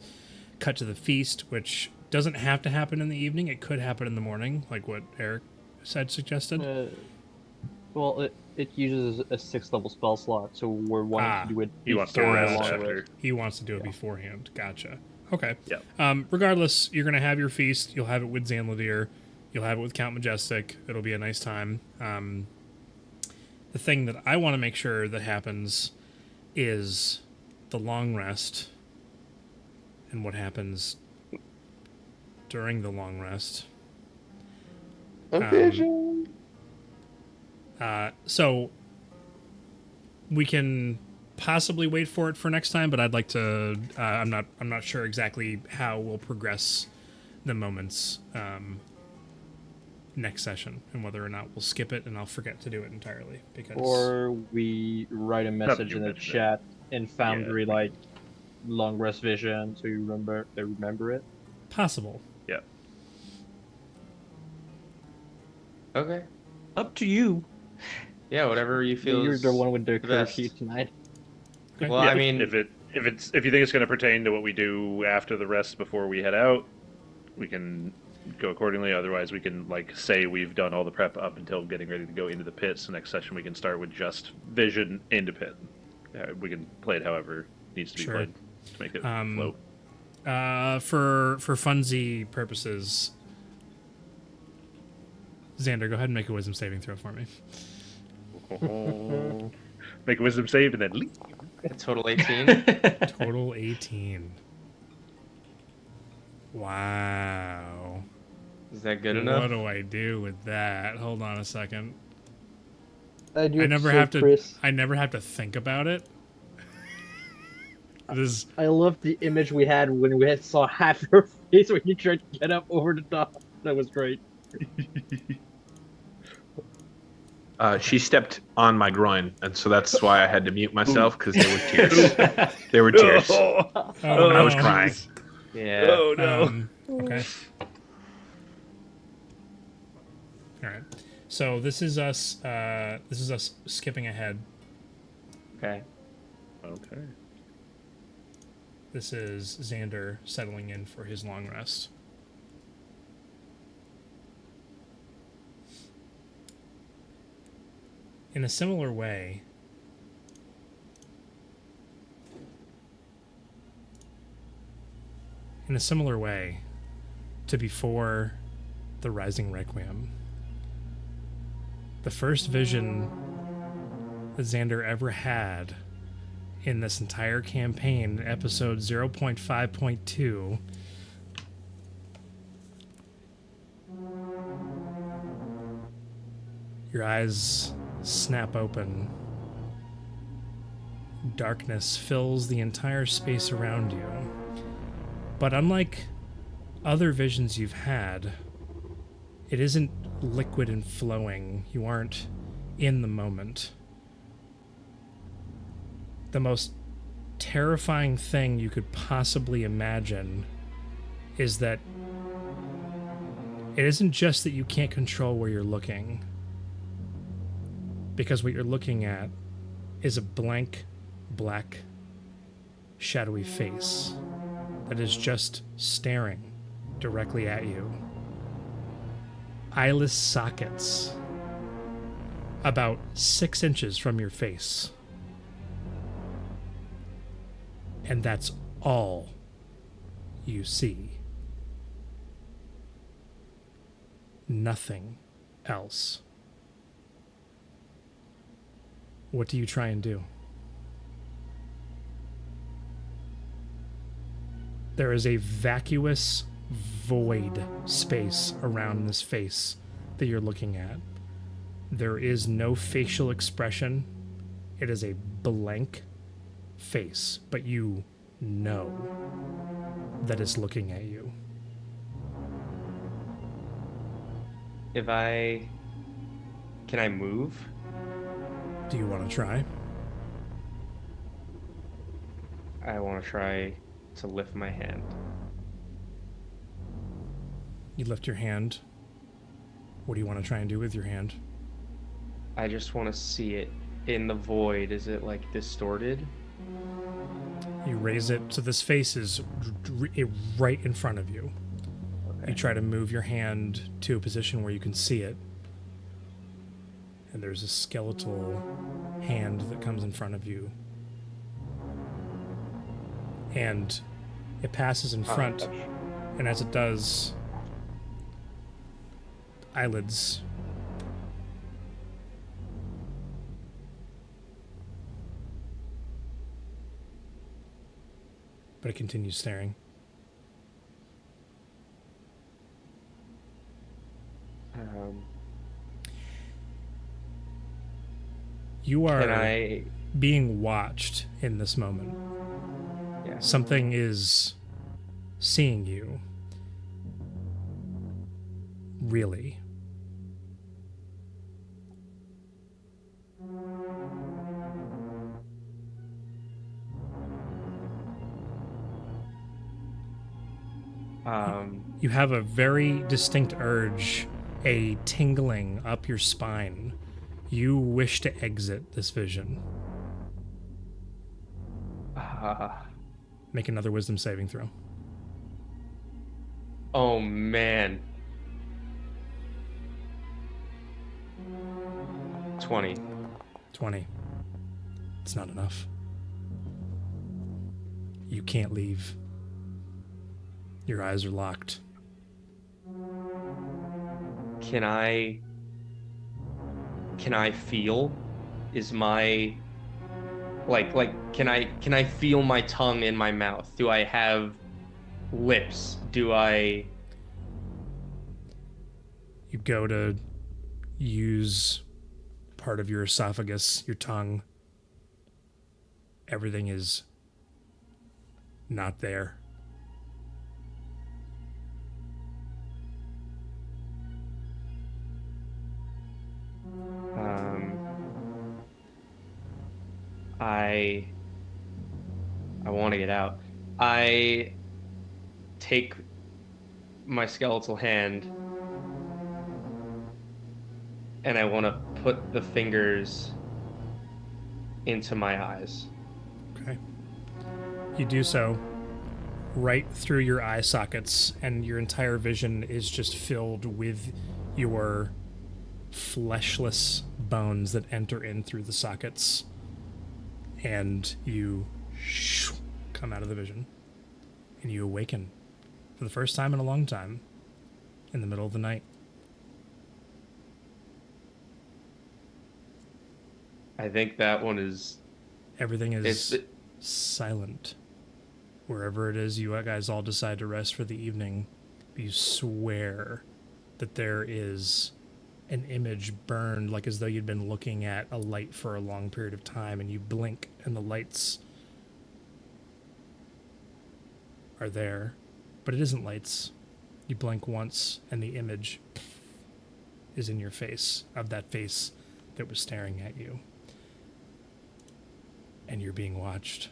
cut to the feast, which doesn't have to happen in the evening. It could happen in the morning, like what Eric suggested. Well, it uses a 6th level spell slot, so we're wanting to do it He wants to before rest along after. with- He wants to do it beforehand. Gotcha. Okay. Yep. Regardless, you're going to have your feast. You'll have it with Zanladier. You'll have it with Count Majestic. It'll be a nice time. The thing that I want to make sure that happens is the long rest and what happens during the long rest. So we can possibly wait for it for next time, but I'd like to. I'm not sure exactly how we'll progress the moments next session, and whether or not we'll skip it and I'll forget to do it entirely because Or we write a message you in the mentioned it. chat in Foundry like long rest vision so you remember it. possible. Yeah. Okay. Up to you. Yeah, whatever you feel. You're the one with the best. curfew tonight. Okay. Well, Yeah, I mean, if you think it's going to pertain to what we do after the rest before we head out, we can go accordingly. Otherwise, we can say we've done all the prep up until getting ready to go into the pits. The next session we can start with just vision into pit. We can play it however needs to be Sure. played to make it flow. For funsy purposes, Xander, go ahead and make a wisdom saving throw for me. Make a wisdom save and then leave. a total 18. Total 18. Wow. Is that good What enough? do I do with that? Hold on a second. I I never have to think about it. This I love the image we had when we saw half your face when you tried to get up over the top. That was great. She stepped on my groin, and so that's why I had to mute myself because there were tears. There were tears. oh, I was no. crying. Yeah. Oh no. Okay. All right. So this is us. This is us skipping ahead. Okay. Okay. This is Xander settling in for his long rest. In a similar way, to before the Rising Requiem, the first vision that Xander ever had in this entire campaign, episode 0.5.2, your eyes snap open. Darkness fills the entire space around you. But unlike other visions you've had, it isn't liquid and flowing. You aren't in the moment. The most terrifying thing you could possibly imagine is that it isn't just that you can't control where you're looking, because what you're looking at is a blank, black, shadowy face that is just staring directly at you. Eyeless sockets about 6 inches from your face. And that's all you see. Nothing else. What do you try and do? There is a vacuous void space around this face that you're looking at. There is no facial expression. It is a blank face, but you know that it's looking at you. Can I move? Do you want to try? I want to try to lift my hand. You lift your hand. What do you want to try and do with your hand? I just want to see it in the void. Is it distorted? You raise it so this face is right in front of you. Okay. You try to move your hand to a position where you can see it. And there's a skeletal hand that comes in front of you. And it passes in front. And as it does, eyelids but it continues staring. You are Can I? being watched in this moment. Yeah. Something is seeing you. Really. You have a very distinct urge, a tingling up your spine. You wish to exit this vision. Make another wisdom saving throw. Oh man. 20. 20. It's not enough. You can't leave. Your eyes are locked. Can I feel? Is my can I feel my tongue in my mouth? Do I have lips? Do I You go to use part of your esophagus, your tongue. Everything is not there. I want to get out. I take my skeletal hand and I want to put the fingers into my eyes. Okay. You do so right through your eye sockets, and your entire vision is just filled with your fleshless bones that enter in through the sockets. And you come out of the vision. And you awaken for the first time in a long time in the middle of the night. I think that one is... Everything is silent. Wherever it is you guys all decide to rest for the evening, you swear that there is an image burned, like as though you'd been looking at a light for a long period of time, and you blink and the lights are there, but it isn't lights. You blink once and the image is in your face, of that face that was staring at you. And you're being watched.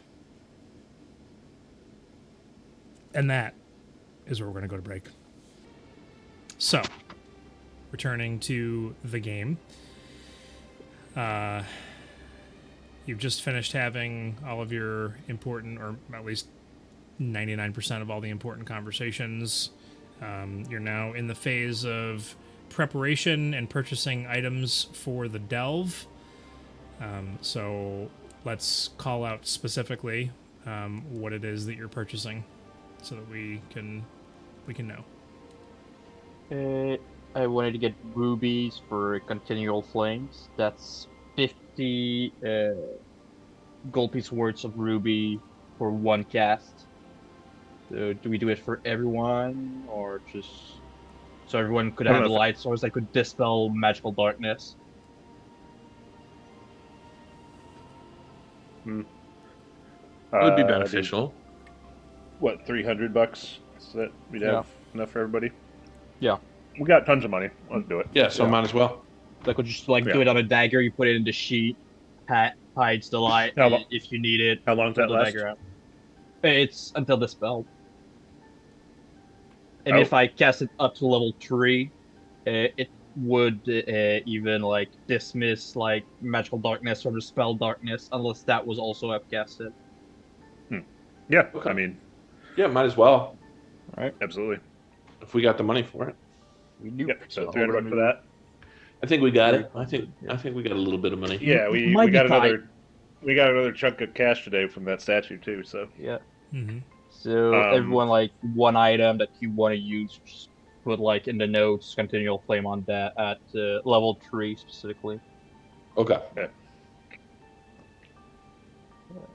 And that is where we're going to go to break. So, returning to the game. You've just finished having all of your important, or at least 99% of all the important conversations. You're now in the phase of preparation and purchasing items for the delve. So let's call out specifically what it is that you're purchasing, so that we can know. I wanted to get rubies for continual flames. That's 50 gold piece worth of ruby for one cast. So do we do it for everyone, or just so everyone could have the light source that could dispel magical darkness? It would be beneficial. What, $300? So that we'd have enough for everybody? Yeah. We got tons of money. Let's do it. Yeah, so might as well. Like, could just do it on a dagger. You put it in the sheet. Hides the light if you need it. How long does that last? Dagger out. It's until dispelled. And if I cast it up to level 3, it would even like dismiss like magical darkness or dispel darkness, unless that was also upcasted. Yeah, Okay. I mean, Yeah, might as well. absolutely. If we got the money for it. We do. Yep, so $300 for that. I think we got it. I think we got a little bit of money. Yeah, we Might be got tight. another chunk of cash today from that statue too. So Yeah. Mm-hmm. So everyone, like, one item that you want to use, just put like in the notes, continual flame on that at level 3 specifically. Okay.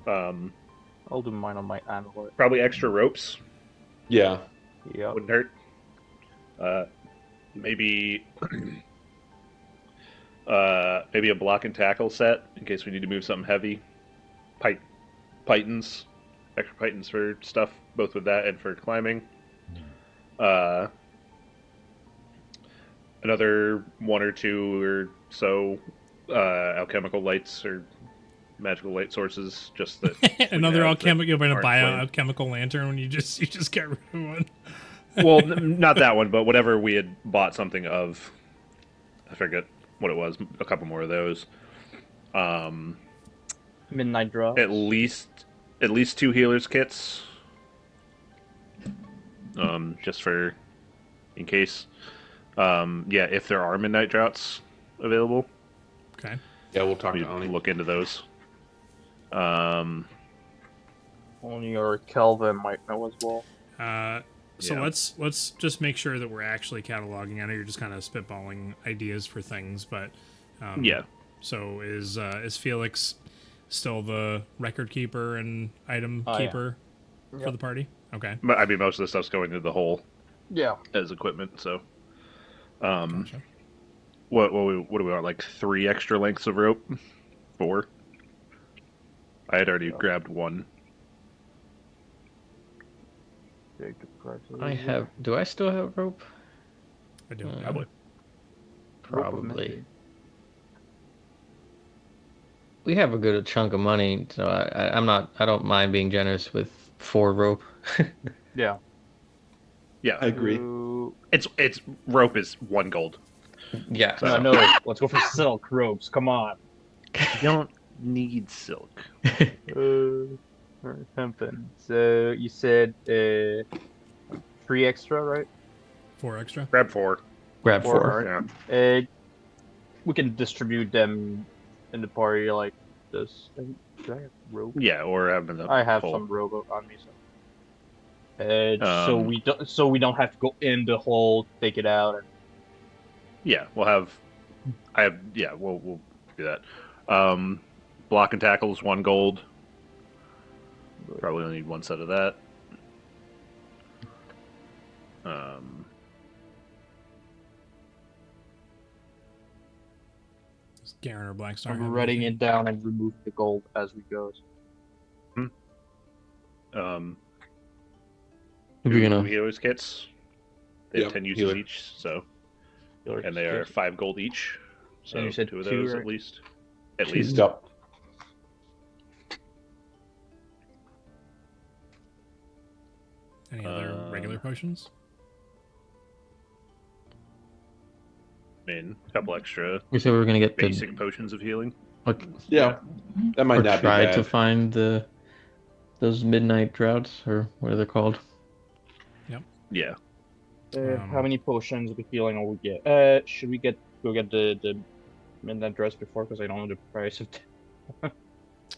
I'll do mine on my amulet. probably extra ropes Yeah. Yeah. wouldn't hurt. Maybe maybe a block and tackle set in case we need to move something heavy. Pythons, extra pythons for stuff, both with that and for climbing. Another 1 or 2 or so alchemical lights or magical light sources, just that. Another have alchemical. You're going to aren't buy an flamed. alchemical lantern when you just get rid of one. Well, not that one, but whatever we had bought something of. I forget what it was. A couple more of those. Midnight drops. At least 2 healers kits. Just for in case. Yeah, if there are midnight droughts available, Okay. Yeah, we'll talk we to Oni. look into those. Only or Kelvin might know as well. So Yeah. let's just make sure that we're actually cataloging. I know you're just kind of spitballing ideas for things, but Yeah. So is Felix still the record keeper and item Oh, yeah. keeper for Yep. the party? Okay. But I mean, most of the stuff's going into the hole Yeah. as equipment. So, Gotcha. what do we want? Like 3 extra lengths of rope? 4. I had already grabbed 1. I have. Do I still have rope? I do. Probably. Probably. We have a good chunk of money, so I'm not. I don't mind being generous with 4 rope. Yeah. Yeah, I agree. it's rope is 1 gold. Yeah. So- No, let's go for silk ropes. Come on. You don't need silk. Something. So you said 3 extra, right? 4 extra. Grab 4. Grab 4. Alright. Yeah. We can distribute them in the party like this. Do I have rope? Yeah, or have them in the I have hole. some rope on me, so we don't have to go in the hole, take it out. And... Yeah, we'll do that. Block and tackle is 1 gold. Probably only need 1 set of that. Does Garen or Blackstar I'm have writing anything? it down and remove the gold as we go. We're 2 gonna. healers kits. They have Yep, 10 uses healer. each, so and they are 5 gold each. So And you said 2 of 2, those right? at least. At least. Yep. Any other regular potions? I mean, a couple extra We said we were gonna get basic potions of healing. Like, Yeah. That might or not be try bad. to find those midnight droughts, or what are they called? Yeah. How many potions of healing will we get? Should we go get the midnight dress before? Because I don't know the price of.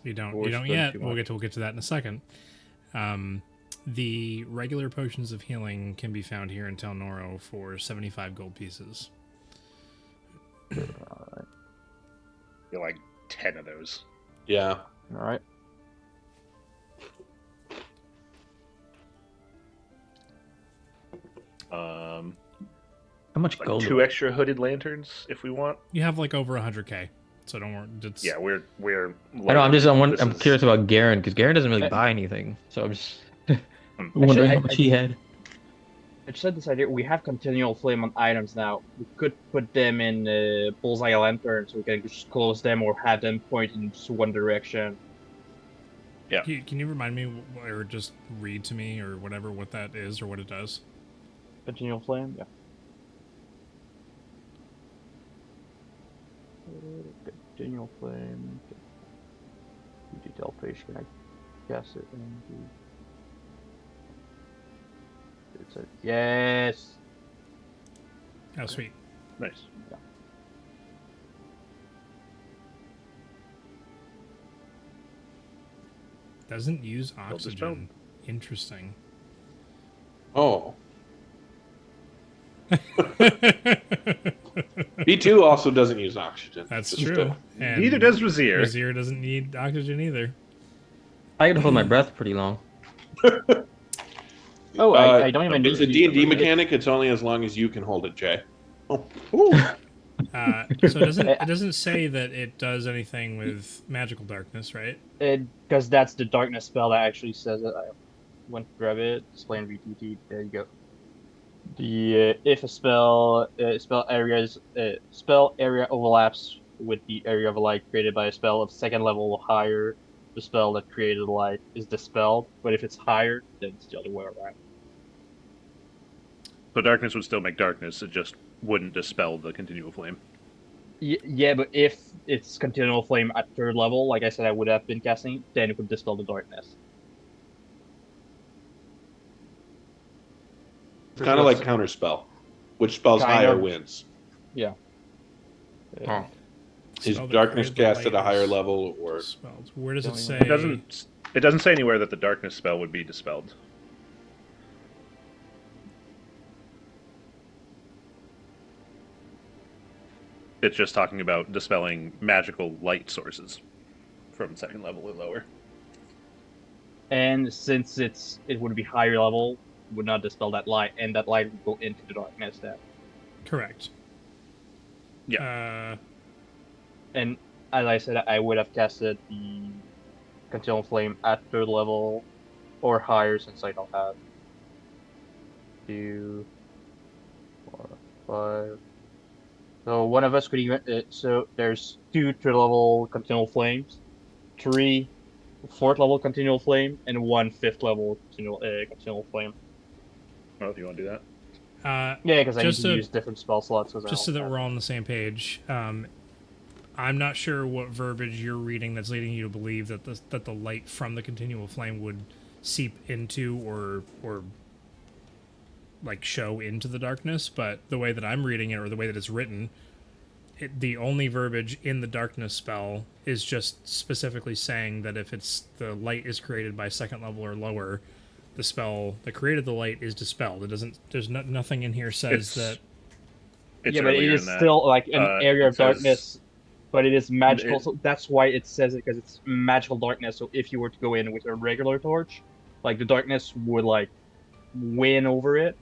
You don't. Or You don't spend yet. too We'll much. get to that in a second. The regular potions of healing can be found here in Tel Noro for 75 gold pieces. You're like 10 of those. Yeah. All right. How much Like gold? 2 extra hooded lanterns if we want. You have like over 100k, so don't worry. It's, Yeah, we're. I know. I'm just. I'm this is- curious about Garen because Garen doesn't really buy anything, so I'm just wondering Actually, how much he had. I just had this idea. We have continual flame on items now. We could put them in bullseye lanterns, so we can just close them or have them point in just one direction. Can you remind me or just read to me or whatever what that is or what it does? Continual flame, yeah. Continual flame. Detail page. Can I guess it? It's a yes. Oh, sweet. Nice. Doesn't use Build this spell. oxygen. Interesting. Oh. B2 also doesn't use oxygen. That's Just, true. And Neither does Razier. Razier doesn't need oxygen either. I can hold my breath pretty long. Oh, I don't even It's need a to use D&D it. mechanic. It's only as long as you can hold it, Jay. So it doesn't say that it does anything with magical darkness, right? Because that's the darkness spell that actually says it. I went to grab it. Display in VTT. There you go. The if a spell area overlaps with the area of a light created by a spell of second level or higher, the spell that created the light is dispelled. But if it's higher, then it's the other way around. But darkness would still make darkness. It just wouldn't dispel the continual flame. Yeah, but if it's continual flame at 3rd level, like I said, I would have been casting, then it would dispel the darkness. Kind of like counterspell. Which spells Kind higher of. wins. Yeah. Oh. Is Spell that darkness created the cast at a light higher is level or dispelled. Where does it say? It doesn't say anywhere that the darkness spell would be dispelled. It's just talking about dispelling magical light sources from 2nd level or lower. And since it would be higher level, would not dispel that light, and that light would go into the darkness then. Correct. Yeah. And as I said, I would have casted the continual flame at 3rd level or higher, since I don't have 2, 4, 5. So one of us could even. So there's 2 3rd level continual flames, 3 4th level continual flame, and 1 5th level continual flame. Well, if you want to do that. Yeah, because I need just to to- use different spell slots. Just so that we're all on the same page, I'm not sure what verbiage you're reading that's leading you to believe that the light from the continual flame would seep into or like show into the darkness, but the way that I'm reading it, or the way that it's written, the only verbiage in the darkness spell is just specifically saying that if it's the light is created by 2nd level or lower, the spell that created the light is dispelled. It doesn't. There's nothing in here says that. It's Yeah, but it earlier is in that. still like an area It of says- darkness, but it is magical. So that's why it says it, because it's magical darkness. So if you were to go in with a regular torch, like the darkness would like win over it.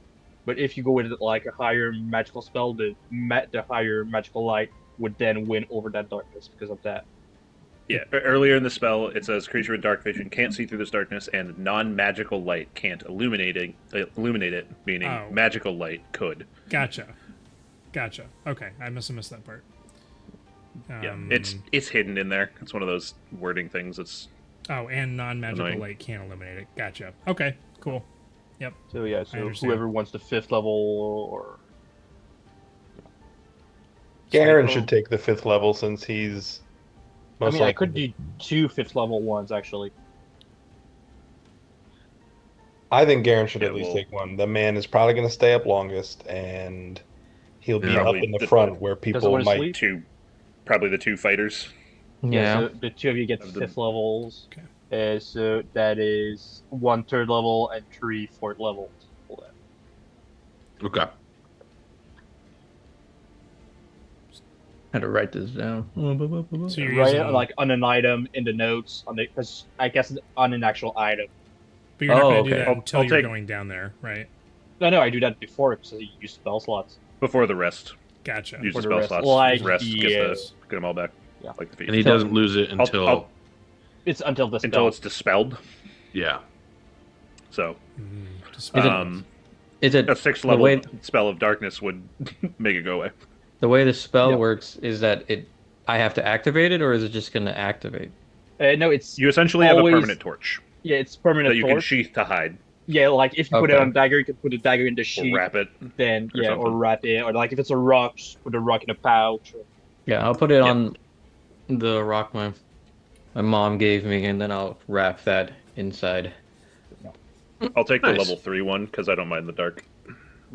But if you go with like a higher magical spell, the higher magical light would then win over that darkness because of that. Yeah, earlier in the spell, it says creature with dark vision can't see through this darkness, and non-magical light can't illuminate it, meaning Oh. magical light could. Gotcha. Okay, I must have missed that part. Yeah, it's hidden in there. It's one of those wording things. It's and non-magical annoying. light can't eliminate it. Gotcha. Okay, cool. Yep. So yeah, I so understand. whoever wants the 5th level or Garen should take the 5th level since he's. I Most mean, I likely- could do 2 5th level ones actually. I think Garen should Yeah, at least well- take one. The man is probably going to stay up longest, and he'll be Yeah. up Probably in the the- front where people wanna might. sleep? probably the 2 fighters. Yeah. So the 2 of you get Of the- 5th levels. Okay. So that is 1 3rd level and 3 4th levels. okay? Had to write this down. So you're Right, using, like on an item in the notes on the, because I guess on an actual item. but you're not Oh, going to do okay. that until I'll you're take- going down there, right? No, I do that before because I use spell slots. Before the rest. Gotcha. Use the For the spell rest. slots. Like rest the, get them all back. Yeah. Like the feast. And he doesn't lose it until I'll- It's until the spell. until it's dispelled. yeah. So Dispel. Is it a 6th the level way spell of darkness would make it go away. the way the spell Yeah. works is that I have to activate it, or is it just going to activate? No, it's You essentially have a Always- permanent torch yeah, it's permanent that you can torch. sheath to hide Yeah, like if you put it Okay. on a dagger, you can put a dagger in the or sheath. wrap it. Then or or something. wrap it, or like if it's a rock, just put a rock in a pouch. Yeah, I'll put it Yeah. on the rock my mom gave me, and then I'll wrap that inside. I'll take the Nice. level 3 one because I don't mind the dark.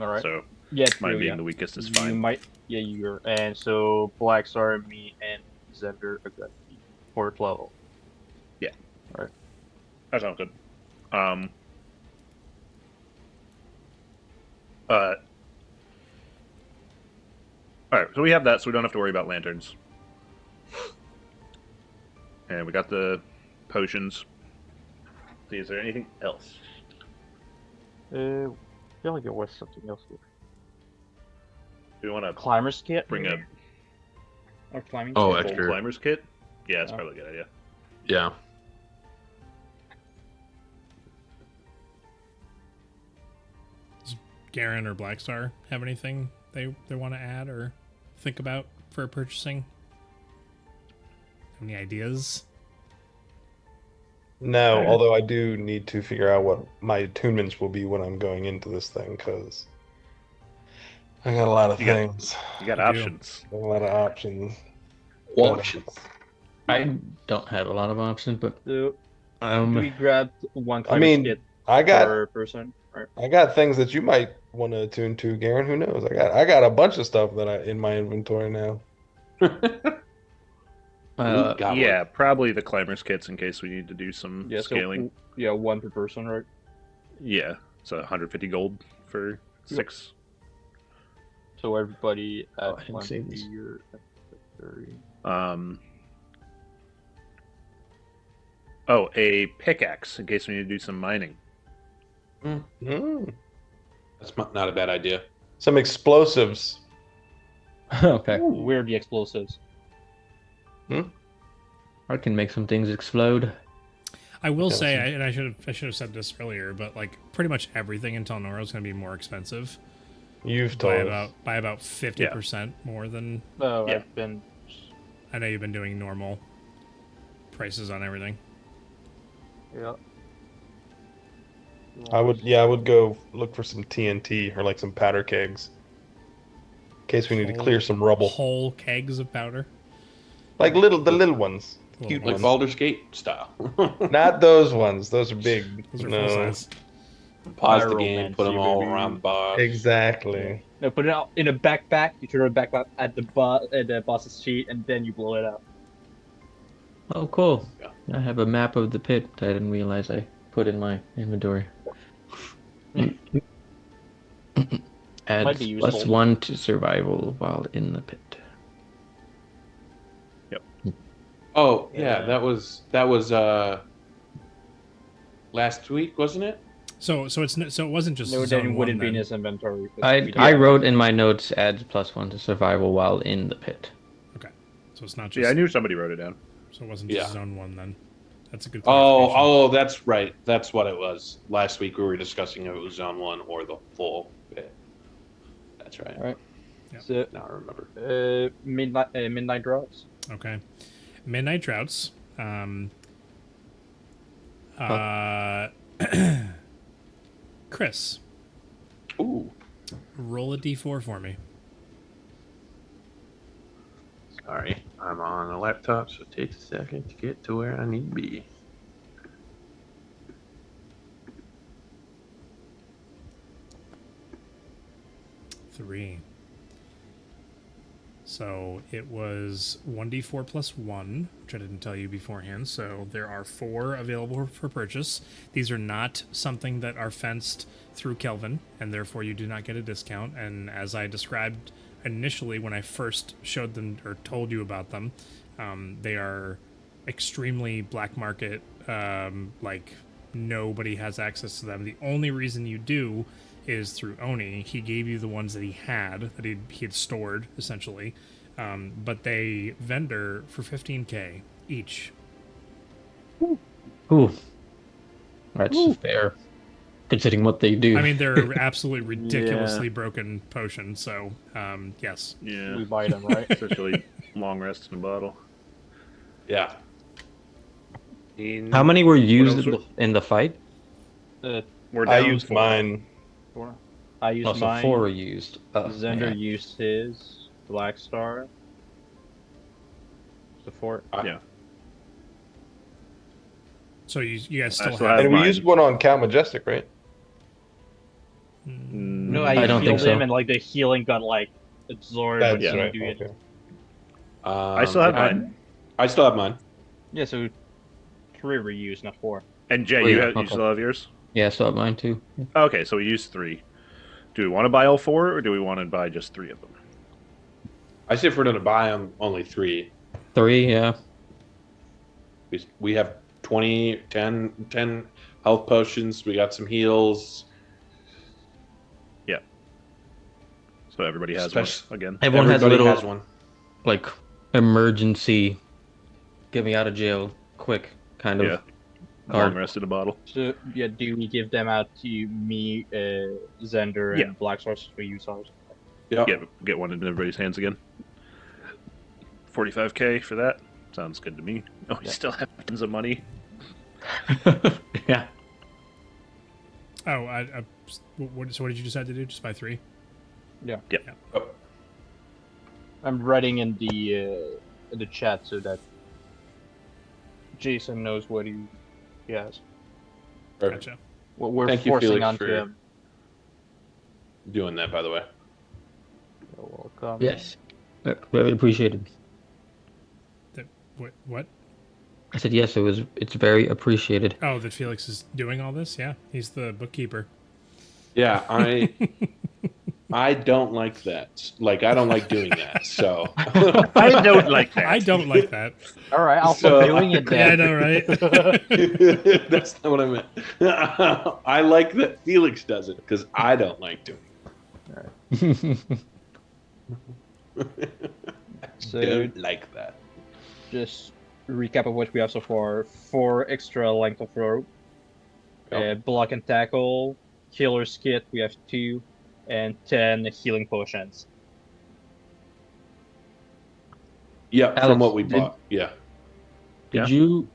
All right. So Yeah, mine true, being yeah. the weakest is You fine. might, yeah, you're, and so Black Star, me, and Xander are good. 4th level. That sounds good. Alright, so we have that, so we don't have to worry about lanterns. And we got the potions. See, is there anything else? I feel like there was something else. Do we want to Climber's kit? bring a Or climbing Oh, kit? full extra. climber's kit? Yeah, that's Oh. probably a good idea. Yeah. Garen or Blackstar have anything they want to add or think about for purchasing? Any ideas? No, although I do need to figure out what my attunements will be when I'm going into this thing, because I got a lot of You got- things. You got You do. options. A lot of options. Options. I don't have a lot of options, but So, we grabbed one I climber mean, kit I got per person. Right. I got things that you might want to attune to, Garen. Who knows? I got a bunch of stuff that I in my inventory now. Loot goblin. Yeah, probably the climbers kits in case we need to do some Yeah, scaling. so yeah, one per person, right? Yeah, so 150 gold for 6. So everybody at I didn't see this. 150 or at 30. Oh, a pickaxe in case we need to do some mining. Mm. That's not a bad idea. Some explosives. okay. Where are the explosives? I can make some things explode. I will Yeah, say, that's and I should have said this earlier, but like pretty much everything in Tel Noro is going to be more expensive You've told by about 50% more than. Oh, Yeah. I've been. I know you've been doing normal prices on everything. Yeah. I would go look for some TNT or like some powder kegs. In case we need to clear some rubble. Whole kegs of powder. Like the little ones. Little Cute Like ones. Baldur's Gate style. Not those ones. Those are big. Those are no. full size. Pause the game, put them Pyromancy, all baby. around the bar. Exactly. No, put it out in a backpack. You turn it back up at the boss's sheet, and then you blow it up. Oh, cool. Yeah. I have a map of the pit I didn't realize I put in my inventory. Adds Might be useful. +1 to survival while in the pit. Oh yeah, that was last week, wasn't it? So it wasn't just No, zone then it one, wouldn't be in then. his inventory. I wrote in my notes adds +1 to survival while in the pit. Okay, so it's not just. Yeah, I knew somebody wrote it down. So it wasn't just Yeah. zone one then. That's a good. clarification. Oh, that's right. That's what it was. Last week we were discussing if it was zone 1 or the full pit. That's right. Alright. Yeah. So, Now I remember. midnight drops. Okay. Midnight Droughts. Chris, Ooh. roll a d4 for me. Sorry, I'm on a laptop, so it takes a second to get to where I need to be. Three. So it was 1d4 plus 1, which I didn't tell you beforehand. So there are 4 available for purchase. These are not something that are fenced through Kelvin, and therefore you do not get a discount. And as I described initially when I first showed them or told you about them, they are extremely black market. Like nobody has access to them. The only reason you do is through Oni. He gave you the ones that he had stored essentially, but they vendor for 15k each. Ooh. That's fair. Considering what they do. I mean, they're absolutely ridiculously broken potions. So yes, Yeah, We buy them, right? especially long rest in a bottle. Yeah. How many were used else in the fight? We're I down used 4. mine. I used Also, mine. 4 were used. Oh, Xander yeah. used his Black Star. The fort. Yeah. so you guys still still have. have And we mine. used one on Count Majestic, right? No, I don't think healed him, so. and like the healing got like absorbed. That's when you right. do it. Okay. I still have mine. I still have mine. Yeah, so 3 were used, not 4. And Jay, Oh, you, yeah, you okay. still have yours? Yeah, I still have mine too. Okay, so we used 3. Do we want to buy all 4, or do we want to buy just 3 of them? I say if we're going to buy them, only 3. 3, yeah. We have 20, 10 health potions. We got some heals. Yeah. So everybody has Spec- one again. Everyone has a Everybody little has one. like emergency, get me out of jail quick kind of Yeah. card. Long rest in a bottle. So yeah, do we give them out to me, Xander, Yeah. and Black Source for use ours? Yeah. Get one into everybody's hands again. 45k for that. Sounds good to me. Oh, we still have tons of money. Yeah. Oh, so what did you decide to do? Just buy 3? Yeah. Yep. Oh, I'm writing in the chat so that Jason knows what he has. perfect. Gotcha. What we're Thank you, forcing Felix, onto for him. doing that, by the way. You're welcome. Yes. Very appreciated. What? I said yes. It's very appreciated. Oh, that Felix is doing all this? Yeah, he's the bookkeeper. Yeah, I don't like that. Like, I don't like doing that. So I don't like that. I don't like that. All right, I'll So- stop doing it Yeah, I then. know, right? that's not what I meant. I like that Felix does it because I don't like doing it. So Don't like that. just recap of what we have so far: 4 extra length of rope, Yep. block and tackle, killer's kit. We have 2, and 10 healing potions. Yeah, from Alex, what we did- bought. Yeah. Did you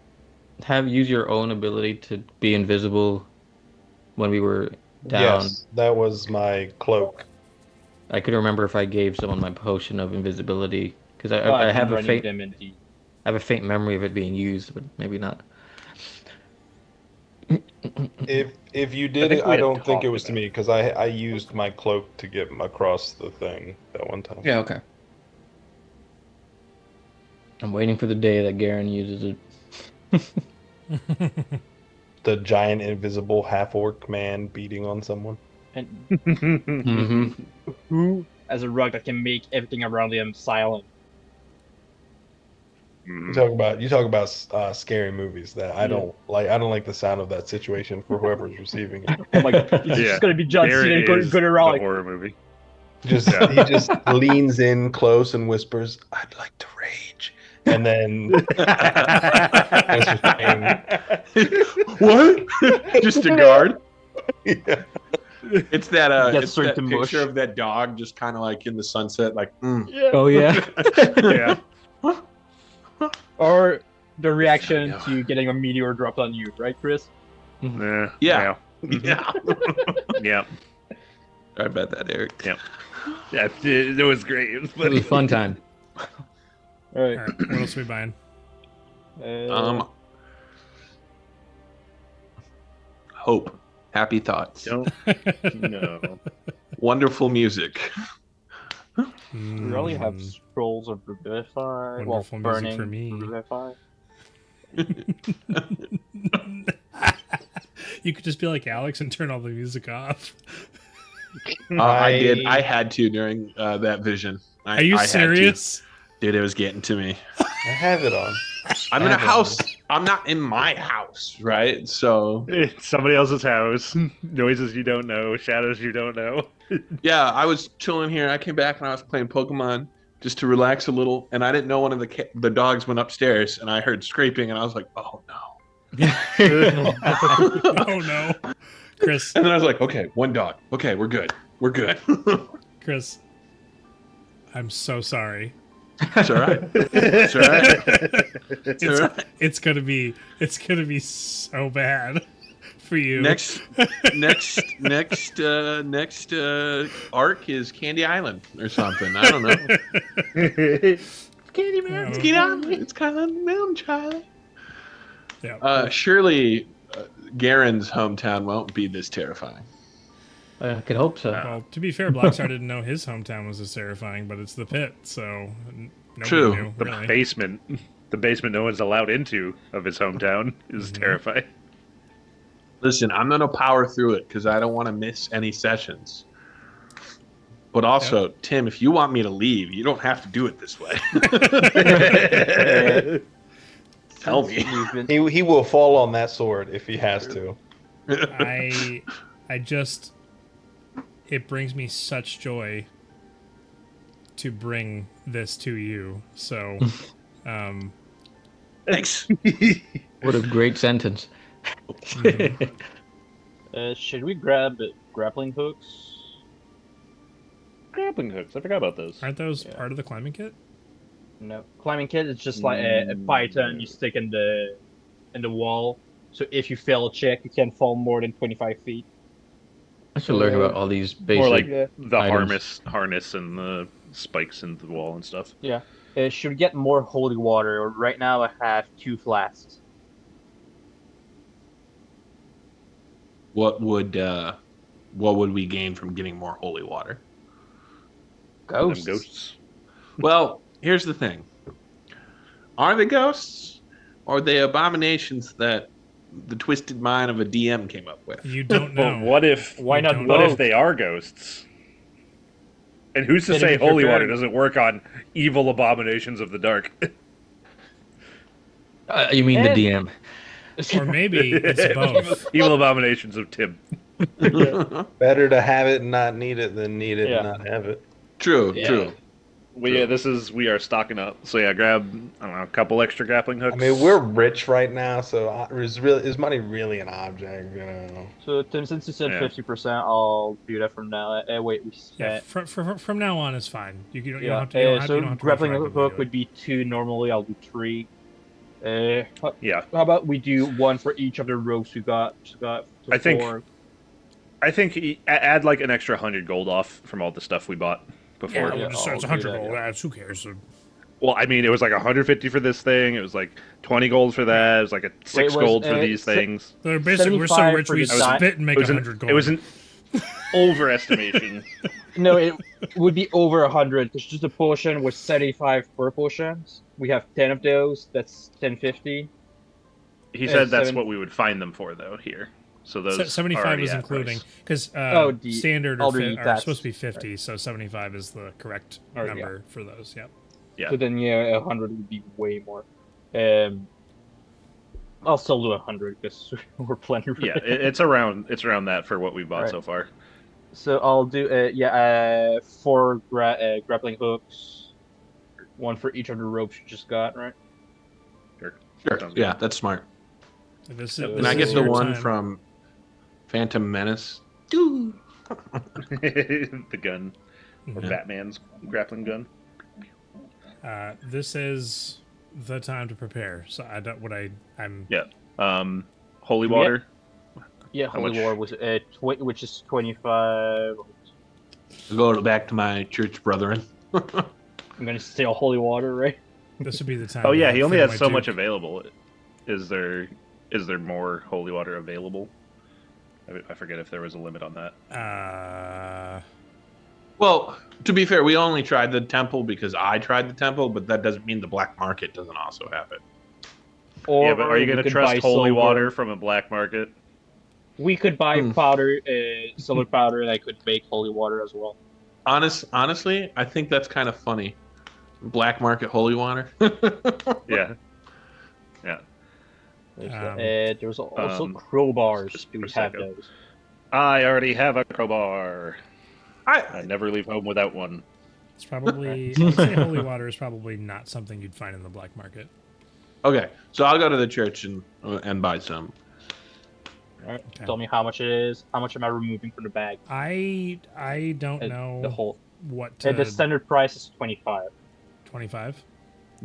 use your own ability to be invisible when we were down? Yes, that was my cloak. I could remember if I gave someone my potion of invisibility because Oh, I I've been have a running faint them in the. I have a faint memory of it being used, but maybe not. If you did think it, we I had don't think it talked was to about me because I used my cloak to get across the thing that one time. Yeah, okay. I'm waiting for the day that Garen uses it. The giant invisible half orc man beating on someone. And Mm-hmm. who has a rug that can make everything around him silent? You talk about scary movies that I don't like. I don't like the sound of that situation for whoever's receiving it. Oh my god, it's Yeah. just gonna be John Garen Cena going is around the like, horror movie. Just he just leans in close and whispers, "I'd like to rage," and then What? Just a guard? yeah. It's that Gets it's straight that to picture mush. of that dog just kind of like in the sunset, like Oh yeah. Yeah. or the reaction Yeah. to getting a meteor dropped on you, right, Chris? Yeah. Yeah. Yeah. Yeah. I bet that, Eric. Yeah. Yeah. It was great. It was It was funny. a fun time. All All right. right, what else are we buying? Hope, happy thoughts, Don't know. wonderful music. we only have Mm, scrolls of Revivify. Wonderful Well, music burning for me. Revivify. you could just be like Alex and turn all the music off. I did. I had to during that vision. Are you I had to. serious? Dude, it was getting to me. I have it on. I'm in a house. I'm not in my house, right? So It's somebody else's house. Noises you don't know. Shadows you don't know. yeah, I was chilling here. I came back and I was playing Pokemon just to relax a little, and I didn't know one of the dogs went upstairs, and I heard scraping, and I was like, oh no. Oh no, Chris. And then I was like, okay, one dog. Okay, we're good. We're good. Chris, I'm so sorry. It's all right. It's all right. It's, all right. it's gonna be so bad for you. Next arc is Candy Island or something. I don't know. Candy Mountain. Candy Island. It's kind of mountain child. Yeah. Surely Garen's hometown won't be this terrifying. I could hope so. Well, to be fair, Blackstar didn't know his hometown was as terrifying, but it's the pit, so nobody True. knew, The really. basement. The basement no one's allowed into of his hometown is terrifying. Listen, I'm gonna power through it because I don't want to miss any sessions. But also, Tim, if you want me to leave, you don't have to do it this way. Tell me. He will fall on that sword if he has to. I just, it brings me such joy to bring this to you. So, Thanks. What a great sentence. Should we grab grappling hooks? Grappling hooks. I forgot about those. aren't those part of the climbing kit? No, climbing kit is just like a python you stick in the wall. So if you fail a check, you can't fall more than 25 feet. I should learn about all these basic. Or like Yeah. the items. harness and the spikes in the wall and stuff. Yeah. Should get more holy water. Right now I have 2 flasks. What would we gain from getting more holy water? Ghosts. Them ghosts. Well, here's the thing. Are they ghosts? Or are they abominations that the twisted mind of a DM came up with? You don't Well, know. what if Why not what if both? they are ghosts? And who's to Then say if holy you're water very- doesn't work on evil abominations of the dark? You mean the And- DM? Or maybe it's both. Evil abominations of Tim. Better to have it and not need it than need it Yeah. and not have it. True, Yeah. true. We are stocking up. So yeah, grab I don't know, a couple extra grappling hooks. I mean, we're rich right now, so is money really an object? You know. So Tim, since you said Yeah. 50%, I'll do that from now. Wait, we Yeah, spent. from now on is fine. You don't Yeah. have to. You don't have, So you don't have to grappling retroactively hook do would it. be 2 normally. I'll do 3. How Yeah. about we do 1 for each of the ropes we got? To I think- 4. I think add like an extra 100 gold off from all the stuff we bought before. Yeah, Yeah, well, it's I'll 100 do that, gold. yeah. That's who cares? So, Well, I mean, it was like 150 for this thing. It was like 20 gold for that. It was like a 6 was, gold for uh, these things. they're basically we're so 75 rich for we the di- spit and make It was 100 gold. It was an overestimation. No, it would be over 100 because just a potion was 75 per potions. We have 10 of those. That's 1050. He said that's 7 what we would find them for, though. Here, so those 75 already is at including price. because the standard already are taxed. supposed to be 50, so 75 is the correct Oh, yeah. number for those. Yep. Yeah. So then, yeah, 100 would be way more. I'll still do 100 because we're plenty. Yeah, it's around that for what we bought Right. so far. So I'll do 4 grappling hooks, 1 for each of the ropes you just got, right? Sure. Sure. Sounds good. Yeah, that's smart. This Can is, Can this I get is the your one time. from Phantom Menace? the gun, or Mhm. Batman's grappling gun. This is the time to prepare. So I don't. I'm. Yeah. Holy Do we water. Yeah, How Holy much? War was which is 25. I'll go back to my church brethren. I'm gonna steal holy water, right? This would be the time. Oh yeah, to he only fit has my so Duke. much available. Is there more holy water available? I forget if there was a limit on that. Well, to be fair, we only tried the temple because I tried the temple, but that doesn't mean the black market doesn't also have it. Or Yeah, but are you we going to could trust buy holy silver. water from a black market? We could buy Hmm. powder, silver powder, and I could make holy water as well. Honestly, I think that's kind of funny. Black market holy water. Yeah. Yeah. There's also Um, crowbars. just Do for we a have second. those? I already have a crowbar. I I never leave home without one. It's probably. I would say holy water is probably not something you'd find in the black market. okay, so I'll go to the church and buy some. Alright, Okay. tell me how much it is. How much am I removing from the bag? I don't know The whole. what The standard price is 25 25.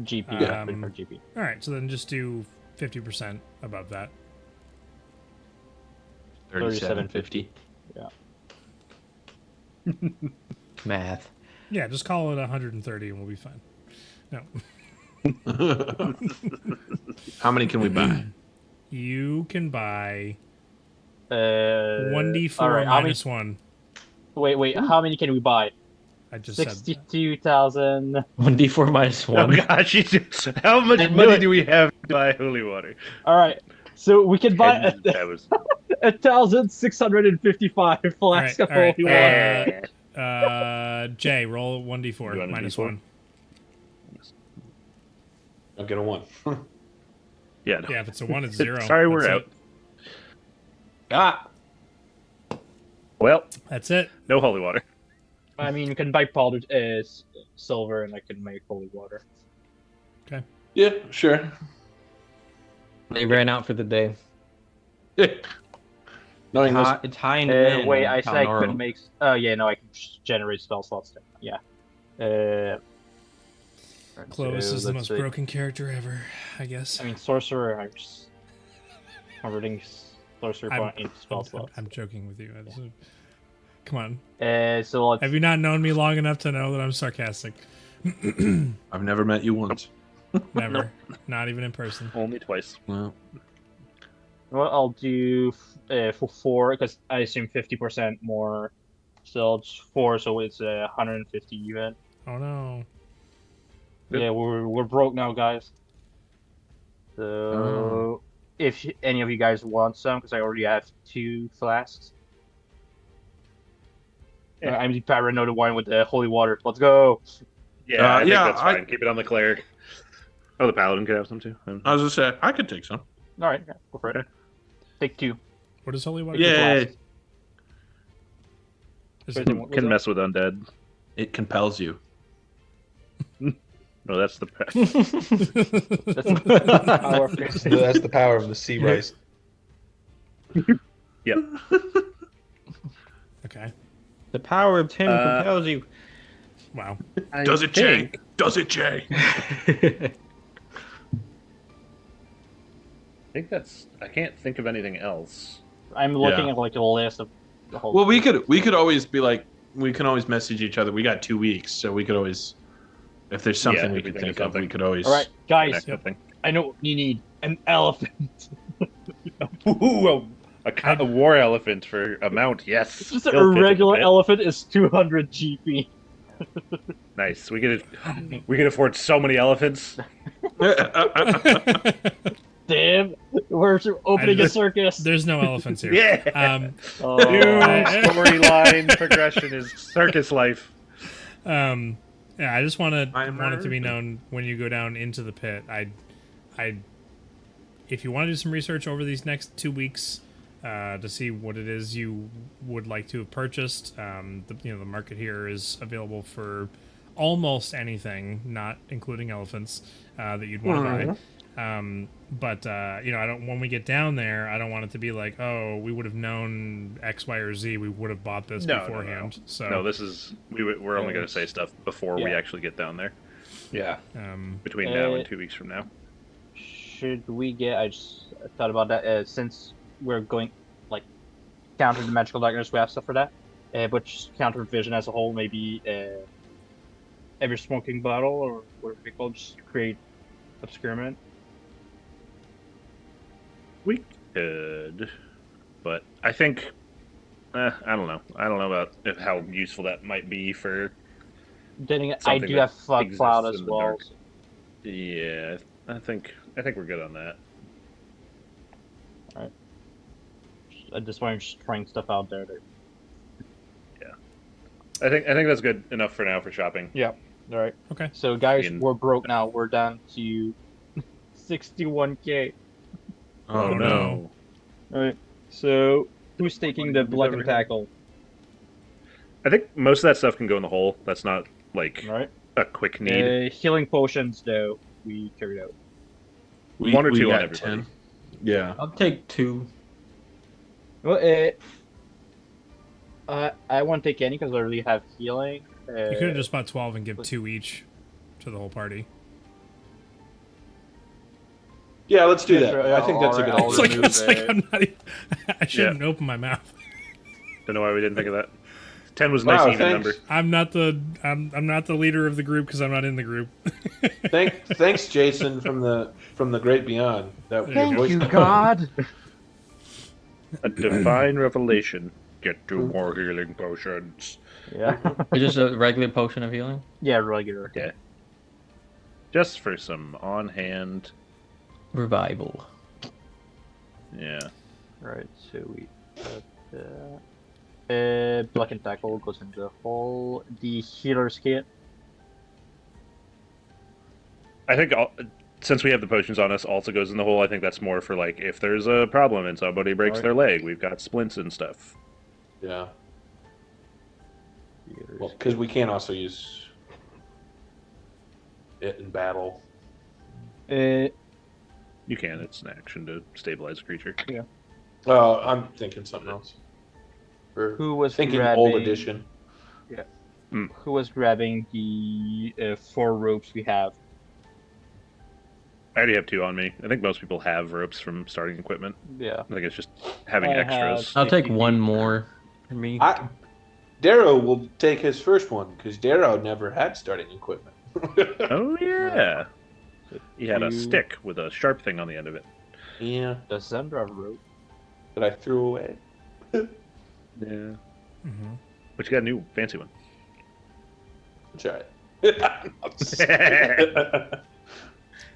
GP. Yeah. 25 GP. All right, so then just do 50% above that. 37.50. Math. Yeah, just call it 130 and we'll be fine. No, How many can we buy? you can buy 1d4 1d4 minus 1. Wait. How many can we buy? I just said 62,000. 1d4 minus Oh 1. gosh, how much I knew money it. do we have to buy holy water? All right. So we can buy And that was 1,655 flasks of all right, holy water. Jay, roll You 1d4 want a minus D4? 1. I'll get a 1. yeah. No. Yeah, if it's a 1, it's 0. Sorry, we're That's out. it. Ah, Well, That's it. no holy water. I mean, you can buy powdered silver, and I can make holy water. yeah, sure. They ran out for the day. Knowing this, It's high in demand. Wait, in I said I Kalnoro. couldn't make. Oh yeah, no, I can generate spell slots. Yeah. Clovis so is the let's most see. broken character ever, I guess. I mean, sorcerer. I'm just converting sorcerer I'm- point into spell slots. I'm joking with you. Come on. So let's Have you not known me long enough to know that I'm sarcastic? I've never met you once. Never. Not even in person. Only twice. Well, Well, I'll do for 4 because I assume 50% more. So it's 4, so it's 150 even. Oh no. Good. Yeah, we're broke now, guys. So Oh. if any of you guys want some, because I already have 2 flasks. Yeah. I'm paranoid wine with the holy water. Let's go. Yeah, I think yeah, that's fine. Keep it on the cleric. Oh, the paladin could have some too. I was gonna say I could take some. All right, yeah, go for it. Okay. Take 2. What is holy water? Yeah, flasks. Is Wait, it- what was Can that? mess with undead. it compels you. No, that's the That's the power of That's the power of the sea rice. Yep. Okay. The power of 10 compels you. Wow. Does it, Jay? Does it, Jay? I think that's. I can't think of anything else. I'm looking Yeah. at like a list of the whole. Well, we could always be like, we can always message each other. We got 2 weeks, so we could always, if there's something Yeah, we if we could think of think of, we something. could always. All right, guys, Next thing. I know what you need: an elephant. Ooh, a war elephant for a mount. Yes. Just a He'll fit in the regular pit. elephant is 200 GP. Nice. We could afford so many elephants. Damn, we're opening a just- circus. There's no elephants here. Yeah. Um, Oh, New storyline progression is circus life. yeah, I just want it to be American. known when you go down into the pit. If you want to do some research over these next 2 weeks to see what it is you would like to have purchased, the market here is available for almost anything, not including elephants, that you'd want to buy. But I don't. When we get down there, I don't want it to be like, oh, we would have known X, Y, or Z. We would have bought this beforehand. So No, this is we're only going to say stuff before we Yeah. actually get down there. Yeah. Between now and 2 weeks from now. should we get? I just thought about that. Since we're going like counter the magical darkness, we have stuff for that. But just counter vision as a whole, maybe every smoking bottle or whatever we call, just create obscurement. We could, but I think I don't know. I don't know about how useful that might be for. Then I Something do that have fog exists cloud as in the well. dark. Yeah, I think we're good on that. At this point, I'm just trying stuff out there. I think that's good enough for now for shopping. Yeah. All right. Okay. So guys, In- we're broke now. We're down to 61K. Oh, no. All right. So who's taking the Who's block over and here? tackle? I think most of that stuff can go in the hole. That's not like All right. a quick need. Healing potions, though, we carried out. One or two on got everybody. 10. Yeah. I'll take 2. Well, I won't take any because I already have healing. You could have just bought 12 and give 2 each to the whole party. Yeah, let's do Yeah, that. sure, I yeah, think that's a alright, good I'll It's like, idea. remove I'm not even, I shouldn't open my mouth. Don't know why we didn't think of that. 10 was a Wow, nice even thanks. number. I'm not the leader of the group because I'm not in the group. Thanks, Jason from the great beyond. That Thank voice- God. A divine revelation. Get 2 more healing potions. Yeah. It's just a regular potion of healing. Yeah, regular. Yeah. Just for some on hand. Revival. Yeah. Right. So we got block and tackle goes into the hole. The healer's kit. I think since we have the potions on us, also goes in the hole. I think that's more for like if there's a problem and somebody breaks Alright. their leg, we've got splints and stuff. Yeah. Healer's Well, because we can also use it in battle. Uh, You can. It's an action to stabilize a creature. I'm thinking something else. Or who was thinking grabbing? old edition. Who was grabbing the 4 ropes we have? I already have 2 on me. I think most people have ropes from starting equipment. Yeah. I think it's just having I extras. have- I'll take 1 more for me. Darrow will take his first one because Darrow never had starting equipment. Oh yeah. He had a You- stick with a sharp thing on the end of it. Yeah, Does Xander have a rope? that I threw away. Yeah. Mm-hmm. But you got a new fancy one. It's all right.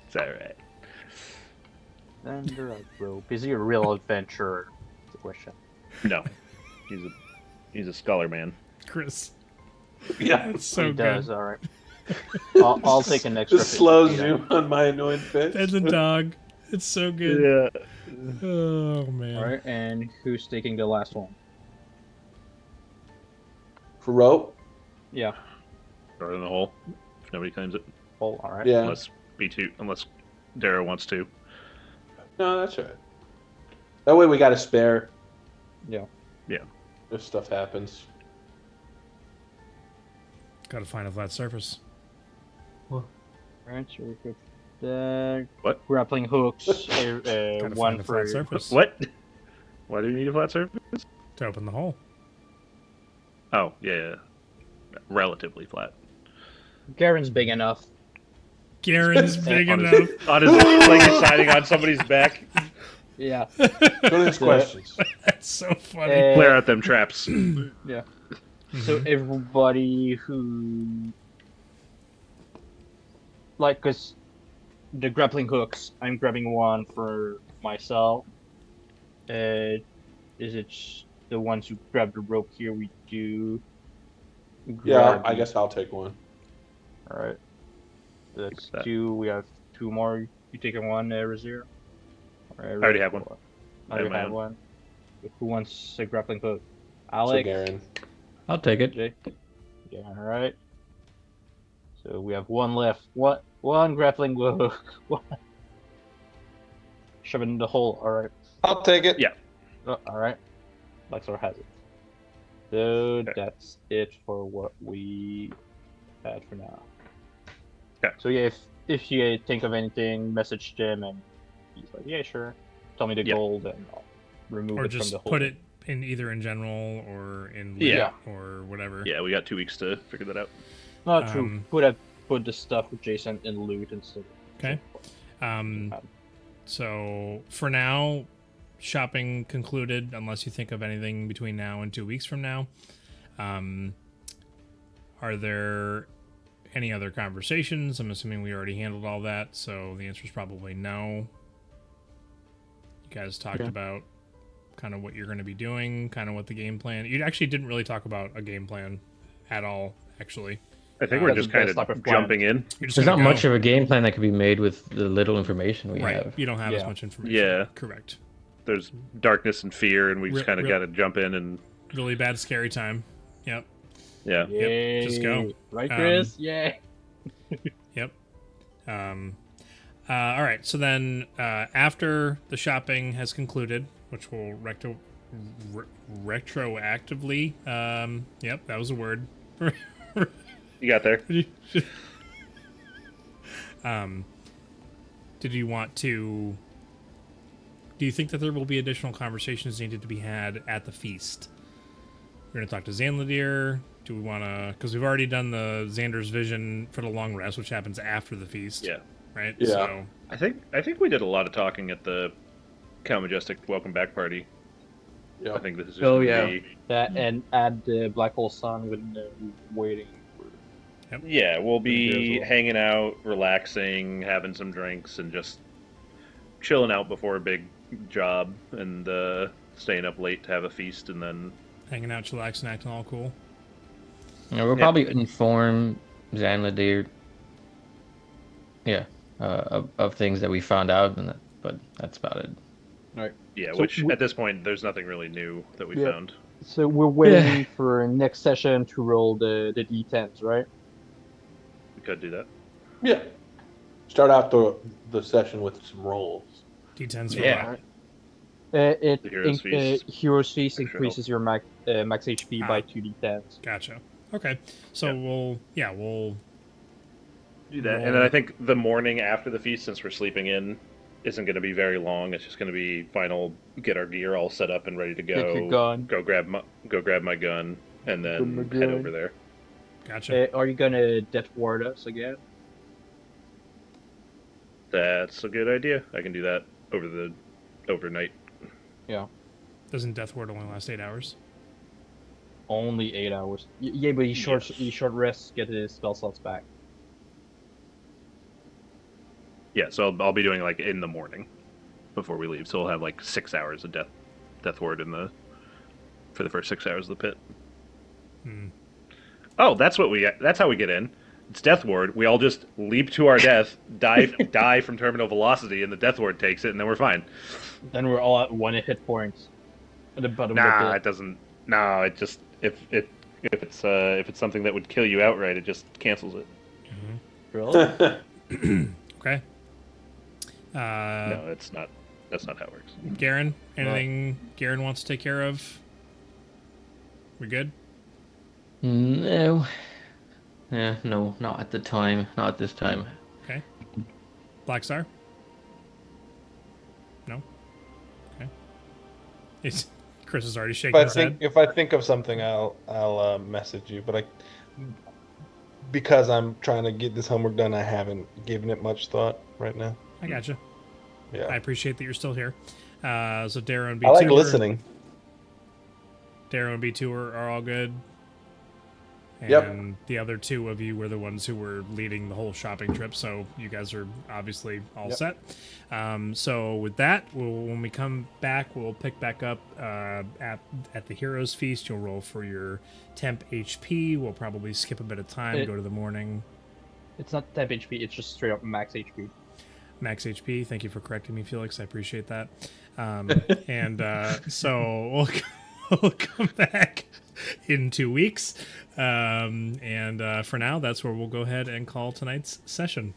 It's alright. Xander has rope. Is he a real adventurer? That's the question. No. He's a scholar man. Chris, Yeah, that's so he good. does. All right. I'll take an extra. Just slow 50, zoom on my annoying face. That's a dog. It's so good. Yeah. Oh man. All right, and who's taking the last one? For rope? Yeah. Throw it in the hole. If nobody claims it. Oh, all right. Yeah. Unless Darrow wants to. No, that's all right. That way we got a spare. Yeah. If stuff happens. Got to find a flat surface. All right, so we got the What? grappling hooks. Gotta One find a for flat surface What? Why do you need a flat surface? to open the hole. Oh, yeah. Relatively flat. Garen's big enough. Garen's big On enough. his, on his, like he's siding on somebody's back. Yeah. Go to his questions. That's so funny. Flare out them traps. Yeah. So everybody who, like, cause the grappling hooks, I'm grabbing one for myself. Is it the ones who grab the rope here? We do. Yeah, grab I the- guess I'll take one. All right. That's That. two. We have two more. You taking one, Razir? All right, I already have one. I I have already my have own. one. Who wants a grappling hook? So Alex. Garen. I'll take it. Jay? Yeah, all right. So we have one left. One grappling hook. One. Shove it in the hole. All right. I'll take it. Yeah. All right. Lexor has it. So Okay. that's it for what we had for now. Okay. So yeah, if you think of anything, message Jim, and he's like, yeah, sure. Tell me the Yeah. gold, and I'll remove Or it from just the hole. put it in either in general or in Yeah. lit or whatever. Yeah, we got 2 weeks to figure that out. Not true. Um, Put the stuff with Jason in loot instead. Okay. So for now, shopping concluded. Unless you think of anything between now and 2 weeks from now, are there any other conversations? I'm assuming we already handled all that, so the answer is probably no. You guys talked about kind of what you're going to be doing, kind of what the game plan. You actually didn't really talk about a game plan at all, actually. I think we're That's just the kind best type of of plan. jumping in. You're just There's not gonna much go. of a game plan that could be made with the little information we Right. have. You don't have as Yeah. much information. Yeah. Correct. There's darkness and fear, and we just Real- kind of real- got to jump in and Really bad, scary time. Yep. yeah. Yep, just go. Yay. Right, Chris? Yay. Yep. All right. So then, after the shopping has concluded, which will retroactively, yep, that was a word. You got there. Did you want to? Do you think that there will be additional conversations needed to be had at the feast? We're going to talk to Xanladir. Do we want to? Because we've already done the Xander's vision for the long rest, which happens after the feast. Yeah. Right. Yeah. So I think we did a lot of talking at the Count Majestic welcome back party. Yeah. I think this is just Oh, gonna yeah. be- That and add the Black Hole Sun when waiting. Yeah, we'll be There as well. hanging out, relaxing, having some drinks, and just chilling out before a big job, and staying up late to have a feast, and then hanging out, chillaxing, acting all cool. Yeah, we'll Yeah. probably inform Xanladir, of things that we found out, but that's about it. yeah, So which we- at this point there's nothing really new that we Yeah. found. So we're waiting for next session to roll the D10s, right? We could do that. Yeah. Start out the session with some rolls. D10s for Yeah. what? It The Hero's Feast. Hero's Feast Extra increases your max HP by Ah. 2d10s. Gotcha. Okay. So Yeah. we'll Do that, Roll. and then I think the morning after the feast, since we're sleeping in, isn't going to be very long. It's just going to be final, get our gear all set up and ready to Get your go. gun. Go grab my gun, and then Come head again. over there. Gotcha. Are you gonna death ward us again? That's a good idea. I can do that overnight. Yeah. Doesn't Death Ward only last 8 hours? Only 8 hours. Yeah, but Yes. he short rests, get his spell slots back. Yeah, so I'll be doing like in the morning before we leave. So we'll have like 6 hours of death ward for the first 6 hours of the pit. Oh, that's how we get in. It's death ward. We all just leap to our death, die from terminal velocity, and the death ward takes it, and then we're fine. Then we're all at 1 hit points at the bottom Nah, of the it pit. doesn't. No, it just if it's something that would kill you outright, it just cancels it. Really? Okay. No, it's not. That's not how it works. Garen, anything Garen wants to take care of? We good? No. Yeah, no, not at the time. Not at this time. Okay. Black Star? No? Okay. Chris is already shaking his head. If I think of something, I'll message you. But because I'm trying to get this homework done, I haven't given it much thought right now. I gotcha. Yeah, I appreciate that you're still here. So Darrow and B2 I like listening. Darrow and B2 are all good. And Yep. the other two of you were the ones who were leading the whole shopping trip, so you guys are obviously all set. So with that, when we come back, we'll pick back up at the Heroes Feast. You'll roll for your temp HP. We'll probably skip a bit of time, go to the morning. It's not temp HP, it's just straight up max HP. Max HP. Thank you for correcting me, Felix. I appreciate that. So we'll come back in 2 weeks. For now, that's where we'll go ahead and call tonight's session.